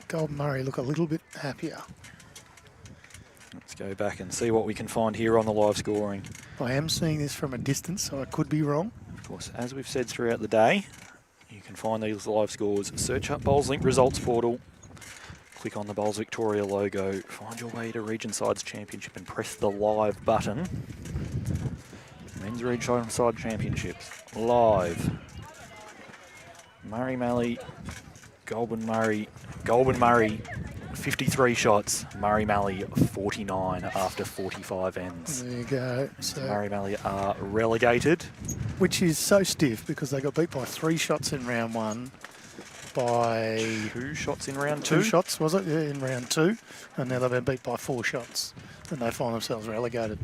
Goulburn Murray look a little bit happier. Let's go back and see what we can find here on the live scoring. I am seeing this from a distance, so I could be wrong. Of course, as we've said throughout the day, you can find these live scores. Search up BowlsLink results portal, click on the Bowls Victoria logo, find your way to Region Sides Championship and press the live button. Men's Regional Side Championships live. Murray Mallee, Goulburn Murray, 53 shots. Murray Mallee 49 after 45 ends. There you go. So, Murray Mallee are relegated. which is so stiff because they got beat by 3 shots in round 1. By 2 shots in round 2. 2 shots, was it? Yeah, in round 2. And now they've been beat by 4 shots. And they find themselves relegated.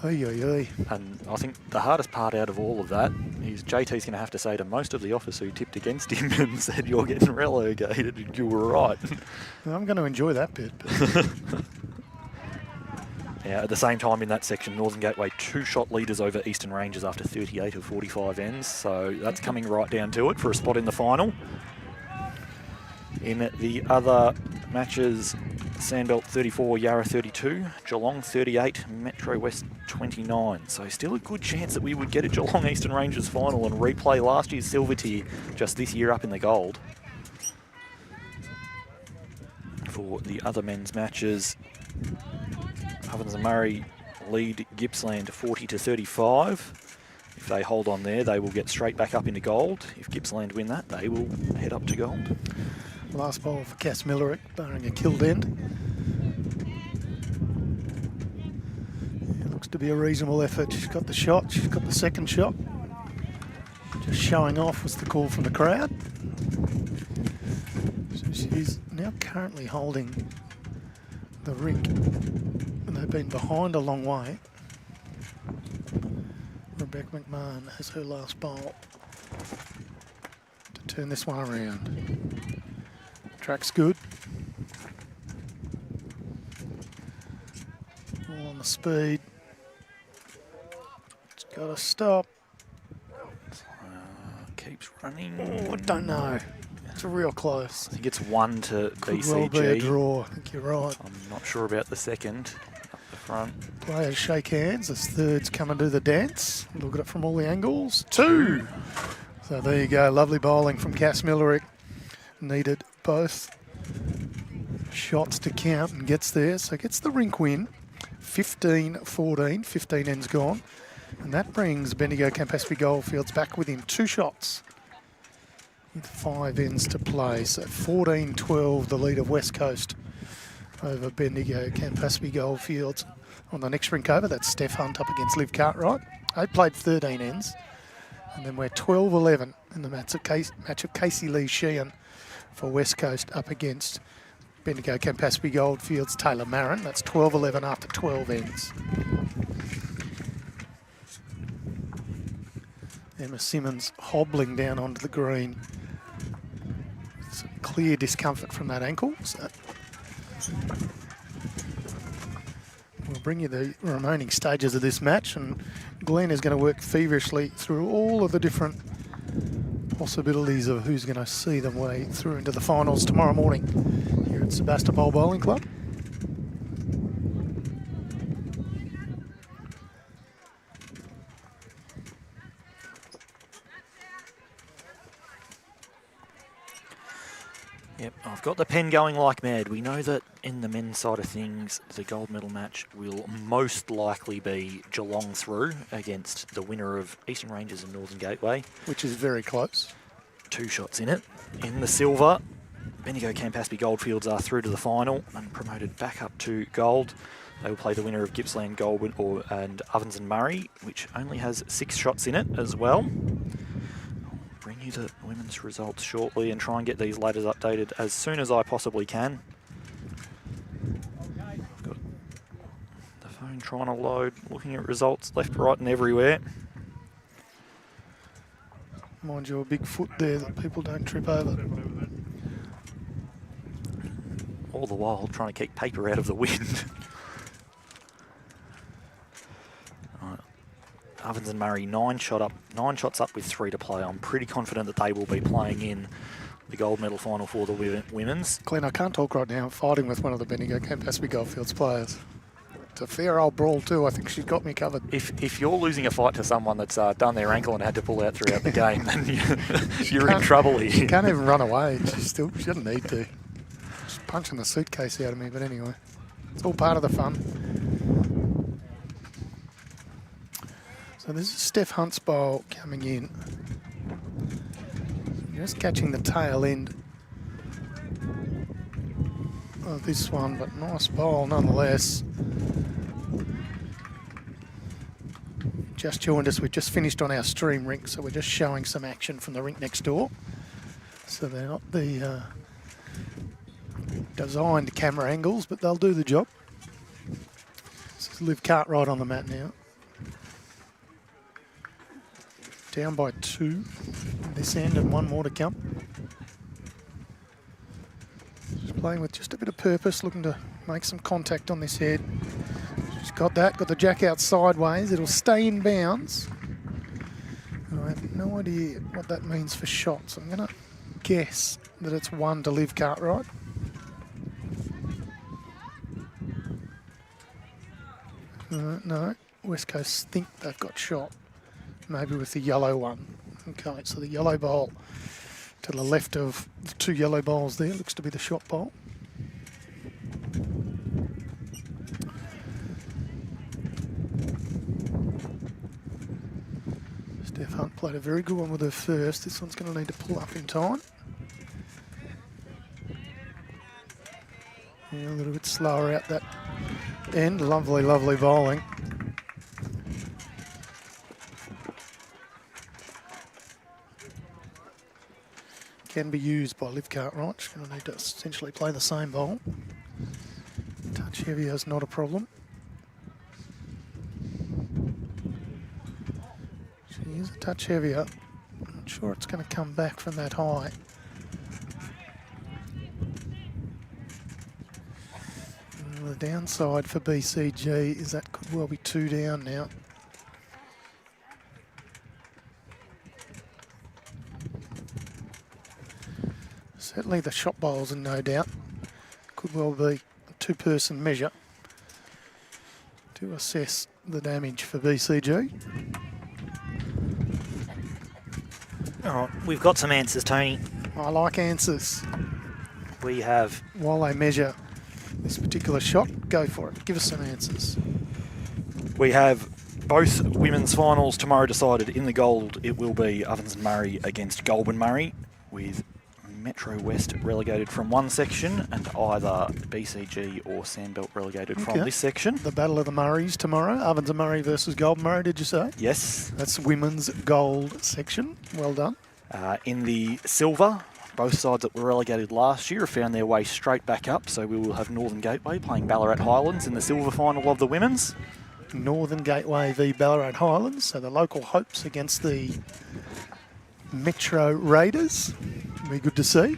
Oy, oy, oy. And I think the hardest part out of all of that is JT's going to have to say to most of the officers who tipped against him and said, you're getting relegated, and you were right. Well, I'm going to enjoy that bit. But Yeah, at the same time in that section, Northern Gateway 2-shot leaders over Eastern Rangers after 38 of 45 ends. So that's coming right down to it for a spot in the final. In the other matches, Sandbelt 34, Yarra 32, Geelong 38, Metro West 29. So still a good chance that we would get a Geelong Eastern Rangers final and replay last year's silver tier just this year up in the gold. For the other men's matches, Ovens and Murray lead Gippsland 40 to 35. If they hold on there, they will get straight back up into gold. If Gippsland win that, they will head up to gold. last bowl for Cass Millerick, barring a killed end. It looks to be a reasonable effort. She's got the shot, she's got the second shot. Just showing off was the call from the crowd. So she's now currently holding the Rink, and they've been behind a long way. Rebecca McMahon has her last bowl to turn this one around. Track's good. All on the speed. It's got to stop. Keeps running. Oh, I don't know. It's real close. I think it's 1 to Could BCG. well be a draw. I think you're right. I'm not sure about the second. Up the front. Players shake hands as thirds come and do the dance. Look at it from all the angles. 2. So there you go. Lovely bowling from Cass Millerick. Needed both shots to count and gets there. So gets the Rink win. 15-14. 15 ends gone. And that brings Bendigo Campaspe Goldfields back within 2 shots. With 5 ends to play. So 14-12, the lead of West Coast over Bendigo Campaspe Goldfields. On the next rink over, that's Steph Hunt up against Liv Cartwright. They played 13 ends. And then we're 12-11 in the match of Casey Lee Sheehan for West Coast up against Bendigo Campaspe Goldfields Taylor Marin. That's 12-11 after 12 ends. Emma Simmons hobbling down onto the green. Some clear discomfort from that ankle. So we'll bring you the remaining stages of this match, and Glenn is going to work feverishly through all of the different possibilities of who's going to see them way through into the finals tomorrow morning here at Sebastopol Bowling Club. Yep, I've got the pen going like mad. We know that in the men's side of things, the gold medal match will most likely be Geelong through against the winner of Eastern Rangers and Northern Gateway. Which is very close. 2 shots in it. In the silver, Bendigo Campaspe Goldfields are through to the final and promoted back up to gold. They will play the winner of Gippsland Goulburn and Ovens and Murray, which only has 6 shots in it as well. Bring you the women's results shortly and try and get these ladders updated as soon as I possibly can. I've got the phone trying to load, looking at results left, right and everywhere. Mind you, a big foot there that people don't trip over. All the while trying to keep paper out of the wind. Ovens and Murray 9 shots up with 3 to play. I'm pretty confident that they will be playing in the gold medal final for the women's. Glenn, I can't talk right now. I'm fighting with one of the Bendigo Campaspe Goldfields players. It's a fair old brawl too. I think she's got me covered. If you're losing a fight to someone that's done their ankle and had to pull out throughout the game, then you're in trouble here. She can't even run away. She doesn't need to. She's punching the suitcase out of me, but anyway. It's all part of the fun. So this is Steph Hunt's bowl coming in. Just catching the tail end of this one, but nice bowl nonetheless. Just joined us, we've just finished on our stream rink, so we're just showing some action from the rink next door. So they're not the designed camera angles, but they'll do the job. This is Liv Cartwright on the mat now. Down by 2 this end and 1 more to come. Just playing with just a bit of purpose, looking to make some contact on this head. She's got that, got the jack out sideways. It'll stay in bounds. And I have no idea what that means for shots. I'm going to guess that it's 1 to Liv Cartwright. No, West Coast think they've got shot. Maybe with the yellow one. Okay, so the yellow bowl to the left of the 2 yellow bowls there looks to be the shot bowl. Steph Hunt played a very good one with her first. This one's going to need to pull up in time. Yeah, a little bit slower out that end. Lovely, lovely bowling. Can be used by Liv Cartwright. She's going to need to essentially play the same bowl. Touch heavier is not a problem. She is a touch heavier. Not sure it's going to come back from that high. And the downside for BCG is that could well be 2 down now. Certainly the shot bowls are no doubt. Could well be a 2-person measure to assess the damage for BCG. All right, we've got some answers, Tony. I like answers. We have... While they measure this particular shot, go for it. Give us some answers. We have both women's finals tomorrow decided. In the gold, it will be Ovens and Murray against Goulburn Murray, with Metro West relegated from one section and either BCG or Sandbelt relegated from this section. The Battle of the Murrays tomorrow. Ovens and Murray versus Goulburn Murray, did you say? Yes. That's women's gold section. Well done. In the silver, both sides that were relegated last year have found their way straight back up, so we will have Northern Gateway playing Ballarat Highlands in the silver final of the women's. Northern Gateway v Ballarat Highlands, so the local hopes against the Metro Raiders. Be good to see.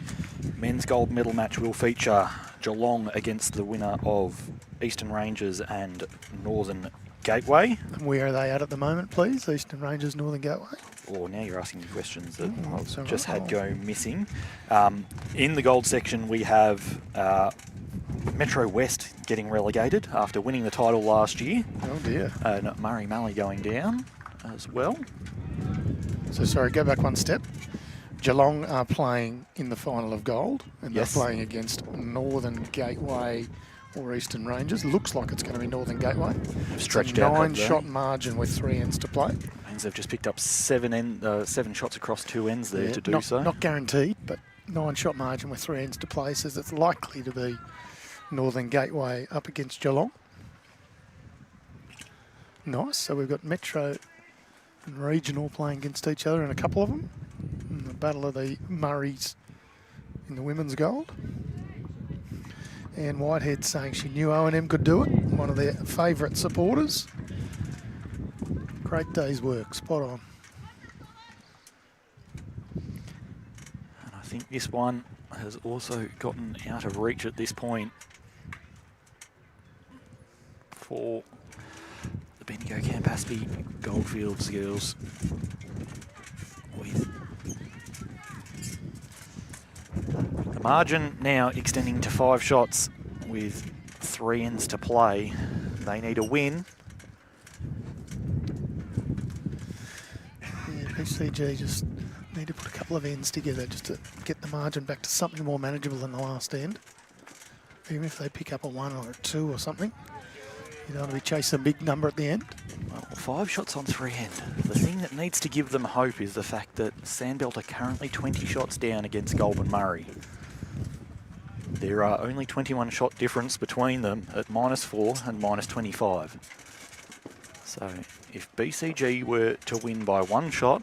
Men's gold medal match will feature Geelong against the winner of Eastern Rangers and Northern Gateway. And where are they at the moment, please? Eastern Rangers, Northern Gateway? Oh, now you're asking me questions that I've right. just had go missing. In the gold section, we have Metro West getting relegated after winning the title last year. Oh dear. And Murray Mallee going down as well. So sorry, go back one step. Geelong are playing in the final of gold, and they're playing against Northern Gateway or Eastern Rangers. Looks like it's going to be Northern Gateway. Stretched out. out. 9-shot margin with 3 ends to play. Means they've just picked up 7 shots across 2 ends there to do not, so. Not guaranteed, but 9-shot margin with 3 ends to play says it's likely to be Northern Gateway up against Geelong. Nice. So we've got Metro and Regional playing against each other in a couple of them. In the Battle of the Murrays in the women's gold. And Whitehead saying she knew O&M could do it. One of their favourite supporters. Great day's work, spot on. And I think this one has also gotten out of reach at this point for the Bendigo Campaspe Goldfields girls. With the margin now extending to 5 shots with 3 ends to play. They need a win. Yeah, BCG just need to put a couple of ends together just to get the margin back to something more manageable than the last end. Even if they pick up a 1 or a 2 or something. You don't want to be chasing a big number at the end. Well, 5 shots on 3 end. The thing that needs to give them hope is the fact that Sandbelt are currently 20 shots down against Goulburn Murray. There are only 21 shot difference between them at -4 and -25. So if BCG were to win by 1 shot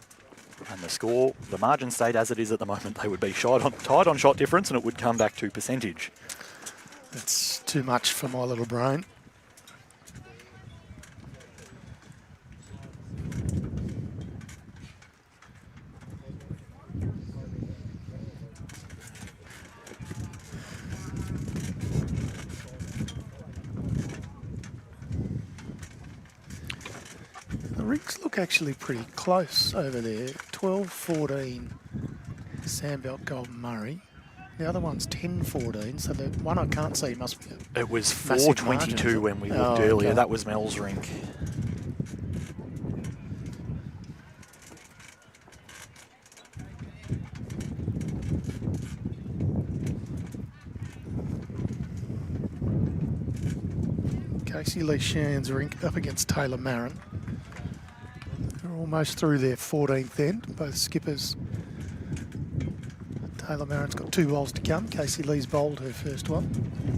and the margin stayed as it is at the moment, they would be tied on shot difference and it would come back to percentage. That's too much for my little brain. The Rinks look actually pretty close over there. 12-14 Sandbelt Goulburn Murray. The other one's 10-14, so the one I can't see must be It was massive 4.22 margin. when we looked earlier. Okay. That was Mel's Rink. Casey Lee Shan's Rink up against Taylor Marin. They're almost through their 14th end, both skippers. Taylor Marin's got 2 bowls to come. Casey Lee's bowled her first one.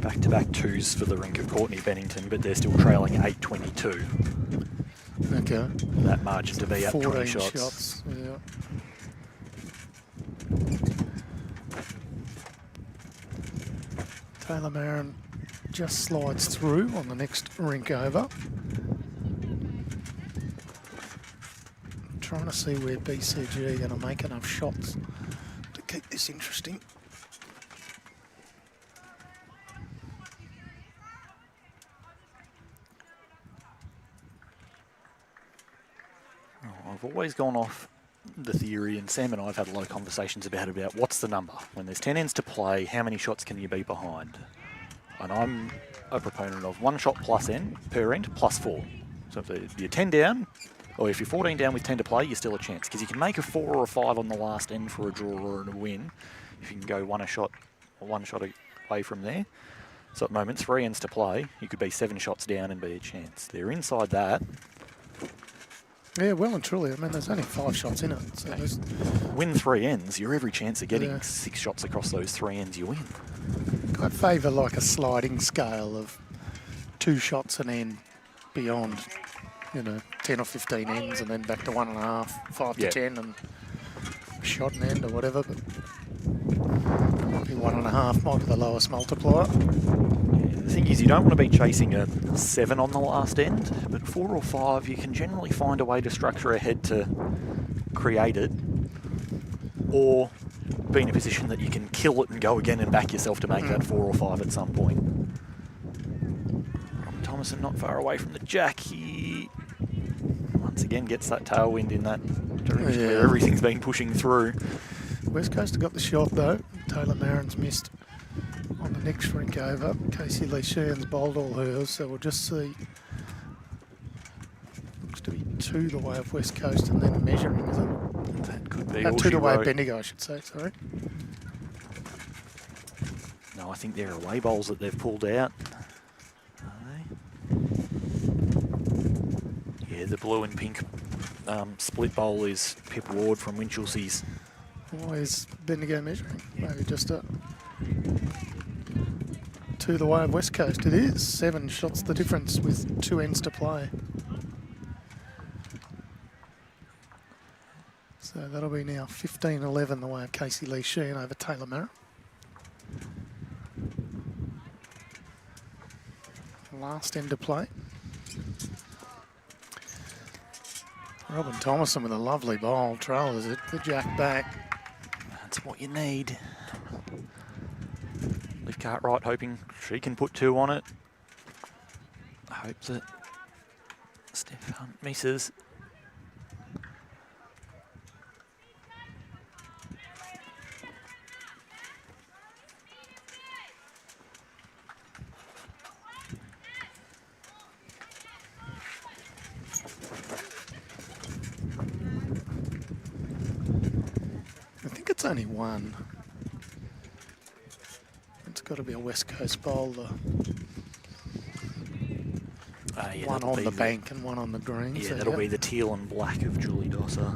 Back-to-back twos for the Rink of Courtney Bennington, but they're still trailing 8.22. Okay. That margin to be at 14 20 shots. Yeah. Taylor Marin just slides through on the next rink over. Trying to see where BCG are going to make enough shots to keep this interesting. I've always gone off the theory, and Sam and I have had a lot of conversations about what's the number. When there's 10 ends to play, how many shots can you be behind? And I'm a proponent of 1 shot plus end per end plus 4. So if you're 10 down, or if you're 14 down with 10 to play, you're still a chance. Because you can make a 4 or a 5 on the last end for a draw or a win if you can go one shot away from there. So at the moment, 3 ends to play, you could be 7 shots down and be a chance. They're inside that. Yeah, well and truly. I mean, there's only 5 shots in it. So there's win 3 ends, you're every chance of getting 6 shots across those 3 ends, you win. I favour like a sliding scale of 2 shots an end beyond, 10 or 15 ends, and then back to 1.5, 5 to 10, and a shot an end or whatever. But maybe 1.5 might be the lowest multiplier. The thing is, you don't want to be chasing a 7 on the last end, but 4 or 5, you can generally find a way to structure ahead to create it, or be in a position that you can kill it and go again and back yourself to make that 4 or 5 at some point. Robin Thomason not far away from the jack. He once again gets that tailwind in that direction where everything's been pushing through. West Coast have got the shot though. Taylor Marin's missed on the next rink over. Casey Lee Shan's bowled all hers, so we'll just see. Looks to be 2 the way of West Coast and then measuring, is it? That could be 2 the way of Bendigo, I should say, sorry. No, I think they're away bowls that they've pulled out. Are they? Yeah, the blue and pink split bowl is Pip Ward from Winchelsea's. Why is Bendigo measuring? Maybe just a 2 the way of West Coast. It is 7 shots the difference with 2 ends to play. So that'll be now 15-11 the way of Casey Lee Sheen over Taylor Marin. Last end to play. Robin Thomason with a lovely bowl, trails it, the jack back. That's what you need. Liv Cartwright hoping she can put 2 on it. I hope that Steph Hunt misses. It's only 1. It's got to be a West Coast bowler. Yeah, one that'll on be the bank and one on the green. Yeah, so that'll be the teal and black of Julie Dosser.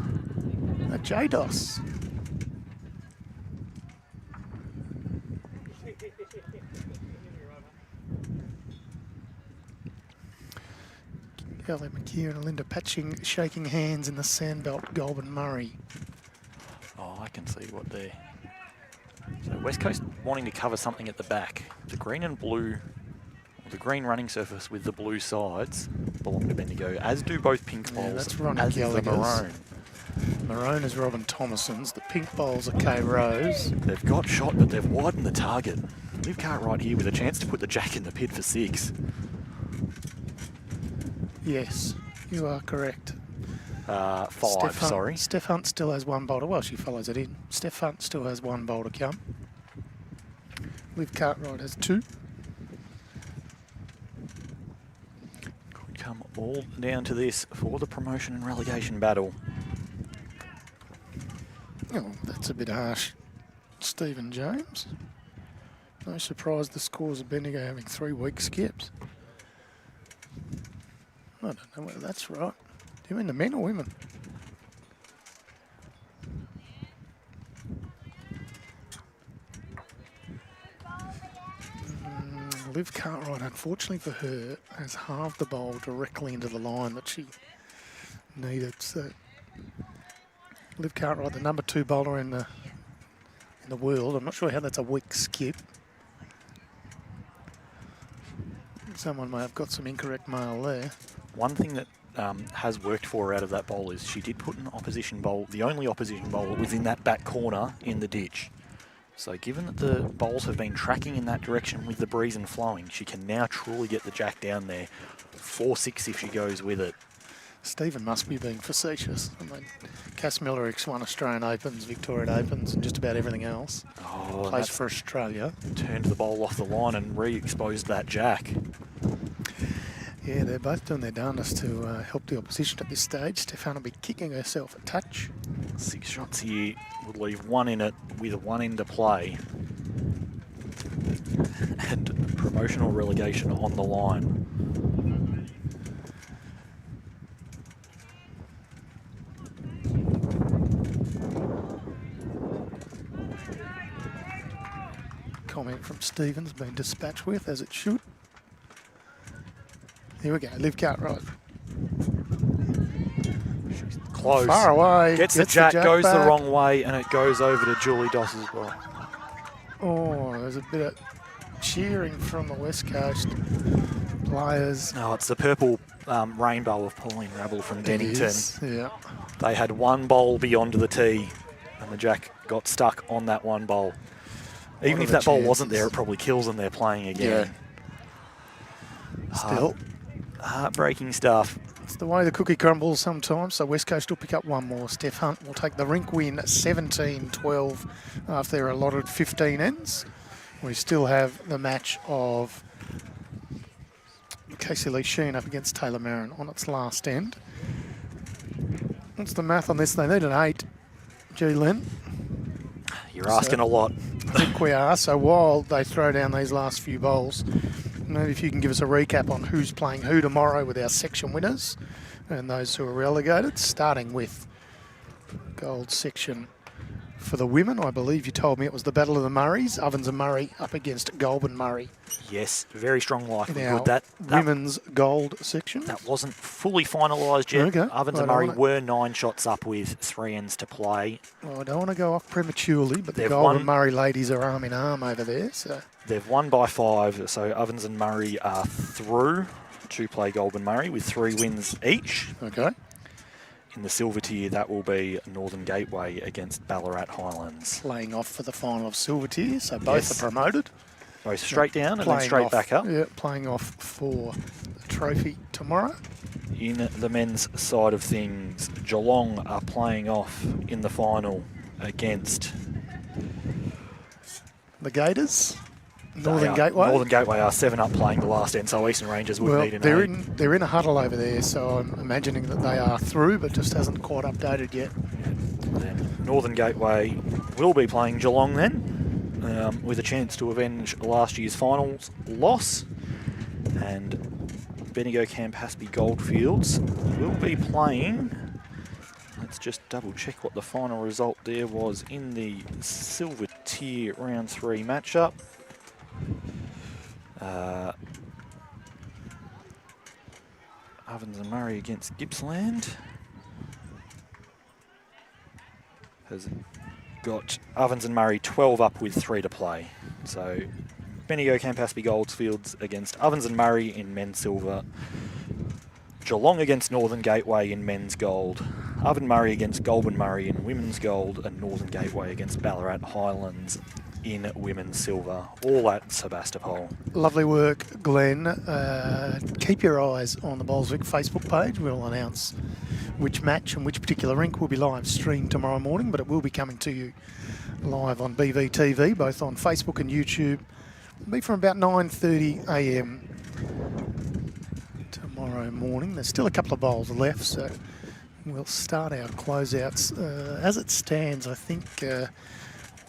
a JDOS. Kelly McKeon and Linda Patching shaking hands in the Sandbelt Goulburn Murray. Oh, I can see what they're... So West Coast wanting to cover something at the back. The green and blue, the green running surface with the blue sides belong to Bendigo, as do both pink bowls, that's Ronnie as is the Gallagher's. maroon. Maroon is Robin Thomason's. The pink bowls are Kay Rose. They've got shot, but they've widened the target. Liv Cartwright here with a chance to put the jack in the pit for 6. Yes, you are correct. 5, sorry. Steph Hunt still has one bowl to... Well, she follows it in. Steph Hunt still has one bowl to come. Liv Cartwright has 2. Could come all down to this for the promotion and relegation battle. Oh, that's a bit harsh. Stephen James. No surprise the scores of Bendigo having 3 week skips. I don't know whether that's right. Do you mean the men or women? Liv Cartwright, unfortunately for her, has halved the bowl directly into the line that she needed. So Liv Cartwright, the number 2 bowler in the world. I'm not sure how that's a weak skip. Someone may have got some incorrect mail there. One thing that has worked for her out of that bowl is she did put an opposition bowl, the only opposition bowler was in that back corner in the ditch. So given that the bowls have been tracking in that direction with the breeze and flowing, she can now truly get the jack down there. 4-6 if she goes with it. Stephen must be being facetious. I mean, Cass Millerick's won Australian Opens, Victorian Opens, and just about everything else. Oh, Plays for Australia. Turned the bowl off the line and re-exposed that jack. Yeah, they're both doing their darndest to help the opposition at this stage. Stefan will be kicking herself a touch. 6 shots here would leave 1 in it with 1 in to play. And promotional relegation on the line. Comment from Stevens been dispatched with, as it should. Here we go, Liv Cartwright. She's close. Far away. Gets the jack, goes back. the wrong way, and it goes over to Julie Doss as well. Oh, there's a bit of cheering from the West Coast players. No, it's the purple rainbow of Pauline Rabble from Dennington. Yeah. They had 1 bowl beyond the tee, and the jack got stuck on that 1 bowl. Even if that bowl wasn't there, it probably kills them. They're playing again. Yeah. Still. Heartbreaking stuff. It's the way the cookie crumbles sometimes, so West Coast will pick up 1 more. Steph Hunt will take the Rink win 17-12 after their allotted 15 ends. We still have the match of Casey Lee Sheen up against Taylor Marin on its last end. What's the math on this? They need an 8. G. Lynn. You're asking a lot. I think we are. So while they throw down these last few bowls, maybe if you can give us a recap on who's playing who tomorrow with our section winners and those who are relegated, starting with gold section for the women. I believe you told me it was the Battle of the Murrays, Ovens and Murray up against Goulburn Murray. Yes, very strong likelihood. That women's gold section. That wasn't fully finalised yet. Okay. Ovens and Murray were 9 shots up with 3 ends to play. Well, I don't want to go off prematurely, but They've the Goulburn won. Murray ladies are arm in arm over there. So They've won by 5, so Ovens and Murray are through to play Goulburn Murray with 3 wins each. Okay. In the silver tier, that will be Northern Gateway against Ballarat Highlands. Playing off for the final of silver tier, so both are promoted. Both straight down and then Playing straight off, back up. Yeah, playing off for a trophy tomorrow. In the men's side of things, Geelong are playing off in the final against The Gators, Northern Gateway. Northern Gateway are 7 up playing the last end, so Eastern Rangers would need an they're 8. they're in a huddle over there, so I'm imagining that they are through, but just hasn't quite updated yet. Then Northern Gateway will be playing Geelong then, with a chance to avenge last year's finals loss. And Bendigo Campaspe Goldfields will be playing. Let's just double check what the final result there was in the silver tier round 3 matchup. Ovens and Murray against Gippsland has got Ovens and Murray 12 up with 3 to play. So Bendigo Campaspe Goldfields against Ovens and Murray in men's silver. Geelong against Northern Gateway in men's gold. Oven Murray against Goulburn Murray in women's gold, and Northern Gateway against Ballarat Highlands in women's silver. All at Sebastopol. Lovely work, Glenn. Keep your eyes on the Bowlswick Facebook page. We'll announce which match and which particular rink will be live streamed tomorrow morning, but it will be coming to you live on BVTV, both on Facebook and YouTube. It'll be from about 9:30 a.m. tomorrow morning. There's still a couple of bowls left, so we'll start our closeouts. As it stands, I think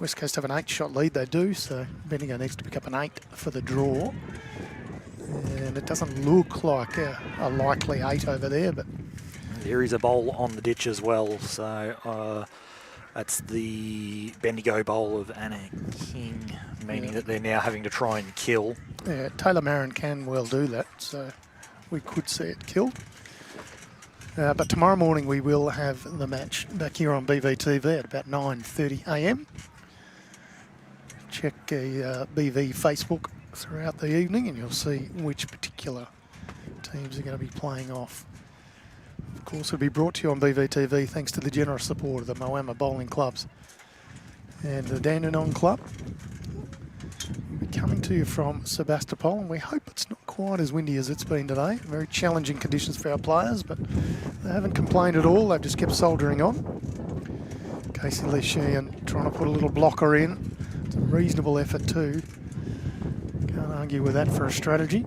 West Coast have an 8-shot lead. They do, so Bendigo needs to pick up an 8 for the draw. And it doesn't look like a likely 8 over there, but there is a bowl on the ditch as well, so that's the Bendigo bowl of Anna King, meaning that they're now having to try and kill. Yeah, Taylor Marin can well do that, so we could see it killed. But tomorrow morning we will have the match back here on BVTV at about 9:30 a.m. Check BV Facebook throughout the evening and you'll see which particular teams are going to be playing off. Of course, it'll be brought to you on BVTV thanks to the generous support of the Moama Bowling Clubs and the Dandenong Club. We'll be coming to you from Sebastopol, and we hope it's not quite as windy as it's been today. Very challenging conditions for our players, but they haven't complained at all. They've just kept soldiering on. Casey Lee Sheehan trying to put a little blocker in. It's a reasonable effort too. Can't argue with that for a strategy.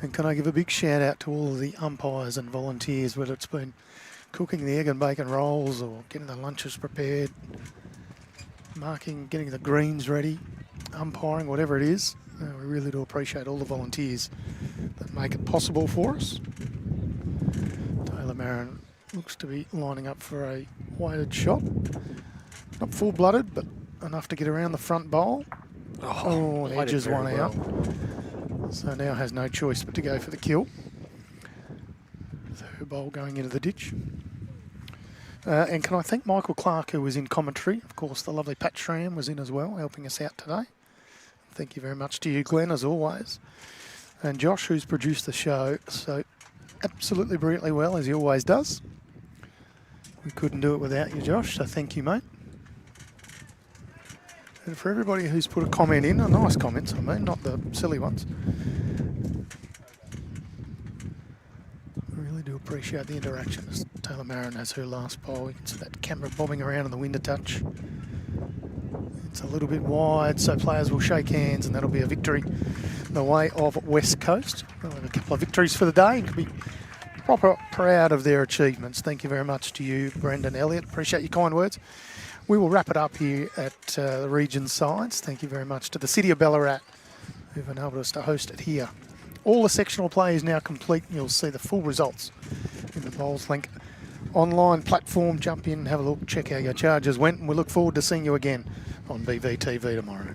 And can I give a big shout out to all of the umpires and volunteers, whether it's been cooking the egg and bacon rolls or getting the lunches prepared, marking, getting the greens ready, umpiring, whatever it is. We really do appreciate all the volunteers that make it possible for us. Taylor Marin looks to be lining up for a weighted shot. Not full-blooded, but enough to get around the front bowl. Oh, edges one out. So now has no choice but to go for the kill. Third bowl going into the ditch. And can I thank Michael Clark, who was in commentary. Of course, the lovely Pat Schramm was in as well, helping us out today. Thank you very much to you, Glenn, as always. And Josh, who's produced the show so absolutely brilliantly well, as he always does. We couldn't do it without you, Josh, so thank you, mate. And for everybody who's put a comment in, a nice comments, I mean, not the silly ones. I really do appreciate the interaction. As Taylor Marin has her last bowl. You can see that camera bobbing around in the wind a touch. It's a little bit wide, so players will shake hands, and that'll be a victory the way of West Coast. We'll have a couple of victories for the day and can be proper proud of their achievements. Thank you very much to you, Brendan Elliott. Appreciate your kind words. We will wrap it up here at the region sides. Thank you very much to the City of Ballarat who've enabled us to host it here. All the sectional play is now complete. You'll see the full results in the Bowls Link online platform. Jump in, have a look, check how your charges went, and we look forward to seeing you again on BVTV tomorrow.